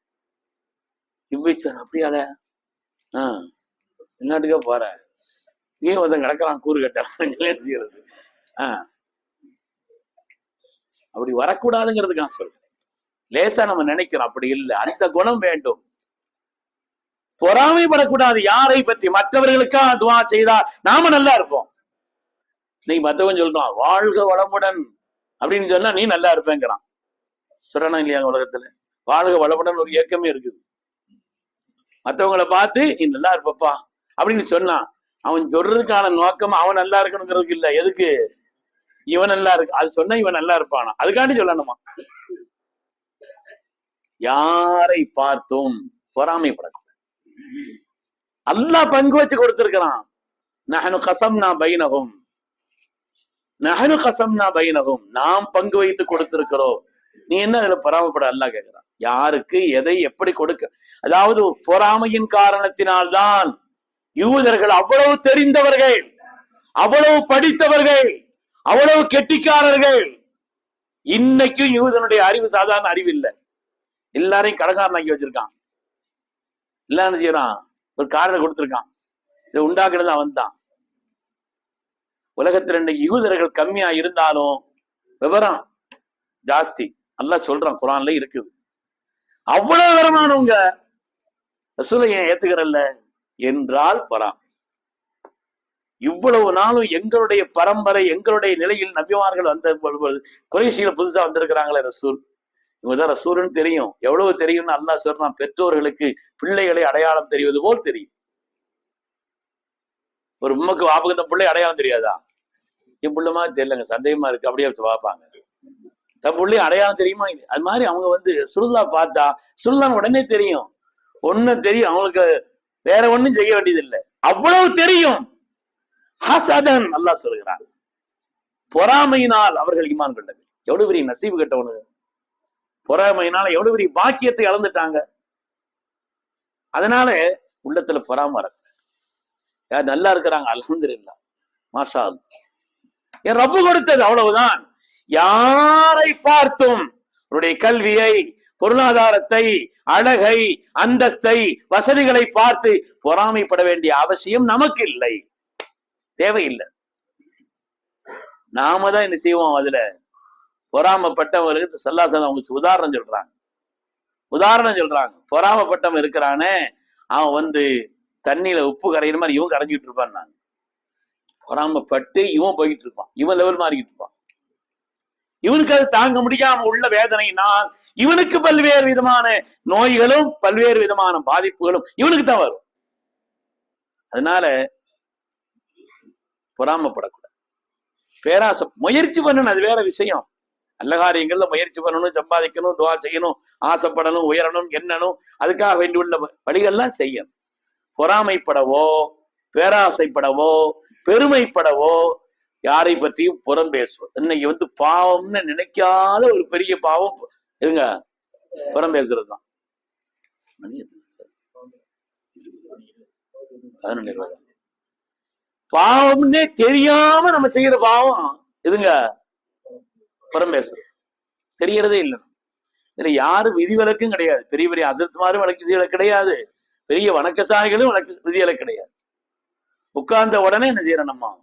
இவ்விச்சார் அப்படியால வெளிநாட்டுக்கே போற, ஏன் ஒருத்தன் கிடக்கிறான் கூறு கட்ட அப்படி வரக்கூடாதுங்கிறதுக்கு நான் சொல்றேன். லேசா நம்ம நினைக்கிறோம், அப்படி இல்லை. அந்த குணம் வேண்டும். பொறாமைப்படக்கூடாது யாரை பற்றி, மற்றவர்களுக்காக துவா செய்தா நாம நல்லா இருப்போம். நீ மற்றவன் சொல்றான் வாழ்க வளமுடன் அப்படின்னு சொன்னா நீ நல்லா இருப்பேங்கிறான். சொல்றானா இல்லையா, உலகத்துல வாழ்க வளமுடன் ஒரு இயக்கமே இருக்குது. மற்றவங்களை பார்த்து நீ நல்லா இருப்பப்பா அப்படின்னு சொன்னா, அவன் சொல்றதுக்கான நோக்கம் அவன் நல்லா இருக்கணுங்கிறதுக்கு இல்ல. எதுக்கு, இவன் நல்லா இருக்கு அது சொன்னா இவன் நல்லா இருப்பானா, அதுக்காண்டி சொல்லணுமா. யாரை பார்த்தும் பொறாமைப்படக்கூடாது. அல்லாஹ் பங்கு வச்சு கொடுத்திருக்கிறான். நஹனு கஸம்னா பைனஹும், நஹனு கஸம்னா பைனஹும், நாம் பங்கு வைத்து கொடுத்திருக்கிறோம், நீ என்ன அதுல பொறாமைப்பட. அல்லாஹ் கேட்கிறான், யாருக்கு எதை எப்படி கொடுக்க. அதாவது பொறாமையின் காரணத்தினால்தான் யூதர்கள் அவ்வளவு தெரிந்தவர்கள், அவ்வளவு படித்தவர்கள், அவ்வளவு கெட்டிக்காரர்கள். இன்னைக்கும் யூதனுடைய அறிவு சாதாரண அறிவு இல்லை. எல்லாரையும் கடகாரனாக்கி வச்சிருக்கான். எல்லாரும் செய்யறான், ஒரு காரணம் கொடுத்திருக்கான், இதை உண்டாக்குறது அவன் தான். உலகத்துல 2 யூதர்கள் கம்மியா இருந்தாலும் விவரம் ஜாஸ்தி. அல்லாஹ் சொல்றான், குர்ஆன்ல இருக்குது. அவ்வளவு விவரமானவங்க ரசூலை ஏன் ஏத்துக்கிறல்ல என்றால் பொறாமை. இவ்வளவு நாளும் எங்களுடைய பரம்பரை, எங்களுடைய நிலையில் நபிமார்கள் வந்த குறைஷிகள் புதுசா வந்திருக்கிறாங்களே ரசூல், இவங்கதான் ரசூல்னு தெரியும். எவ்வளவு தெரியும்னு அல்லாஹ் சொல்றான், பெற்றோர்களுக்கு பிள்ளைகளை அடையாளம் தெரிவது போல் தெரியும். ஒரு உம்மக்கு வாப்புக்கு தன் பிள்ளை அடையாளம் தெரியாதா? என் பிள்ளை மாதிரி தெரியலங்க, சந்தேகமா இருக்கு, அப்படியே வச்சு பார்ப்பாங்க. தன் பிள்ளை அடையாளம் தெரியுமா? அது மாதிரி அவங்க சுருல்லா பார்த்தா சுருல்லான்னு உடனே தெரியும். ஒன்னும் தெரியும், அவங்களுக்கு வேற ஒண்ணும் செய்ய வேண்டியது இல்லை, அவ்வளவு தெரியும். ஹசதன் அல்லாஹ் சொல்கிறான், பொறாமையினால் அவர்கள் ஈமான் கொண்டது. எவ்வளவு பெரிய நசீபு கெட்டவனு! பொறாமையினால எவ்வளவு பெரிய பாக்கியத்தை இழந்துட்டாங்க. அதனால உள்ளத்துல பொறாம இருக்கு. யார் நல்லா இருக்கிறாங்க, அல்ஹம்துலில்லாஹ், மாஷா அல்லாஹ், என் ரப்பு கொடுத்தது, அவ்வளவுதான். யாரை பார்த்தும் அவருடைய கல்வியை, பொருளாதாரத்தை, அழகை, அந்தஸ்தை, வசதிகளை பார்த்து பொறாமைப்பட வேண்டிய அவசியம் நமக்கு இல்லை, தேவையில்லை. நாம தான் என்ன செய்வோம், அதுல பொறாமப்பட்டவருக்கு ஸல்லல்லாஹு அவங்க உதாரணம் சொல்றாங்க. பொறாமப்பட்டவன் இருக்கிறானே, அவன் தண்ணியில உப்பு கரையிற மாதிரி இவன் கரைஞ்சிட்டு இருப்பான். நான் பொறாமப்பட்டு இவன் போயிட்டு இருப்பான், இவன் லெவல் மாறிக்கிட்டு இருப்பான். இவனுக்கு அது தாங்க முடியாம உள்ள வேதனையினால் இவனுக்கு பல்வேறு விதமான நோய்களும் பல்வேறு விதமான பாதிப்புகளும் இவனுக்கு தான் வரும். அதனால பொறாமப்படக்கூடாது. பேராசை முயற்சி பண்ணணும், அது வேற விஷயம். நல்ல காரியங்கள்ல முயற்சி பண்ணணும், சம்பாதிக்கணும், துவா செய்யணும், ஆசைப்படணும், உயரணும், எண்ணணும், அதுக்காக வேண்டியுள்ள வழிகள்லாம் செய்யணும். பொறாமைப்படவோ, பேராசைப்படவோ, பெருமைப்படவோ, யாரை பற்றியும் புறம் பேசுவோம். இன்னைக்கு பாவம்னு நினைக்காத ஒரு பெரிய பாவம் எதுங்க, புறம் பேசுறது தான். பாவம்னே தெரியாம நம்ம செய்யற பாவம் எதுங்க, புறம் பேசுறது. தெரியறதே இல்லை. இதுல யாரும் விதிவிலக்கும் கிடையாது. பெரிய பெரிய அசத்துமாரும் விதிவிலக்கு கிடையாது, பெரிய வணக்கசாலிகளும் விதிவிலக்கு கிடையாது. உட்கார்ந்த உடனே என்ன செய்யறோம், நம்ம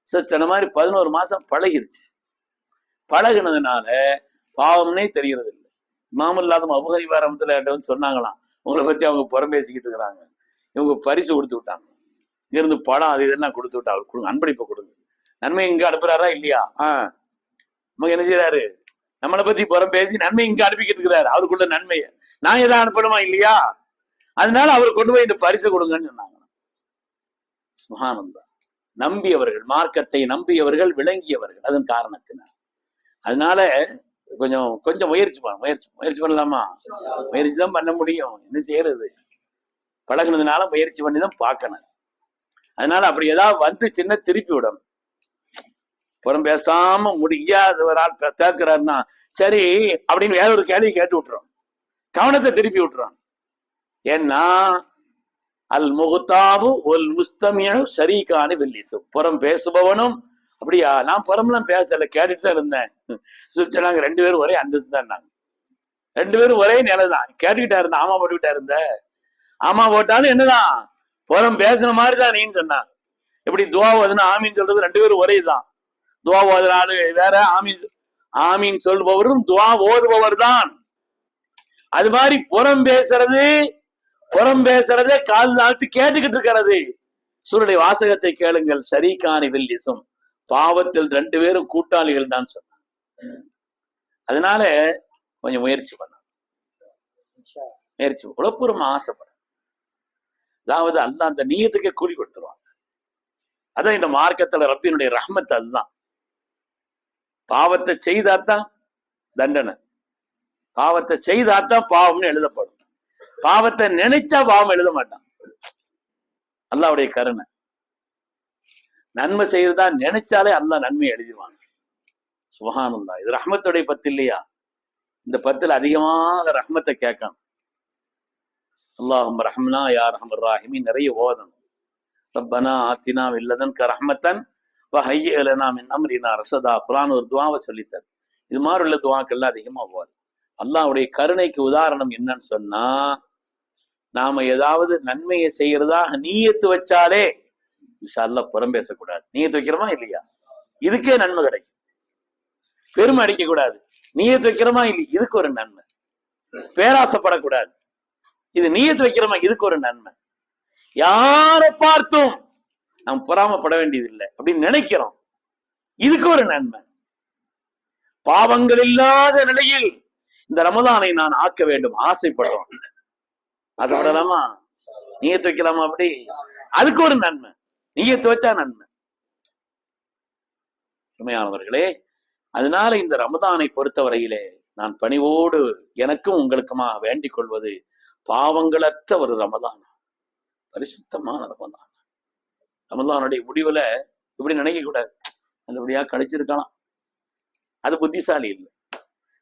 சொன்ன மாதிரி 11 மாசம் பழகிருச்சு. பழகினதுனால பாவம்னே தெரியறது இல்லை. இமாமுல்லாதும் அபூ ஹனீஃபா ரஹ்மத்துல்லாஹி சொன்னாங்களாம், உங்களை பத்தி அவங்க புறம் பேசிக்கிட்டு இருக்கிறாங்க, இவங்க பரிசு கொடுத்து விட்டாங்க, இங்க இருந்து படம் அது இதெல்லாம் கொடுத்து விட்டா, அவர் கொடுங்க, அன்பளிப்பை கொடுங்க. நன்மை இங்க அனுப்புறாரா இல்லையா? நமக்கு என்ன செய்யறாரு, நம்மளை பத்தி புறம் பேசி நன்மை இங்க அனுப்பிக்கிட்டு இருக்கிறாரு. அவருக்குள்ள நன்மையை நான் எதாவது அனுப்பணுமா இல்லையா? அதனால அவர் கொண்டு போய் இந்த பரிசு கொடுங்கன்னு சொன்னாங்க. சுப்ஹானல்லாஹ். நம்பியவர்கள், மார்க்கத்தை நம்பியவர்கள், விளங்கியவர்கள், அதன் காரணத்தினால். அதனால கொஞ்சம் முயற்சி பண்ணலாமா? முயற்சி தான் பண்ண முடியும், என்ன செய்யறது? பழகினதுனால முயற்சி பண்ணி தான் பார்க்கணும். அதனால அப்படி ஏதாவது சின்ன திருப்பி விடணும். புறம் பேசாம முடியாத ஒரு ஆள் கேட்கிறாருன்னா சரி அப்படின்னு வேற ஒரு கேள்வி கேட்டு விட்டுறோம், கவனத்தை திருப்பி விட்டுறோம். ஏன்னா அல் முகத்தாபு ஒல் முஸ்தமியனு ஷரீகானி பில்லிஸு, புறம் பேசுபவனும். அப்படியா, நான் புறம்லாம் பேசல, கேட்டுட்டு தான் இருந்தேன். சொன்னாங்க 2 பேரும் ஒரே அந்தஸ்து தான், 2 பேரும் ஒரே நிலைதான். கேட்டுக்கிட்டா இருந்தேன், ஆமா போட்டுக்கிட்டா இருந்த, ஆமா போட்டாலும் என்னதான் புறம் பேசுன மாதிரிதான் நீன்னு சொன்னாங்க. எப்படி துவா ஓதுனா ஆமீன் சொல்றது 2 பேரும் ஒரே தான். துவா ஓதுனாலு வேற, ஆமீன் சொல்பவரும் துவா ஓதுபவர் தான். அது மாதிரி புறம் பேசுறதே கால் நாழ்த்து கேட்டுக்கிட்டு இருக்கிறது. சூரனுடைய வாசகத்தை கேளுங்கள், ஷரீகானி பில்லிஸும், பாவத்தில் 2 பேரும் கூட்டாளிகள் தான் சொன்னாங்க. அதனால கொஞ்சம் முயற்சி உழப்புறமா ஆசைப்பட, அதாவது அல்லாஹ் அந்த நீயத்துக்கே கூலி கொடுத்துருவாங்க. அதான் இந்த மார்க்கத்துல ரப்பினுடைய ரஹ்மத். அதுதான், பாவத்தை செய்தாத்தான் தண்டனை, பாவத்தை செய்தாத்தான் பாவம்னு எழுதப்படும். பாவத்தை நினைச்சா பாவம் எழுத மாட்டான். அல்லாஹ்வுடைய கருணை. நன்மை செய்யறதா நினைச்சாலே அல்லாஹ் நன்மை எழுதிடுவாங்க. சுப்ஹானல்லாஹ். இது ரஹ்மத்துடைய பத்து இல்லையா? இந்த 10ல் அதிகமாக ரஹ்மத்தை கேட்கணும். அல்லாஹும்ம ரஹ்மனா யா அர்ஹமர் ராஹிமீன் நிறைய ஓதணும். ரப்பனா ஆத்தினா மின் லதுன்க ரஹ்மத்தன் வ ஹய்யிஅ லனா மின் அம்ரினா ரஷதா. குர்ஆன் ஒரு துஆவை சொல்லித்தரு. இது மாதிரி உள்ள துஆக்கள்லாம் அதிகமா ஓது. அல்லாஹ்வுடைய கருணைக்கு உதாரணம் என்னன்னு சொன்னா, நாம ஏதாவது நன்மையை செய்யறதாக நீயத்து வச்சாலே இன்ஷா அல்லாஹ் புறம் பேசக்கூடாது, நீயத்து வைக்கிறோமா இல்லையா, இதுக்கே நன்மை கிடைக்கும். பெருமை அடிக்க கூடாது, நீயத்து வைக்கிறோமா இல்லையா, இதுக்கு ஒரு நன்மை. பேராசைப்படக்கூடாது, இது நீயத்து வைக்கிறோமா, இதுக்கு ஒரு நன்மை. யாரை பார்த்தும் நாம் பொறாமப்பட வேண்டியது இல்லை அப்படின்னு நினைக்கிறோம், இதுக்கு ஒரு நன்மை. பாவங்கள் இல்லாத நிலையில் இந்த ரமதானை நான் ஆக்க வேண்டும் ஆசைப்படுறோம். ஆசைப்படலாமா, நீயத்து வைக்கலாமா, அப்படி அதுக்கு ஒரு நன்மை, நீயத்து வச்சா நன்மை. உண்மையானவர்களே, அதனால இந்த ரமதானை பொறுத்தவரையிலே நான் பணிவோடு எனக்கும் உங்களுக்குமா வேண்டிக் கொள்வது, பாவங்களற்ற ஒரு ரமதான், பரிசுத்தமான ரமதான். ரமதானுடைய முடிவுல இப்படி நினைக்க கூடாது, நல்லபடியா கழிச்சிருக்கலாம், அது புத்திசாலி இல்லை.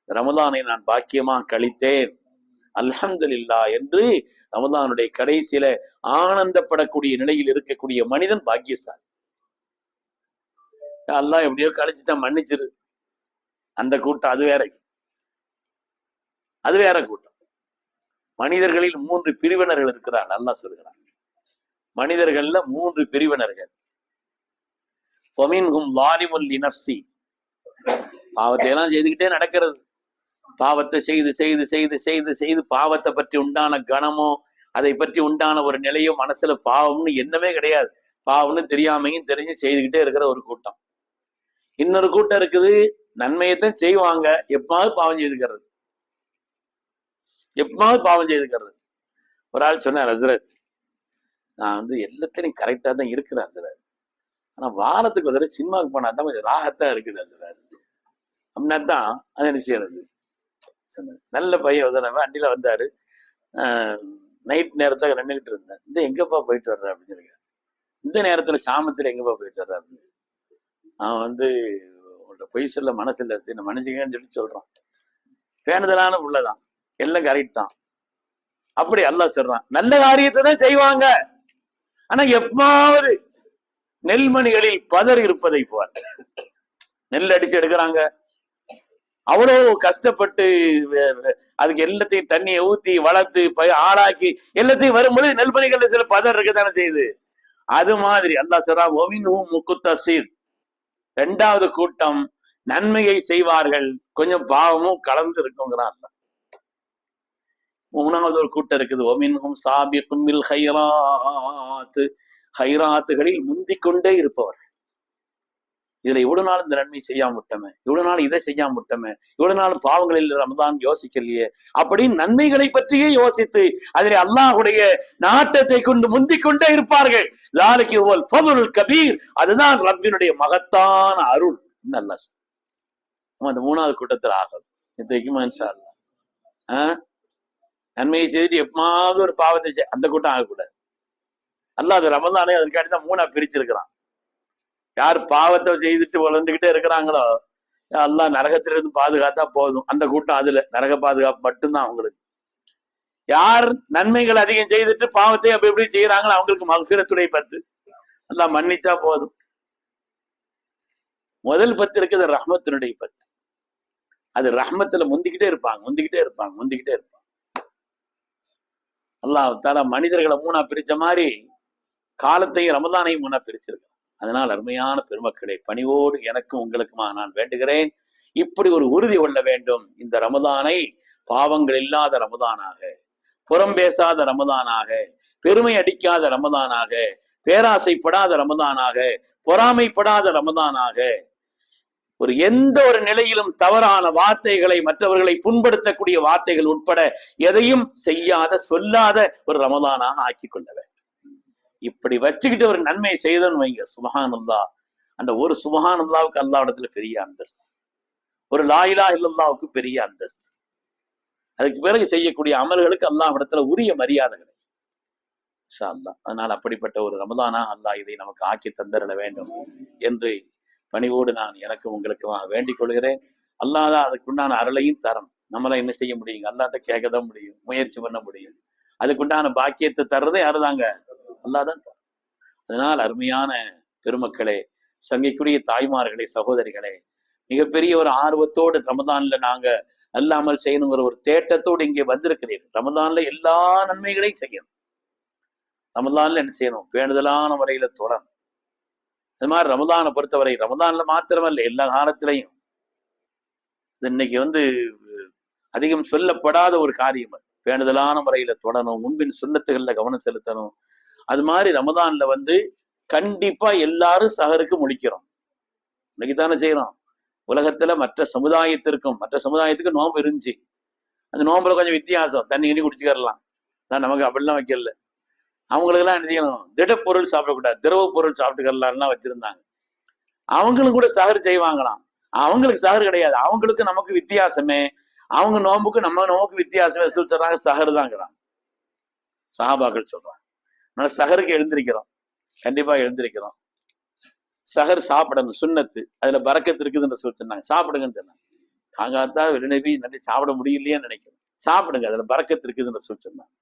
ரமதானை நான் பாக்கியமா கழித்தேன் அல்ஹம்துலில்லாஹ் என்று ரமதானுடைய கடைசியில ஆனந்தப்படக்கூடிய நிலையில் இருக்கக்கூடிய மனிதன் பாக்கியசாலி. அல்லாஹ் எப்படியோ கழிச்சுட்டா மன்னிச்சிரு, அந்த கூட்டம் அது வேற, அது வேற கூட்டம். மனிதர்களில் 3 பிரிவினர்கள் இருக்கிறார், அல்லாஹ் சொல்கிறார். மனிதர்கள்ல 3 பிரிவினர்கள். வமின்ஹும் ஸாலிமுல் லினஃப்ஸி, பாவத்தை எல்லாம் செய்துக்கிட்டே நடக்கிறது. பாவத்தை செய்து செய்து செய்து செய்து செய்து பாவத்தை பற்றி உண்டான கணமோ அதை பற்றி உண்டான ஒரு நிலையோ மனசுல பாவம்னு எண்ணமே கிடையாது, பாவம்னு தெரியாமையும் தெரிஞ்சு செய்துக்கிட்டே இருக்கிற ஒரு கூட்டம். இன்னொரு கூட்டம் இருக்குது, நன்மையத்தான் செய்வாங்க, எப்பாவது பாவம் செய்துக்கிறது, எப்பாவது பாவம் செய்துக்கிறது. ஒரு ஆள் சொன்னார், ஹஸ்ரத் நான் எல்லாத்திலையும் கரெக்டா தான் இருக்கிறேன் ஹஸ்ரத், ஆனா வாரத்துக்கு ஒரு தடவை சினிமாவுக்கு போனா தான் கொஞ்சம் ராகத்தா இருக்குது ஹஸ்ரத் அப்படின்னா தான் அதை என்ன செய்யறது சொன்னது. நல்ல பையன் ஒரு தடவை வண்டியில வந்தாரு, நைட் நேரத்துல நின்றுகிட்டு இருந்தேன், இந்த எங்கப்பா போயிட்டு வர்ற அப்படின்னு சொல்லி, இந்த நேரத்துல சாமத்துல எங்கப்பா போயிட்டு வர்ற அப்படின்னு. அவன் உங்கள்ட்ட பொய் சொல்ல மனசு இல்லை, நான் மன்னிச்சுக்கன்னு சொல்லி சொல்றான். பேணுதலான உள்ளதான், எல்லாம் கரெக்ட் தான். அப்படி அல்லாஹ் சொல்றான், நல்ல காரியத்தை தான் செய்வாங்க, ஆனா எப்பாவது நெல்மணிகளில் பதர் இருப்பதை போல. நெல் அடிச்சு எடுக்கிறாங்க, அவ்வளவு கஷ்டப்பட்டு அதுக்கு எல்லாத்தையும் தண்ணியை ஊத்தி வளர்த்து ஆளாக்கி எல்லாத்தையும் வரும்பொழுது நெல்மணிகள்ல சில பதர் இருக்கதானே செய்யுது. அது மாதிரி அல்லாஹ் சொல்றான், ஒமின்ஹும் முக்குத்தஸீர், 2வது கூட்டம் நன்மையை செய்வார்கள், கொஞ்சம் பாவமும் கலந்து இருக்குங்கிறான். 3வது ஒரு கூட்டம் இருக்குது, ஒமின்ஹும் சாபிக்கும் பில் கைராத், ஹைராத்துகளில் முந்திக் கொண்டே இருப்பவர். இதுல இவ்வளவு நாள் இந்த நன்மை செய்யாம விட்டமே, இவ்வளவு நாள் இதை செய்யாம விட்டமே, இவ்வளவு நாள் பாவங்களில் ரமதான் யோசிக்கலையே அப்படின்னு நன்மைகளை பற்றியே யோசித்து அதிலே அல்லாஹுடைய நாட்டத்தை கொண்டு முந்திக் கொண்டே இருப்பார்கள். லாலிக்கு ஓல் ஃபதுல் கபீர், அதுதான் ரப்பினுடைய மகத்தான அருள். நல்லா அந்த 3வது கூட்டத்தில் ஆகும். இன்ஷா அல்லாஹ் நன்மையை செய்துட்டு எப்பமாவது ஒரு பாவத்தை அந்த கூட்டம் ஆகக்கூடாது. அல்லாஹ் அது ரமதானே அதுக்காண்டி தான் 3ஆ பிரிச்சிருக்கிறான். யார் பாவத்தை செய்துட்டு வளர்ந்துகிட்டே இருக்கிறாங்களோ அல்லாஹ் நரகத்திலிருந்து பாதுகாத்தா போதும், அந்த கூட்டம் அதுல நரக பாதுகாப்பு மட்டும்தான் அவங்களுக்கு. யார் நன்மைகள் அதிகம் செய்துட்டு பாவத்தை அப்படி எப்படி செய்யறாங்களோ அவங்களுக்கு மக்ஃபிரத்துடைய 10 அல்லாஹ் மன்னிச்சா போதும். முதல் 10 இருக்குது ரஹ்மத்தினுடைய 10, அது ரஹ்மத்துல முந்திக்கிட்டே இருப்பாங்க, முந்திக்கிட்டே இருப்பாங்க, முந்திக்கிட்டே இருப்பாங்க. அல்லாஹ் தஆலா மனிதர்களை 3ஆ பிரிச்ச மாதிரி காலத்தையும் ரமதானையும் 3ஆ பிரிச்சிருக்க. அதனால் அருமையான பெருமக்களே, பணிவோடு எனக்கும் உங்களுக்குமா நான் வேண்டுகிறேன், இப்படி ஒரு உறுதி கொள்ள வேண்டும். இந்த ரமதானை பாவங்கள் இல்லாத ரமதானாக, புறம் பேசாத ரமதானாக, பெருமை அடிக்காத ரமதானாக, பேராசைப்படாத ரமதானாக, பொறாமைப்படாத ரமதானாக, ஒரு எந்த ஒரு நிலையிலும் தவறான வார்த்தைகளை, மற்றவர்களை புண்படுத்தக்கூடிய வார்த்தைகள் உட்பட எதையும் செய்யாத சொல்லாத ஒரு ரமதானாக ஆக்கி கொள்ள வேண்டும். இப்படி வச்சுக்கிட்டு ஒரு நன்மையை செய்தோன்னு வைங்க, சுப்ஹானல்லாஹ், அந்த ஒரு சுப்ஹானல்லாஹ்வுக்கு அல்லாஹ்விடத்துல பெரிய அந்தஸ்து, ஒரு லா இலாஹ இல்லல்லாஹ்வுக்கு பெரிய அந்தஸ்து. அதுக்கு பிறகு செய்யக்கூடிய அமல்களுக்கு அல்லாஹ்விடத்துல உரிய மரியாதை கிடைக்கும் இன்ஷா அல்லாஹ். அதனால அப்படிப்பட்ட ஒரு ரமதானா அல்லாஹ் இதை நமக்கு ஆக்கி தந்தரல வேண்டும் என்று பணிவோடு நான் எனக்கு உங்களுக்கு வேண்டிக் கொள்கிறேன். அல்லாஹ் தான் அதுக்குண்டான அருளையும் தரணும். நம்மளாம் என்ன செய்ய முடியுங்க, அல்லாஹ்ட்ட கேட்கதான் முடியும், முயற்சி பண்ண முடியும். அதுக்குண்டான பாக்கியத்தை தர்றதே யாருதாங்க, அல்லாஹ் தான் தரும். அதனால் அருமையான பெருமக்களே, சங்கைக்குரிய தாய்மார்களே, சகோதரிகளே, மிகப்பெரிய ஒரு ஆர்வத்தோடு ரமதான்ல நாங்க அல்லாமல் செய்யணுங்கிற ஒரு தேட்டத்தோடு இங்கே வந்திருக்கிறீர்கள். ரமதான்ல எல்லா நன்மைகளையும் செய்யணும். ரமதான்ல என்ன செய்யணும், பேணுதலான முறையில தொடரும். அது மாதிரி ரமதானை பொறுத்தவரை ரமதான்ல மாத்திரமல்ல எல்லா காலத்திலையும் இன்னைக்கு அதிகம் சொல்லப்படாத ஒரு காரியம். பேணுதலான முறையில தொடரணும், முன்பின் சுன்னத்துகள்ல கவனம் செலுத்தணும். அது மாதிரி ரமதான்ல கண்டிப்பா எல்லாரும் சஹருக்கு முடிக்கிறோம். இன்னைக்கு தானே செய்யறோம். உலகத்துல மற்ற சமுதாயத்துக்கு நோன்பு இருந்துச்சு. அந்த நோம்புல கொஞ்சம் வித்தியாசம், தண்ணி கிண்ணி குடிச்சுக்கலாம். நமக்கு அப்படிலாம் வைக்கல. அவங்களுக்கு எல்லாம் என்ன செய்யணும், திடப்பொருள் சாப்பிடக்கூடாது, திரவ பொருள் சாப்பிட்டுக்கலாம்லாம் வச்சிருந்தாங்க. அவங்களும் கூட சஹர் செய்வாங்களாம். அவங்களுக்கு சஹர் கிடையாது, அவங்களுக்கு நமக்கு வித்தியாசமே, அவங்க நோம்புக்கு நமக்கு வித்தியாசமே சொல்றாங்க, சஹர் தாங்கிறாங்க சஹாபாக்கள் சொல்றாங்க. அதனால சஹருக்கு எழுந்திருக்கிறோம், கண்டிப்பா எழுந்திருக்கிறோம். சஹர் சாப்பிடணும், சுன்னத்து, அதுல பரக்கத்து இருக்குதுன்னு சொன்னாங்க, சாப்பிடுங்கன்னு சொன்னாங்க. காங்காத்தா வெளிநபி நன்றி சாப்பிட முடியலையேன்னு நினைக்கிறேன், சாப்பிடுங்க, அதுல பரக்கத்து இருக்குதுன்னு சொன்னாங்க.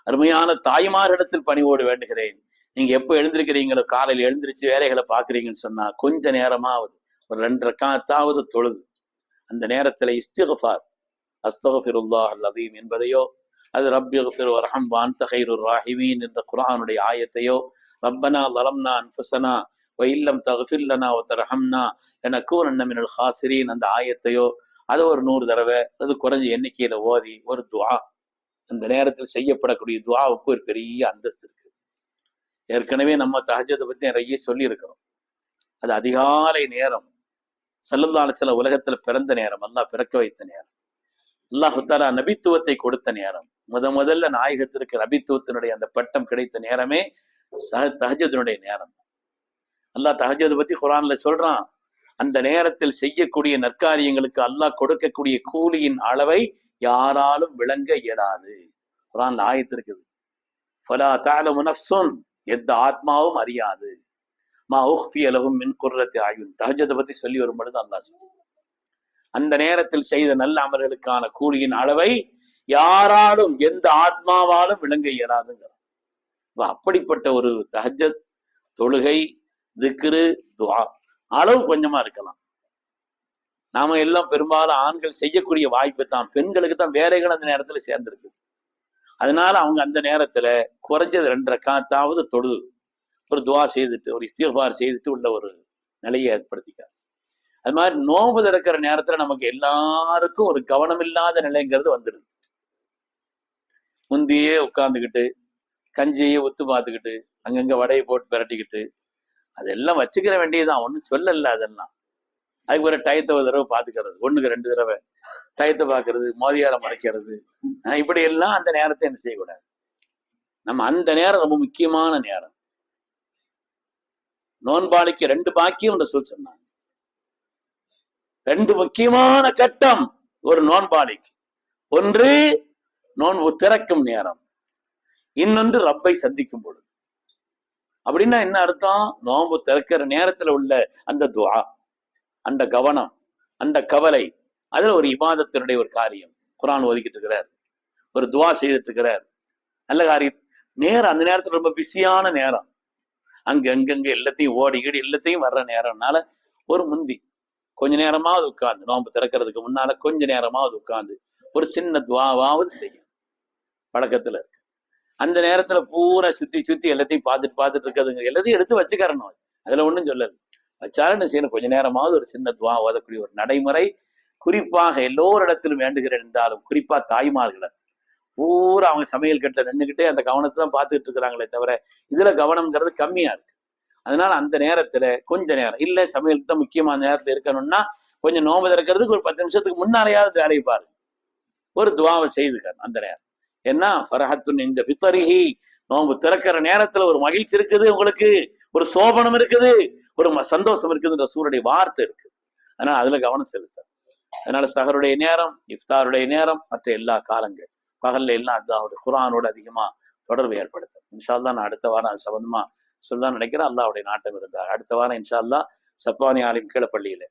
அருமையான தாய்மாரிடத்தில் பணிவோடு வேண்டுகிறேன், நீங்க எப்ப எழுந்திருக்கிறீங்களோ, காலையில் எழுந்திருச்சு வேலைகளை பாக்குறீங்கன்னு சொன்னா கொஞ்ச நேரமாவது ஒரு 2 ரக்காத்தாவது தொழுது அந்த நேரத்துல இஸ்திக்ஃபார், அஸ்தக்ஃபிருல்லாஹ் அல் அதீம் என்பதையோ, அது ரப்பிக்ஃபிர் வர்ஹம் வஅன்த கைருர் ராஹிமீன் என்ற குர்ஆனுடைய ஆயத்தையோ, ரப்பனா ஸலம்னா அன்ஃபுஸனா வ இல்லம் தக்ஃபிர் லனா வ தர்ஹம்னா லனகூனன்ன மினல் ஹாசிரீன் அந்த ஆயத்தையோ அது ஒரு 100 தடவை அது குறைஞ்ச எண்ணிக்கையில ஓதி ஒரு துஆ. அந்த நேரத்தில் செய்யப்படக்கூடிய துஆவுக்கு ஒரு பெரிய அந்தஸ்து இருக்கு. ஏற்கனவே நம்ம தஹஜ்ஜுதை பத்தி நிறைய சொல்லி இருக்கிறோம். அது அதிகாலை நேரம், ஸல்லல்லாஹு அலைஹி வஸல்லம் உலகத்துல பிறந்த நேரம், அல்லாஹ் பிறக்க வைத்த நேரம், அல்லாஹ் தஆலா நபித்துவத்தை கொடுத்த நேரம், முதல்ல நாயகத்திற்கு நபித்துவத்தினுடைய அந்த பட்டம் கிடைத்த நேரமே தஹஜ்ஜுடைய நேரம். அல்லாஹ் தஹஜ்ஜுதை பத்தி குர்ஆன்ல சொல்றான், அந்த நேரத்தில் செய்யக்கூடிய நற்காரியங்களுக்கு அல்லாஹ் கொடுக்கக்கூடிய கூலியின் அளவை யாராலும் விளங்க இயலாது. குர்ஆன்ல ஆயத்து இருக்குது, ஃபலா தஅலமு நஃப்ஸுன், எந்த ஆத்மாவும் அறியாது, மா உஃபிய லஹும் மின் குர்ரத்தி அயுன். தஹஜ்ஜுதை பத்தி சொல்லி வரும் பொழுது அல்லாஹ் சொல்றான், அந்த நேரத்தில் செய்த நல்ல அமல்களுக்கான கூலியின் அளவை யாராலும் எந்த ஆத்மாவாலும் விளங்க இயலாதுங்கிறான். அப்படிப்பட்ட ஒரு தஹஜ்ஜத் தொழுகை, திக்ரு, துஆ அளவு கொஞ்சமா இருக்கலாம். நாம எல்லாம் பெரும்பாலும் ஆண்கள் செய்யக்கூடிய வாய்ப்பு தான், பெண்களுக்கு தான் வேலைகள் அந்த நேரத்துல சேர்ந்திருக்கு. அதனால அவங்க அந்த நேரத்துல குறைஞ்சது 2 ரக்காத்தாவது தொழுது ஒரு துஆ செய்துட்டு ஒரு இஸ்திக்ஃபார் செய்துட்டு உள்ள ஒரு நிலையை ஏற்படுத்திக்க. அது மாதிரி நோன்பு திறக்கிற நேரத்துல நமக்கு எல்லாருக்கும் ஒரு கவனம் இல்லாத நிலைங்கிறது வந்துடுது. முந்தியே உட்கார்ந்துக்கிட்டு கஞ்சியே ஒத்து பார்த்துக்கிட்டு அங்கங்க வடையை போட்டு பிரட்டிக்கிட்டு அதெல்லாம் வச்சுக்கிற வேண்டியதுதான், ஒன்றும் சொல்லல. அதெல்லாம் அதுக்கு ஒரு டயத்தை ஒரு தடவை பார்த்துக்கிறது, 1க்கு 2 தடவை டயத்தை பார்க்கறது, மோதியார மறைக்கிறது, இப்படி எல்லாம் அந்த நேரத்தை என்ன செய்யக்கூடாது. நம்ம அந்த நேரம் ரொம்ப முக்கியமான நேரம். நோன்பாளிக்கு 2 பாக்கியம் என்று சொன்னாங்க. 2 முக்கியமான கட்டம் ஒரு நோன்பாளிக்கு. ஒன்று நோன்பு திறக்கும் நேரம், இன்னொன்று ரப்பை சந்திக்கும் பொழுது. அப்படின்னா என்ன அர்த்தம், நோன்பு திறக்கிற நேரத்துல உள்ள அந்த துஆ, அந்த கவனம், அந்த கவலை, அதுல ஒரு இபாதத்தினுடைய ஒரு காரியம், குர்ஆன் ஓதிக்கிட்டு இருக்கிறார், ஒரு துஆ செய்துட்டு இருக்கிறார், நல்ல காரியம். நேரம் அந்த நேரத்துல ரொம்ப பிஸியான நேரம், அங்கங்க எல்லாத்தையும் ஓடிக்கிடு எல்லாத்தையும் வர்ற நேரம்னால ஒரு முந்தி கொஞ்ச நேரமாவது உட்கார்ந்து, நோன்பு திறக்கிறதுக்கு முன்னால கொஞ்ச நேரமாவது உட்கார்ந்து ஒரு சின்ன துஆவாவது செய்யும் பழக்கத்துல இருக்கு. அந்த நேரத்துல பூரா சுத்தி எல்லாத்தையும் பார்த்துட்டு இருக்கிறதுங்க, எல்லாத்தையும் எடுத்து வச்சுக்கறணும், அதுல ஒண்ணும் சொல்லல. வச்சாலும் செய்யணும், கொஞ்ச நேரமாவது ஒரு சின்ன துஆ ஓதக்கூடிய ஒரு நடைமுறை குறிப்பாக எல்லோரிடத்திலும் வேண்டுகிறேன் என்றாலும் குறிப்பா தாய்மார்களை பூரா அவங்க சமையல் கட்டில நின்றுகிட்டே அந்த கவனத்தை தான் பார்த்துட்டு இருக்கிறாங்களே தவிர இதுல கவனம்ங்கிறது கம்மியா இருக்கு. அதனால அந்த நேரத்துல கொஞ்ச நேரம் இல்ல, சமையலுக்கு தான் முக்கியமான நேரத்துல இருக்கணும்னா கொஞ்சம் நோன்பு திறக்கிறதுக்கு ஒரு 10 நிமிஷத்துக்கு முன்னாலேயாவது வேலையை பாரு, ஒரு துஆவை செய்துக்க அந்த நேரம். ஏன்னா ஃபரஹத்துன் இந்த ஃபித்ரிஹி, நோன்பு திறக்கிற நேரத்துல ஒரு மகிழ்ச்சி இருக்குது, உங்களுக்கு ஒரு சோபனம் இருக்குது, ஒரு சந்தோஷம் இருக்குதுன்ற சூருடைய வார்த்தை இருக்கு. அதனால அதுல கவனம் செலுத்த. அதனால சஹருடைய நேரம், இஃப்தாருடைய நேரம், மற்ற எல்லா காலங்கள் பகல்ல எல்லாம் அல்லாஹ்வுடைய குர்ஆனோட அதிகமா தொடர்பு ஏற்படுத்தும். இன்ஷா அல்லாஹ் நான் அடுத்த வாரம் அது சம்பந்தமா சொல்லலாம் நினைக்கிறேன், அல்லாஹ்வுடைய நாட்டம் இருந்தார். அடுத்த வாரம் இன்ஷா அல்லாஹ் சப்பானி ஆலிம் கீழப்பள்ளியில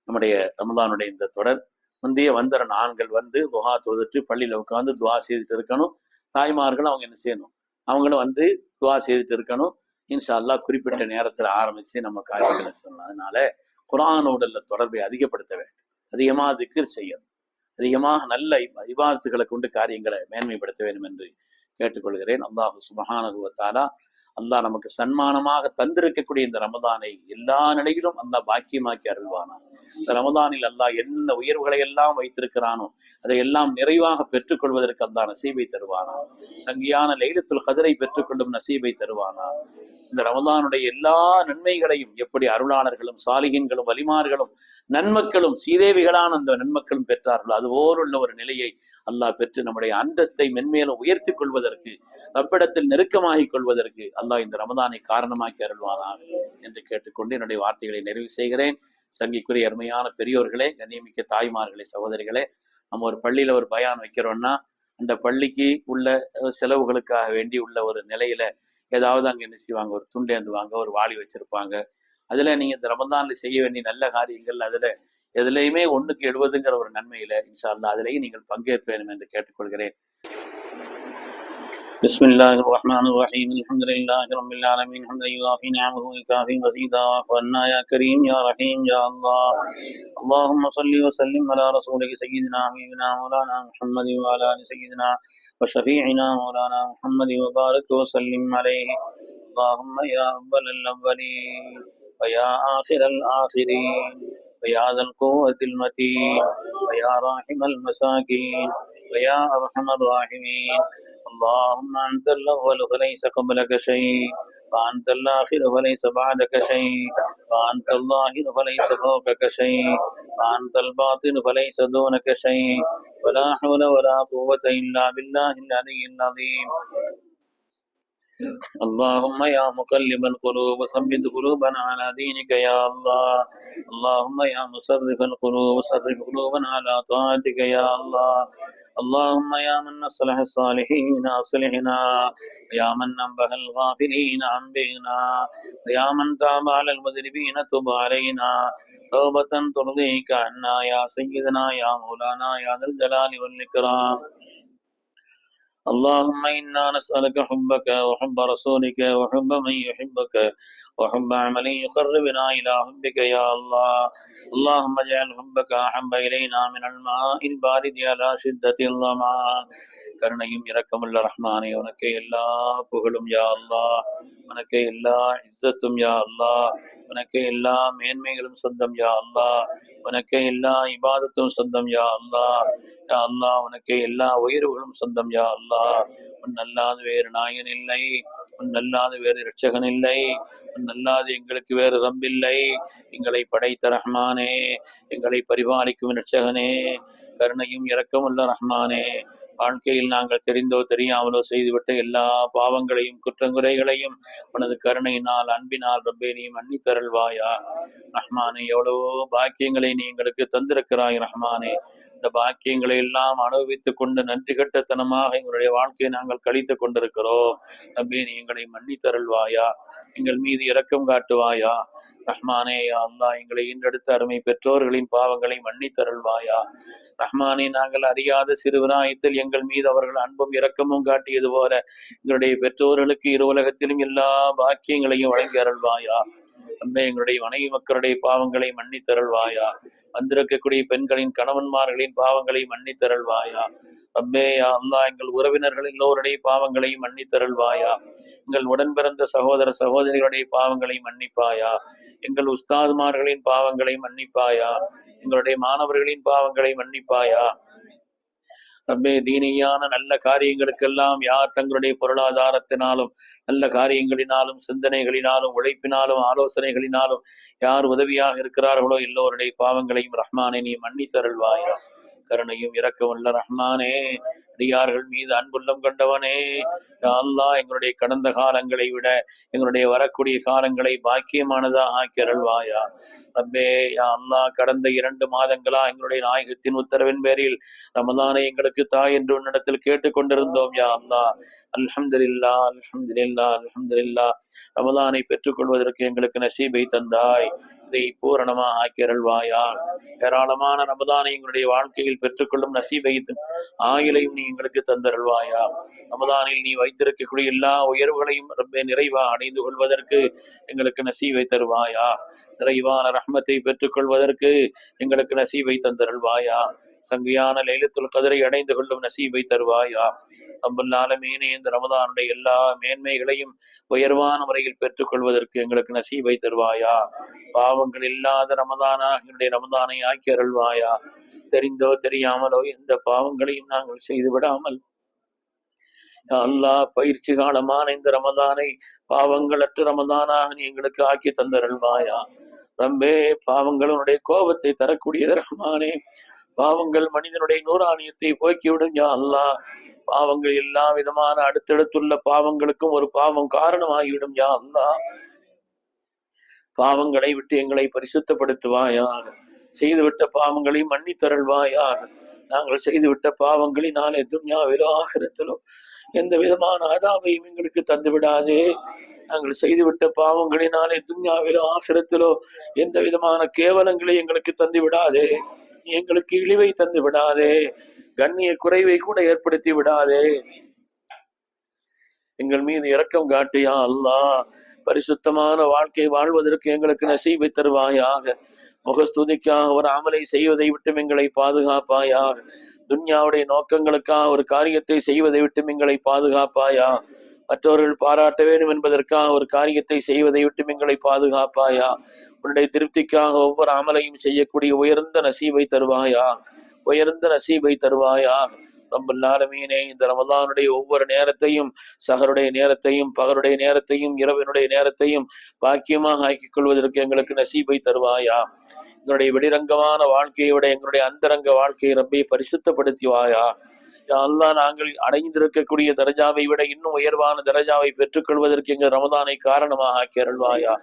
நம்முடைய ரமலானுடைய இந்த தொடர் முந்தைய வந்தரன் ஆண்கள் துஹா தொழுதுட்டு பள்ளியில உட்காந்து துஆ செய்துட்டு இருக்கணும். தாய்மார்கள் அவங்க என்ன செய்யணும், அவங்களும் துஆ செய்துட்டு இருக்கணும். இன்ஷா அல்லாஹ் குறிப்பிட்ட நேரத்துல ஆரம்பிச்சு நம்ம காரியங்களை சொல்லலாம். அதனால குர்ஆனோட தொடர்பை அதிகப்படுத்த வேண்டும், அதிகமாக திக்ர் செய்யணும், அதிகமாக நல்ல இபாதத்துகளை கொண்டு காரியங்களை மேன்மைப்படுத்த வேண்டும் என்று கேட்டுக்கொள்கிறேன். அல்லாஹ் சுப்ஹானஹு வ தஆலா அல்லாஹ் நமக்கு சன்மானமாக தந்திருக்கக்கூடிய இந்த ரமதானை எல்லா நிலையிலும் அல்லாஹ் பாக்கியமாக்கி அருள்வானா. இந்த ரமதானில் அல்லாஹ் என்ன உயர்வுகளை எல்லாம் வைத்திருக்கிறானோ அதை எல்லாம் நிறைவாக பெற்றுக்கொள்வதற்கு அல்லாஹ் நசீபை தருவானா. சங்கியான லைலத்துல் கத்ரை பெற்றுக்கொள்ளும் நசீபை தருவானா. இந்த ரமதானுடைய எல்லா நன்மைகளையும் எப்படி அருளாளர்களும் சாலிகின்களும் வலிமார்களும் நன்மக்களும் சீதேவிகளான அந்த நன்மக்களும் பெற்றார்களோ அதுபோலுள்ள ஒரு நிலையை அல்லாஹ் பெற்று நம்முடைய அந்தஸ்தை மென்மேலும் உயர்த்தி கொள்வதற்கு, ரப்பிடத்தில் நெருக்கமாகிக் கொள்வதற்கு அல்லாஹ் இந்த ரமதானை காரணமாக்கி அருள்வானாக என்று கேட்டுக்கொண்டு என்னுடைய வார்த்தைகளை நிறைவு செய்கிறேன். சங்கிக்குரிய அருமையான பெரியோர்களே, கண்ணியமிக்க தாய்மார்களே, சகோதரிகளே, நம்ம ஒரு பள்ளியில ஒரு பயான் வைக்கிறோம்னா அந்த பள்ளிக்கு உள்ள செலவுகளுக்காக வேண்டி உள்ள ஒரு நிலையில ஏதாவது அங்க என்ன செய்வாங்க, ஒரு துண்டேந்துவாங்க, ஒரு வாளி வச்சிருப்பாங்க. அதுல நீங்க இந்த ரமதான்ல செய்ய வேண்டிய நல்ல காரியங்கள் அதுல எதுலையுமே 1/70 ஒரு நன்மையில இன்ஷா அல்லாஹ் அதிலேயும் நீங்கள் பங்கேற்க வேண்டும் என்று கேட்டுக்கொள்கிறேன். بسم الله الرحمن الرحيم الحمد لله رب العالمين حمدا يوافي نعمه ويكافي مزيدا وعنا يا كريم يا رحيم يا الله. اللهم صل وسلم على رسولك سيدنا حبيبنا مولانا محمد وعلى ال سيدنا وشفيعنا مولانا محمد وبارك وسلم عليه. اللهم يا أول الأولين ويا آخر الآخرين ويا ذا القوة المتين ويا راحم المساكين ويا أرحم الراحمين. اللهم أنت الأول فليس قبلك شيء وأنت الآخر فليس بعدك شيء وأنت الظاهر فليس فوقك شيء وأنت الباطن فليس دونك شيء ولا حول ولا قوة إلا بالله العلي العظيم. اللهم يا مقلب القلوب ثبت قلوبنا على دينك يا الله. اللهم يا مصرف القلوب صرف قلوبنا على طاعتك يا الله. اللهم يا من أصلح الصالحين أصلحنا، يا من نبه الغافلين أنبهنا، يا من تاب على المذنبين تب علينا توبة ترضيك عنا يا سيدنا يا مولانا يا ذا الجلال والإكرام. اللهم إنا نسألك حبك وحب رسولك وحب من يحبك وحب عمل يقربنا إلى حبك يا الله. اللهم اجعل حبك أحب إلينا من الماء البارد على شدة الظما. கருணையும் இரக்கமுள்ள ரஹ்மானே, உனக்கே எல்லா புகழும் யா அல்லாஹ், உனக்கே எல்லா இஸ்ஸத்தும் யா அல்லாஹ், உனக்கே எல்லா மேன்மைகளும் சொந்தம் யா அல்லாஹ், உனக்கே எல்லா இபாதத்தும் சொந்தம் யா அல்லாஹ். யா அல்லாஹ், உனக்கே எல்லா உயர்வுகளும் சொந்தம் யா அல்லாஹ். உன் அல்லாது வேறு நாயன் இல்லை, உன் அல்லாது வேறு இரட்சகன் இல்லை, உன் அல்லாது எங்களுக்கு வேறு ரப்பில்லை. எங்களை படைத்த ரஹ்மானே, எங்களை பரிபாலிக்கும் இரட்சகனே, கருணையும் இரக்கமுள்ள ரஹ்மானே, வாழ்க்கையில் நாங்கள் தெரிந்தோ தெரியாமலோ செய்துவிட்ட எல்லா பாவங்களையும் குற்றங்குறைகளையும் உனது கருணையினால் அன்பினால் ரப்பே நீ மன்னித்தருள்வாயா. ரஹ்மானே, எவ்வளவோ பாக்கியங்களை நீ எங்களுக்கு தந்திருக்கிறாய் ரஹ்மானே. இந்த பாக்கியங்களை எல்லாம் அனுபவித்துக் கொண்டு நன்றி கட்டத்தனமாக எங்களுடைய வாழ்க்கையை நாங்கள் கழித்துக் கொண்டிருக்கிறோம். ரப்பே நீ எங்களை மன்னித்தருள்வாயா, எங்கள் மீது இரக்கம் காட்டுவாயா. ரஹ்மானே, யா அல்லாஹ், எங்களை ஈன்றெடுத்த அருமை பெற்றோர்களின் பாவங்களை மன்னித்தருள்வாயா. ரஹ்மானே, நாங்கள் அறியாத சிறுவிராயத்தில் எங்கள் மீது அவர்கள் அன்பும் இரக்கமும் காட்டியது போல எங்களுடைய பெற்றோர்களுக்கு இரு உலகத்திலும் எல்லா பாக்கியங்களையும் வழங்கி அருள்வாயா. அன்பே, எங்களுடைய மனைவி மக்களுடைய பாவங்களை மன்னித்தருள்வாயா. வந்திருக்கக்கூடிய பெண்களின் கணவன்மார்களின் பாவங்களை மன்னித்தருள்வாயா. ரப்பே, யா அல்லாஹ், எங்கள் உறவினர்கள் எல்லோருடைய பாவங்களை மன்னித்தருள்வாயா. எங்கள் உடன் பிறந்த சகோதர சகோதரிகளுடைய பாவங்களை மன்னிப்பாயா. எங்கள் உஸ்தாதுமார்களின் பாவங்களை மன்னிப்பாயா. எங்களுடைய மாணவர்களின் பாவங்களை மன்னிப்பாயா. ரப்பே, தீனியான நல்ல காரியங்களுக்கெல்லாம் யார் தங்களுடைய பொருளாதாரத்தினாலும் நல்ல காரியங்களினாலும் சிந்தனைகளினாலும் உழைப்பினாலும் ஆலோசனைகளினாலும் யார் உதவியாக இருக்கிறார்களோ எல்லோருடைய பாவங்களையும் ரஹ்மானே நீ மன்னித்தருள்வாயா. கருணையும் இரக்கமுள்ள ரஹ்மானே, அடியார்கள் மீது அன்புள்ளம் கொண்டவனே, யா அல்லாஹ், எங்களுடைய கடந்த காலங்களை விட எங்களுடைய வரக்கூடிய காலங்களை பாக்கியமானதாக ஆக்கி அருள்வாயா. ரப்பே, யா அல்லாஹ், கடந்த 2 மாதங்களா எங்களுடைய நாயகத்தின் உத்தரவின் பேரில் ரமதானை எங்களுக்கு தாய் என்று உன்னிடத்தில் கேட்டுக்கொண்டிருந்தோம். யா அல்லாஹ், அல்ஹம்துலில்லாஹ் அல்ஹம்துலில்லாஹ் அல்ஹம்துலில்லாஹ். ரமதானை பெற்றுக்கொள்வதற்கு எங்களுக்கு நசீபை தந்தாய். இதை பூரணமாக ஆக்கி அருள்வாயா. ஏராளமான ரமதானை எங்களுடைய வாழ்க்கையில் பெற்றுக்கொள்ளும் நசீபை ஆயுளையும் நீ எங்களுக்கு தந்தருள்வாயா. ரமதானில் நீ வைத்திருக்கக்கூடிய எல்லா உயர்வுகளையும் ரப்பே நிறைவாக அடைந்து கொள்வதற்கு எங்களுக்கு நசீபை தருவாயா. நிறைவான ரஹ்மத்தை பெற்றுக்கொள்வதற்கு எங்களுக்கு நசீபை தந்தருள்வாயா. சங்கையான லைலத்துல் கதரை அடைந்து கொள்ளும் நசீபை தருவாயா. ரப்பல் ஆலமீனே, இந்த ரமதானுடைய எல்லா மேன்மைகளையும் உயர்வான முறையில் பெற்றுக் கொள்வதற்கு எங்களுக்கு நசீபை தருவாயா. பாவங்கள் இல்லாத ரமதானாக ரமதானை ஆக்கி அருள்வாயா. தெரிந்தோ தெரியாமலோ எந்த பாவங்களையும் நாங்கள் செய்து விடாமல் அல்லாஹ் பயிற்சி காலமான இந்த ரமதானை பாவங்களற்ற ரமதானாக நீ எங்களுக்கு ஆக்கி தந்தருள்வாயா. ரம்பே, பாவங்களுடைய கோபத்தை தரக்கூடியது ரஹ்மானே. பாவங்கள் மனிதனுடைய நூறானியத்தை போக்கிவிடும் யா அல்லாஹ். பாவங்கள் எல்லா விதமான அடுத்தடுத்துள்ள பாவங்களுக்கும் ஒரு பாவம் காரணமாகிவிடும் யா அல்லாஹ். பாவங்களை விட்டு எங்களை பரிசுத்தப்படுத்துவாயாக. செய்துவிட்ட பாவங்களை மன்னித்தருள்வாயாக. நாங்கள் செய்துவிட்ட பாவங்களினாலே துன்யாவிலோ ஆகிரத்திலோ எந்த விதமான அதாவையும் எங்களுக்கு தந்து விடாதே. நாங்கள் செய்துவிட்ட பாவங்களினாலே துன்யாவிலோ ஆகிரத்திலோ எந்த விதமான கேவலங்களை எங்களுக்கு தந்து விடாதே. எங்களுக்கு இழிவை தந்து விடாதே. கண்ணிய குறைவை கூட ஏற்படுத்தி விடாதே. எங்கள் மீது இரக்கம் காட்டியா அல்லாஹ். பரிசுத்தமான வாழ்க்கை வாழ்வதற்கு எங்களுக்கு நசீபை தருவாயாக. முகஸ்துதிக்காக ஒரு அமலை செய்வதை விட்டு எங்களை பாதுகாப்பாயாக. துன்யாவுடைய நோக்கங்களுக்காக ஒரு காரியத்தை செய்வதை விட்டு எங்களை பாதுகாப்பாயா. மற்றவர்கள் பாராட்ட வேண்டும் என்பதற்காக ஒரு காரியத்தை செய்வதை விட்டு எங்களை பாதுகாப்பாயா. உன்னுடைய திருப்திக்காக ஒவ்வொரு அமலையும் செய்யக்கூடிய உயர்ந்த நசீபை தருவாயா. உயர்ந்த நசீபை தருவாயா. ரப்பல் ஆலமீனே, இந்த ரமதானுடைய ஒவ்வொரு நேரத்தையும், சஹருடைய நேரத்தையும், பகருடைய நேரத்தையும், இரவினுடைய நேரத்தையும் பாக்கியமாக ஆக்கிக் கொள்வதற்கு எங்களுக்கு நசீபை தருவாயா. எங்களுடைய வெளிரங்கமான வாழ்க்கையை விட எங்களுடைய அந்தரங்க வாழ்க்கையை ரப்பை பரிசுத்தப்படுத்துவாயா. அல்லாஹ், நாங்கள் அடைந்திருக்கக்கூடிய தரஜாவை விட இன்னும் உயர்வான தரஜாவை பெற்றுக்கொள்வதற்கு எங்கள் ரமதானை காரணமாக ஆக்கி அருள்வாயா.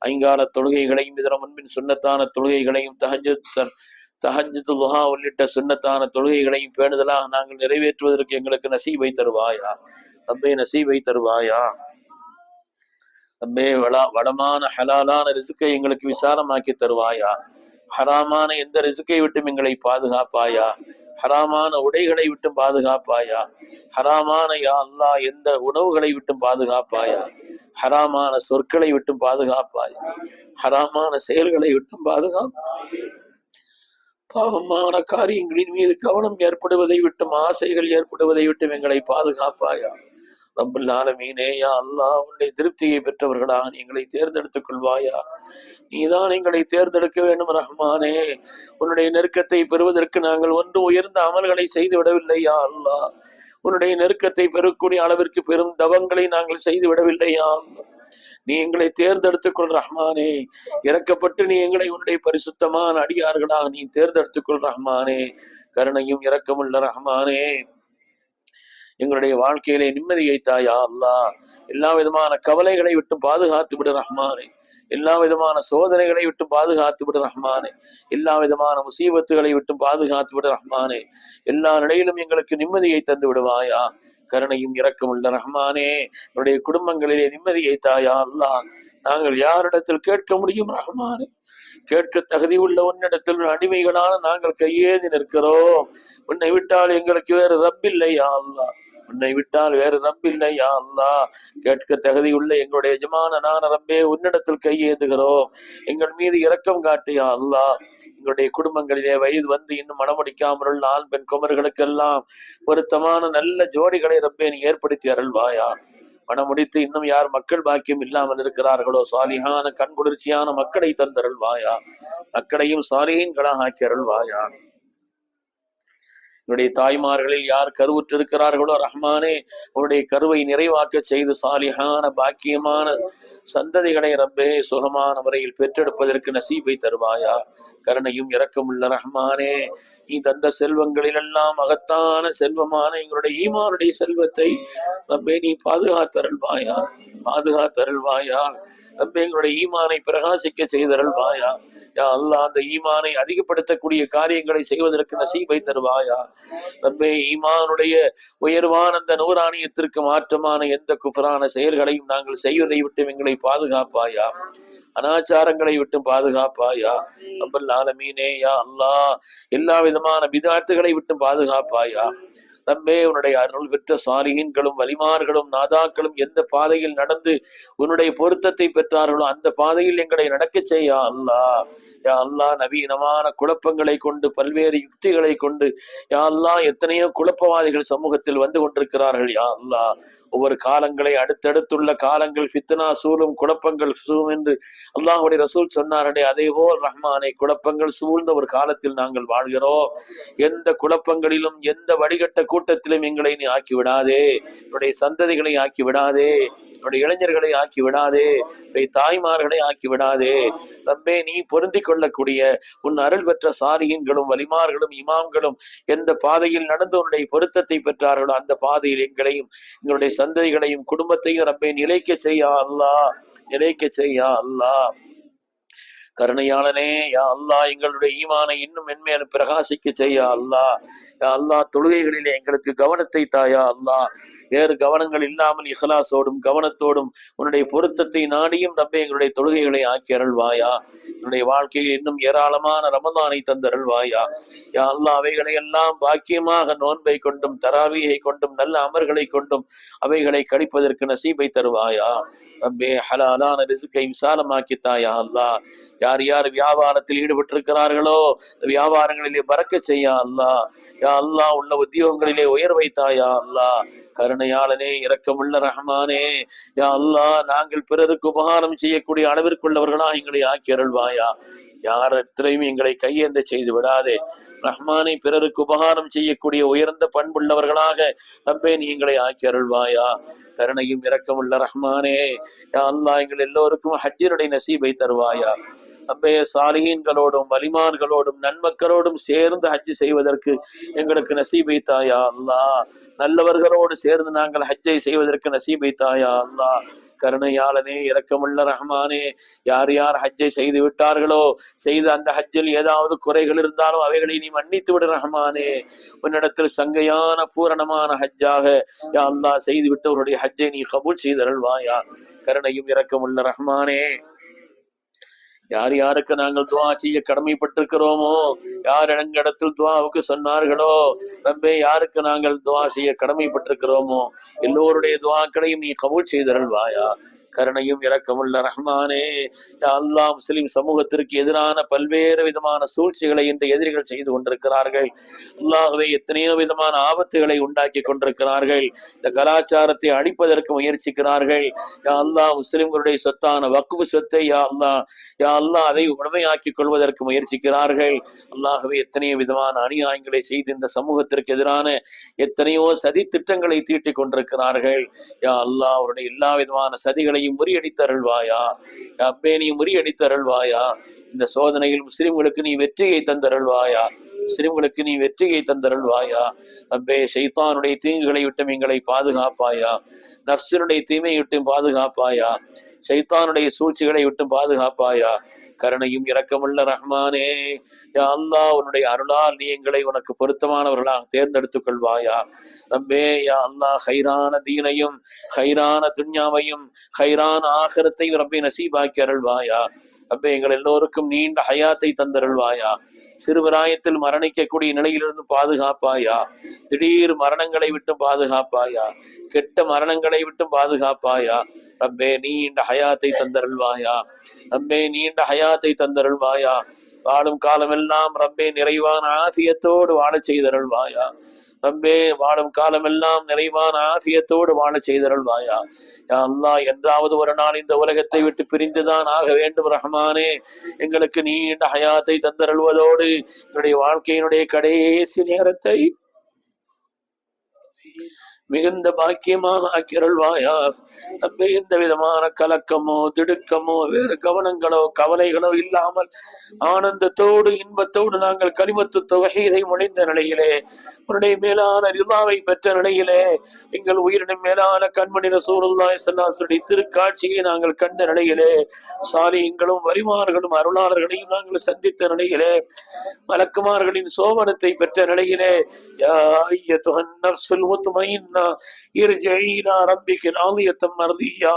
ஐங்கால தொழுகைகளையும் இதர முன்பின் சுன்னத்தான தொழுகைகளையும் தஹஜ்ஜுத் துஹா உள்ளிட்ட சுன்னத்தான தொழுகைகளையும் பேணுதலாக நாங்கள் நிறைவேற்றுவதற்கு எங்களுக்கு நசீபை தருவாயா. ரப்பே, நசீபை தருவாயா. ரப்பே, வடமான ஹலாலான ரிசுக்கை எங்களுக்கு விசாலமாக்கி தருவாயா. ஹராமான எந்த ரிசுக்கை விட்டும் எங்களை பாதுகாப்பாயா. ஹராமான உடைகளை விட்டும் பாதுகாப்பாயா. ஹராமான யா அல்லாஹ் எந்த உணவுகளை விட்டும் பாதுகாப்பாயா. ஹராமான சொற்களை விட்டும் பாதுகாப்பாயா. ஹராமான செயல்களை விட்டும் பாதுகாப்பாயா. பாவமான காரியங்களின் மீது கவனம் ஏற்படுவதை விட்டும் ஆசைகள் ஏற்படுவதை விட்டும் எங்களை பாதுகாப்பாயா. ரப்பல் ஆலமீனே, யா அல்லாஹ், உன்னுடைய திருப்தியை பெற்றவர்களாக எங்களை தேர்ந்தெடுத்துக் கொள்வாயா. நீதான் எங்களை தேர்ந்தெடுக்க வேண்டும் ரஹ்மானே. உன்னுடைய நெருக்கத்தை பெறுவதற்கு நாங்கள் ஒன்று உயர்ந்த அமல்களை செய்து விடவில்லையா அல்லாஹ். உன்னுடைய நெருக்கத்தை பெறக்கூடிய அளவிற்கு பெரும் தவங்களை நாங்கள் செய்து விடவில்லையா அல்லாஹ். நீ எங்களை தேர்ந்தெடுத்துக் கொள் ரஹ்மானே. இறக்கப்பட்டு நீ எங்களை உன்னுடைய பரிசுத்தமான அடியார்களாக நீ தேர்ந்தெடுத்துக் கொள் ரஹ்மானே. கருணையும் இரக்கமுள்ள ரஹ்மானே, எங்களுடைய வாழ்க்கையிலே நிம்மதியை தாயா அல்லாஹ். எல்லா விதமான கவலைகளை விட்டு பாதுகாத்து விடு ரஹ்மானே. எல்லா விதமான சோதனைகளை விட்டு பாதுகாத்து விடு ரஹ்மானே. எல்லா விதமான முசீபத்துகளை விட்டு பாதுகாத்து விடு ரஹ்மானே. எல்லா நிலையிலும் எங்களுக்கு நிம்மதியை தந்து விடுவாயா. கருணையும் இரக்கமுள்ள ரஹ்மானே, என்னுடைய குடும்பங்களிலே நிம்மதியை தாயா அல்லாஹ். நாங்கள் யாரிடத்தில் கேட்க முடியும் ரஹ்மானே? கேட்க தகுதி உள்ள உன்னிடத்தில் அடிமைகளான நாங்கள் கையேந்தி நிற்கிறோம். உன்னை விட்டால் எங்களுக்கு வேறு ரப்பில்லையா அல்லாஹ். உன்னை விட்டால் வேறு ரப்பில்லையா அல்லாஹ். கேட்க தகுதியுள்ள எங்களுடைய எஜமானனான ரப்பே, உன்னிடத்தில் கையேந்துகிறோம். எங்கள் மீது இரக்கம் காட்டியா அல்லாஹ். எங்களுடைய குடும்பங்களிலே வயது வந்து இன்னும் மணமுடிக்காமல் ஆண் பெண் குமர்களுக்கெல்லாம் பொருத்தமான நல்ல ஜோடிகளை ரப்பே நீ ஏற்படுத்தி அருள்வாயா. மனமுடித்து இன்னும் யார் மக்கள் பாக்கியம் இல்லாமல் இருக்கிறார்களோ சாலிஹான கண் குளிர்ச்சியான மக்களை தந்தருள்வாயா. மக்களையும் சாலிஹீன்களாக ஆக்கி அருள்வாயா. என்னுடைய தாய்மார்களில் யார் கருவுற்று இருக்கிறார்களோ ரஹ்மானே, அவருடைய கருவை நிறைவாக்க செய்து சாலிஹான பாக்கியமான சந்ததிகளை ரப்பே சுகமான முறையில் பெற்றெடுப்பதற்கு நசீபை தருவாயா. கருணையும் இரக்கமுள்ள ரஹ்மானே, நீ தந்த செல்வங்களிலெல்லாம் மகத்தான செல்வமான எங்களுடைய ஈமானுடைய செல்வத்தை ரப்பே நீ பாதுகாத்தருள்வாயா. பாதுகாத்தருள்வாயா ரப்பே. எங்களுடைய ஈமானை பிரகாசிக்க செய்தருள்வாயா. யா அல்லாஹ், அந்த ஈமானை அதிகப்படுத்தக்கூடிய காரியங்களை செய்வதற்கு நசீபை தருவாயா. ரப்பே, ஈமானுடைய உயர்வான அந்த நூறானியத்திற்கு மாற்றமான எந்த குஃப்ரான செயல்களையும் நாங்கள் செய்வதை விட்டு எங்களை பாதுகாப்பாயா. அனாச்சாரங்களை விட்டு பாதுகாப்பாயா. ரப்பல் ஆலமீனே, யா அல்லாஹ், எல்லா விதமான பிதாத்துகளை விட்டு பாதுகாப்பாயா. ரப்பே உன்னுடைய அருள் பெற்ற சாலிஹீன்களும் வலிமார்களும் நாதாக்களும் எந்த பாதையில் நடந்து உன்னுடைய பொருத்தத்தை பெற்றார்களோ அந்த பாதையில் எங்களை நடக்க செய்யா அல்லாஹ். யா அல்லாஹ், நவீனமான குழப்பங்களை கொண்டு பல்வேறு யுக்திகளை கொண்டு யா அல்லாஹ் எத்தனையோ குழப்பவாதிகள் சமூகத்தில் வந்து கொண்டிருக்கிறார்கள். யா அல்லாஹ், ஒவ்வொரு காலங்களை அடுத்தடுத்துள்ள காலங்கள் ஃபித்னா சூழும் குழப்பங்கள் சூழும் என்று அல்லாஹுடைய ரசூல் சொன்னார்களே, அதே போல் ரஹ்மானை குழப்பங்கள் சூழ்ந்த ஒரு காலத்தில் நாங்கள் வாழ்கிறோம். எந்த குழப்பங்களிலும் எந்த வடிகட்ட கூட்டத்திலும் எங்களை நீ ஆக்கி விடாதே, என்னுடைய சந்ததிகளை ஆக்கி விடாதே, என்னுடைய இளைஞர்களை ஆக்கி விடாதே, தாய்மார்களை ஆக்கி விடாதே. ரப்பே, நீ பொருந்திக் கொள்ளக்கூடிய உன் அருள் பெற்ற சாலிஹீன்களும் வலிமார்களும் இமாம்களும் எந்த பாதையில் நடந்து உன்னுடைய பொருத்தத்தை பெற்றார்களோ அந்த பாதையில் எங்களையும் எங்களுடைய சந்ததிகளையும் குடும்பத்தையும் ரப்பே நிலைக்க செய்யா அல்லாஹ், நிலைக்க செய்யா அல்லாஹ். கருணையாளனே, யா அல்லாஹ், எங்களுடைய ஈமானை இன்னும் மென்மேலும் பிரகாசிக்க செய்யா அல்லாஹ். யா அல்லாஹ், தொழுகைகளிலே எங்களுக்கு கவனத்தை தாயா அல்லாஹ். வேறு கவனங்கள் இல்லாமல் இஹ்லாசோடும் கவனத்தோடும் உன்னுடைய பொருத்தத்தை நாடியும் ரப்பே எங்களுடைய தொழுகைகளை ஆக்கி அருள்வாயா. என்னுடைய வாழ்க்கையில் இன்னும் ஏராளமான ரமதானை தந்தருள்வாயா. யா அல்லாஹ், அவைகளை எல்லாம் பாக்கியமாக நோன்பை கொண்டும் தராவியை கொண்டும் நல்ல அமர்களை கொண்டும் அவைகளை கழிப்பதற்கு நசீபை தருவாயா. ரப்பே, ஹலாலான ரிஸ்கை விசாலமாக்கித்தாயா அல்லாஹ். யார் யார் வியாபாரத்தில் ஈடுபட்டிருக்கிறார்களோ வியாபாரங்களிலே பறக்கச் செய்யா அல்லாஹ். யா அல்லாஹ், உள்ள உத்தியோகங்களிலே உயர்வை தாயா அல்லாஹ். கருணையாளனே, இரக்கமுள்ள ரஹ்மானே, யா அல்லாஹ், நாங்கள் பிறருக்கு உபகாரம் செய்யக்கூடிய அளவிற்குள்ளவர்களா எங்களை ஆக்கி அருள்வாயா. யாரத்திலையும் எங்களை கையேந்த செய்து விடாதே ரஹ்மானை. பிறருக்கு உபகாரம் செய்யக்கூடிய உயர்ந்த பண்புள்ளவர்களாக ரப்பே நீ எங்களை ஆக்கி அருள்வாயா. கருணையும் இரக்கமுள்ள ரஹ்மானே, யா அல்லாஹ், எங்கள் எல்லோருக்கும் ஹஜ்ஜினுடைய நசீபை தருவாயா. ரப்பே, சாலிஹீன்களோடும் வலிமான்களோடும் நன்மக்களோடும் சேர்ந்து ஹஜ்ஜி செய்வதற்கு எங்களுக்கு நசீபை தாயா அல்லாஹ். நல்லவர்களோடு சேர்ந்து நாங்கள் ஹஜ்ஜை செய்வதற்கு நசீபை தாயா அல்லாஹ். கருணையாளனே, இரக்கமுள்ள ரஹ்மானே, யார் யார் ஹஜ்ஜை செய்து விட்டார்களோ செய்த அந்த ஹஜ்ஜில் ஏதாவது குறைகள் இருந்தாலும் அவைகளை நீ மன்னித்து விடு ரஹ்மானே. உன்னிடத்தில் சங்கையான பூரணமான ஹஜ்ஜாக யா அல்லாஹ் செய்து விட்டவருடைய ஹஜ்ஜை நீ கபூல் செய்தருள்வாயா. கருணையும் இரக்கமுள்ள ரஹ்மானே, யார் யாருக்கு நாங்கள் துவா செய்ய கடமைப்பட்டிருக்கிறோமோ, யார் இடத்தில் துவாவுக்கு சொன்னார்களோ ரப்பே, யாருக்கு நாங்கள் துவா செய்ய கடமைப்பட்டிருக்கிறோமோ எல்லோருடைய துவாக்களையும் நீ கபூல் செய்தருள்வாயா. கருணையும் இரக்கமுள்ள ரஹ்மானே, யா அல்லாஹ், முஸ்லிம் சமூகத்திற்கு எதிரான பல்வேறு விதமான சூழ்ச்சிகளை இந்த எதிரிகள் செய்து கொண்டிருக்கிறார்கள். அல்லாஹ்வே, எத்தனையோ விதமான ஆபத்துகளை உண்டாக்கி கொண்டிருக்கிறார்கள். இந்த கலாச்சாரத்தை அழிப்பதற்கு முயற்சிக்கிறார்கள். யா அல்லாஹ், முஸ்லிம்களுடைய சொத்தான வக்ஃப் சொத்தை யா அல்லாஹ் அதை உடமையாக்கிக் கொள்வதற்கு முயற்சிக்கிறார்கள். அல்லாஹ்வே, எத்தனையோ விதமான அநியாயங்களை செய்து இந்த சமூகத்திற்கு எதிரான எத்தனையோ சதி திட்டங்களை தீட்டிக் கொண்டிருக்கிறார்கள். யா அல்லாஹ், அவருடைய எல்லா விதமான சதிகளை முறியடித்தருள்வாயா. அப்பே, நீ முறியடித்தருள்வாயா. இந்த சோதனையில் முஸ்லிம்களுக்கு நீ வெற்றியை தந்தருள்வாயா. முஸ்லிம்களுக்கு நீ வெற்றியை தந்தருள்வாயா. அப்பே, ஷைத்தானுடைய தீங்குகளை விட்டு எங்களை பாதுகாப்பாயா. நஃப்ஸினுடைய தீமையை விட்டு பாதுகாப்பாயா. ஷைத்தானுடைய சூழ்ச்சிகளை விட்டு பாதுகாப்பாயா. கருணையும் இரக்கமுள்ள ரஹ்மானே, யா அல்லாஹ், உன்னுடைய அருளால் நீ எங்களை உனக்கு பொருத்தமானவர்களாக தேர்ந்தெடுத்துக் கொள்வாயா. ரப்பே, யா அல்லாஹ், ஹைரான தீனையும் ஹைரான துன்யாவையும் ஹைரான ஆகிரத்தையும் ரப்பே நசீபாக்கி அருள்வாயா. ரப்பே, எங்கள் எல்லோருக்கும் நீண்ட ஹயாத்தை தந்தருள்வாயா. சிறுபிராயத்தில் மரணிக்கக்கூடிய நிலையிலிருந்து பாதுகாப்பாயா. திடீர் மரணங்களை விட்டு பாதுகாப்பாயா. கெட்ட மரணங்களை விட்டு பாதுகாப்பாயா. ரப்பே, நீண்ட ஹயாத்தை தந்தருள்வாயா. ரப்பே, நீண்ட ஹயாத்தை தந்தருள்வாயா. வாழும் காலமெல்லாம் ரப்பே நிறைவான ஆஃபியத்தோடு வாழ செய்தருள்வாயா. ரப்பே, வாழும் காலமெல்லாம் நிறைவான ஆஃபியத்தோடு வாழ செய்தருள்வாயா. யா அல்லாஹ், என்றாவது ஒரு நாள் இந்த உலகத்தை விட்டு பிரிந்துதான் ஆக வேண்டும் ரஹ்மானே. எங்களுக்கு நீண்ட ஹயாத்தை தந்தருள்வதோடு என்னுடைய வாழ்க்கையினுடைய கடைசி நேரத்தை மிகுந்த பாக்கியமாக ஆக்கியருள்வாயா. ரப்பே, எந்த விதமான கலக்கமோ திடுக்கமோ வேறு கவனங்களோ கவலைகளோ இல்லாமல் ஆனந்தத்தோடு இன்பத்தோடு நாங்கள் கலிமத்து தௌஹீதை மொழிந்த நிலையிலே உன்னுடைய மேலான ரிதாவை பெற்ற நிலையிலே எங்கள் உயிரினும் மேலான கண்மணி ரசூலுல்லாஹி ஸல்லல்லாஹு அலைஹி வஸல்லம் திருக்காட்சியை நாங்கள் கண்ட நிலையிலே சாலிஹீன்களும் வலிமார்களும் அருளாளர்களையும் நாங்கள் சந்தித்த நிலையிலே மலக்குமார்களின் சோபனத்தை பெற்ற நிலையிலே யா அய்யத்துஹன் நஃப்ஸுல் முத்மஇன்னா இர்ஜஇ இலா ரப்பிகி ராதியத்தன் மர்தியா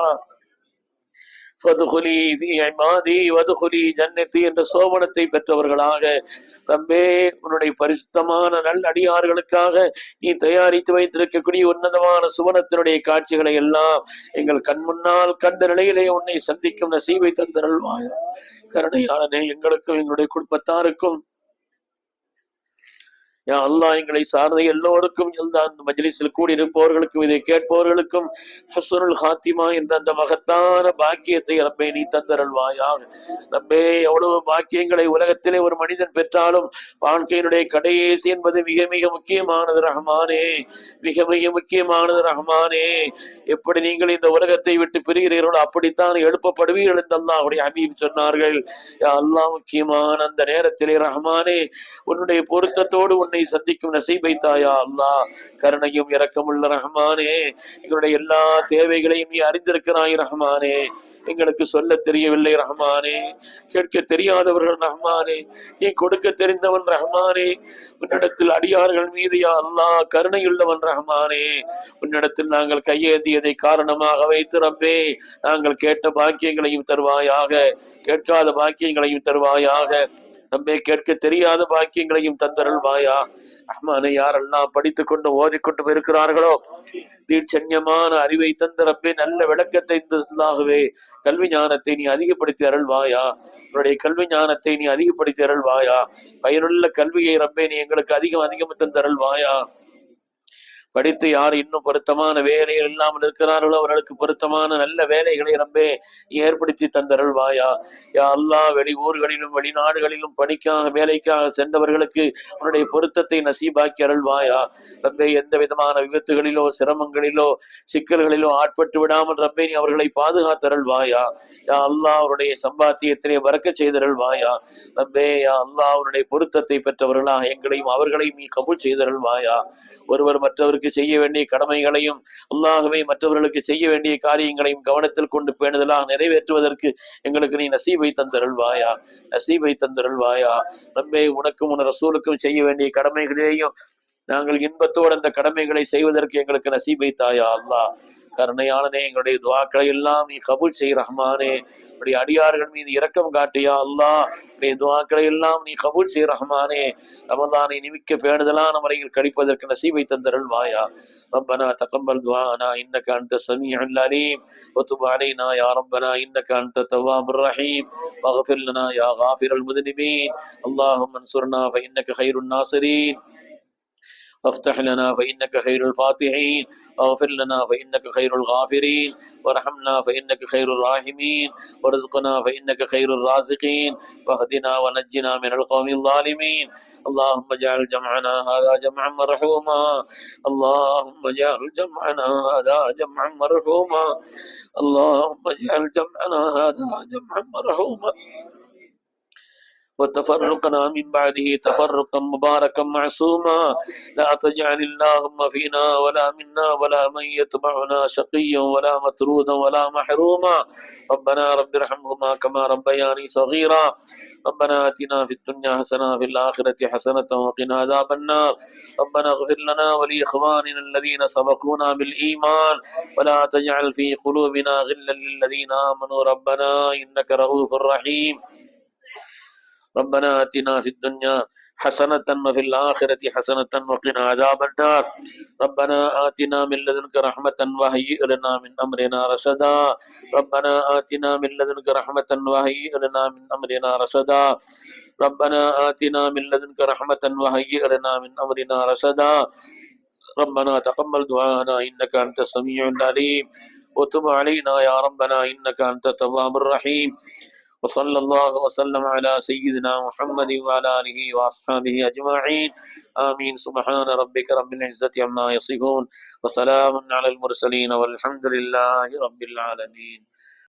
ஃபதுகுலி ஃபீ இபாதி வதுகுலி ஜன்னதி என்ற சோபனத்தை பெற்றவர்களாக ரப்பே உன்னுடைய பரிசுத்தமான நல்ல அடியார்களுக்காக நீ தயாரித்து வைத்திருக்கக்கூடிய உன்னதமான சுவனத்தினுடைய காட்சிகளை எல்லாம் எங்கள் கண் முன்னால் கண்ட நிலையிலே உன்னை சந்திக்கும் நசீவை தந்தருள்வாய். கருணையாளனே, எங்களுக்கும் எங்களுடைய குடும்பத்தாருக்கும் யா அல்லாஹ் எங்களை சார்ந்த எல்லோருக்கும் அந்த மஜ்லிஸில் கூடியிருப்பவர்களுக்கும் இதை கேட்பவர்களுக்கும் ஹஸ்னுல் ஹாத்திமா என்ற அந்த மகத்தான பாக்கியத்தை ரப்பே நீ தந்தருள்வாயாக. ரப்பே எவ்வளவு பாக்கியங்களை உலகத்திலே ஒரு மனிதன் பெற்றாலும் வாழ்க்கையினுடைய கடைசி என்பது மிக மிக முக்கியமானது ரஹ்மானே, மிக மிக முக்கியமானது ரஹ்மானே. எப்படி நீங்கள் இந்த உலகத்தை விட்டு பிரிகிறீர்களோ அப்படித்தான் எழுப்பப்படுவீர்கள் என்று அல்லாஹ்வுடைய ஹபீப் சொன்னார்கள். யா அல்லாஹ், முக்கியமான அந்த நேரத்திலே ரஹ்மானே உன்னுடைய பொருத்தத்தோடு உன்னை சந்திக்கும் நசீபை தாயா அல்லாஹ். கருணையும் இரக்கமுள்ள ரஹ்மானே, எங்களுடைய எல்லா தேவைகளையும் நீ அறிந்திருக்கிறாய் ரஹ்மானே. எங்களுக்கு சொல்ல தெரியவில்லை ரஹ்மானே, கேட்க தெரியாதவர்கள் ரஹ்மானே, நீ கொடுக்க தெரிந்தவன் ரஹ்மானே. உன்னிடத்தில் அடியார்கள் மீது யா அல்லாஹ் கருணையுள்ளவன் ரஹ்மானே. உன்னிடத்தில் நாங்கள் கையேந்தியதை காரணமாக வைத்து ரப்பே நாங்கள் கேட்ட பாக்கியங்களையும் தருவாயாக, கேட்காத பாக்கியங்களையும் தருவாயாக. ரப்பே கேட்க தெரியாத பாக்கியங்களையும் தந்தருள்வாயா. ரஹ்மானே, யாரெல்லாம் படித்துக் கொண்டு ஓதிக்கொண்டு இருக்கிறார்களோ தீட்சண்யமான அறிவை தந்த ரப்பே நல்ல விளக்கத்தை தந்தாகவே கல்வி ஞானத்தை நீ அதிகப்படுத்தி அருள்வாயா. உன்னுடைய கல்வி ஞானத்தை நீ அதிகப்படுத்தி அருள்வாயா. பயனுள்ள கல்வியை ரப்பே நீ எங்களுக்கு அதிகம் தந்தருள்வாயா. படித்து யார் இன்னும் பொருத்தமான வேலைகள் இல்லாமல் இருக்கிறார்களோ அவர்களுக்கு பொருத்தமான நல்ல வேலைகளை ரப்பே ஏற்படுத்தி தந்தருள்வாயா. யா அல்லாஹ், வெளி ஊர்களிலும் வெளிநாடுகளிலும் பணிக்காக வேலைக்காக சென்றவர்களுக்கு உன்னுடைய பொருத்தத்தை நசீபாக்கி அருள்வாயா. ரப்பே எந்த விதமான விபத்துகளிலோ சிரமங்களிலோ சிக்கல்களிலோ ஆட்பட்டு விடாமல் ரப்பே நீ அவர்களை பாதுகாத்தருள்வாயா. யா அல்லாஹ், அவருடைய சம்பாத்தியத்திலே வரக்க செய்தருள்வாயா. ரப்பே யா அல்லாஹ், அவருடைய பொருத்தத்தை பெற்றவர்களாக எங்களையும் அவர்களையும் நீ கபூல் செய்தருள்வாயா. ஒருவர் மற்றவருக்கு செய்ய வேண்டிய கடமைகளையும் அல்லாஹ்வே மற்றவர்களுக்கு செய்ய வேண்டிய காரியங்களையும் கவனத்தில் கொண்டு பேணுதலாக நிறைவேற்றுவதற்கு எங்களுக்கு நீ நசீபை தந்தருள்வாயா, நசீபை தந்தருள்வாயா. ரப்பே, உனக்கும் உன் ரசூலுக்கும் செய்ய வேண்டிய கடமைகளையும் நாங்கள் இன்பத்தோடு அந்த கடமைகளை செய்வதற்கு எங்களுக்கு நசீபை தாயா அல்லாஹ். கருணையாளனே, எங்களுடைய துஆக்களை எல்லாம் நீ கபூல் செய் ரஹ்மானே. உடைய அடியார்கள் மீது இரக்கம் காட்டியா அல்லாஹ். உடைய துஆக்களை எல்லாம் நீ கபூல் செய் ரஹ்மானே. ரமலானை நிமிக்க பேணுதலான முறையில் கழிப்பதற்கு நசீபை தந்தருள்வாயா. ربنا تقبل دعاءنا إنك أنت السميع العليم وتب علينا يا ربنا إنك أنت التواب الرحيم واغفر لنا يا غافر المذنبين. اللهم انصرنا فإنك خير الناصرين، وافتح لنا فإنك خير الفاتحين، واغفر لنا فإنك خير الغافرين، وارحمنا فإنك خير الراحمين، وارزقنا فإنك خير الرازقين، واهدنا ونجنا من القوم الظالمين. اللهم اجعل جمعنا هذا جمعا مرحوما، اللهم اجعل جمعنا هذا جمعا مرحوما، اللهم اجعل جمعنا هذا جمعا مرحوما، وتفرقنا من بعده تفرقا مباركا معصوما. لا تجعل اللهم فينا ولا منا ولا من يتبعنا شقيا ولا مطرودا ولا محروما. ربنا رب ارحمهما كما ربياني صغيرا. ربنا آتنا في الدنيا حسنة وفي الآخرة حسنة وقنا عذاب النار. ربنا اغفر لنا ولإخواننا الذين سبقونا بالإيمان ولا تجعل في قلوبنا غلا للذين آمنوا ربنا إنك رؤوف رحيم. ربنا آتنا في الدنيا حسنة وفي الآخرة حسنة وقنا عذاب النار. ربنا آتنا من لدنك رحمة وهيئ لنا من أمرنا رشدا. ربنا آتنا من لدنك رحمة وهيئ لنا من أمرنا رشدا. ربنا آتنا من لدنك رحمة وهيئ لنا من أمرنا رشدا. ربنا تقبل دعاءنا إنك أنت السميع العليم وتب علينا يا ربنا إنك أنت التواب الرحيم. وصلى الله وسلم على سيدنا محمد وعلى آله وأصحابه أجمعين. آمين. سبحان ربك رب العزة عما يصفون وسلام على المرسلين والحمد لله رب العالمين.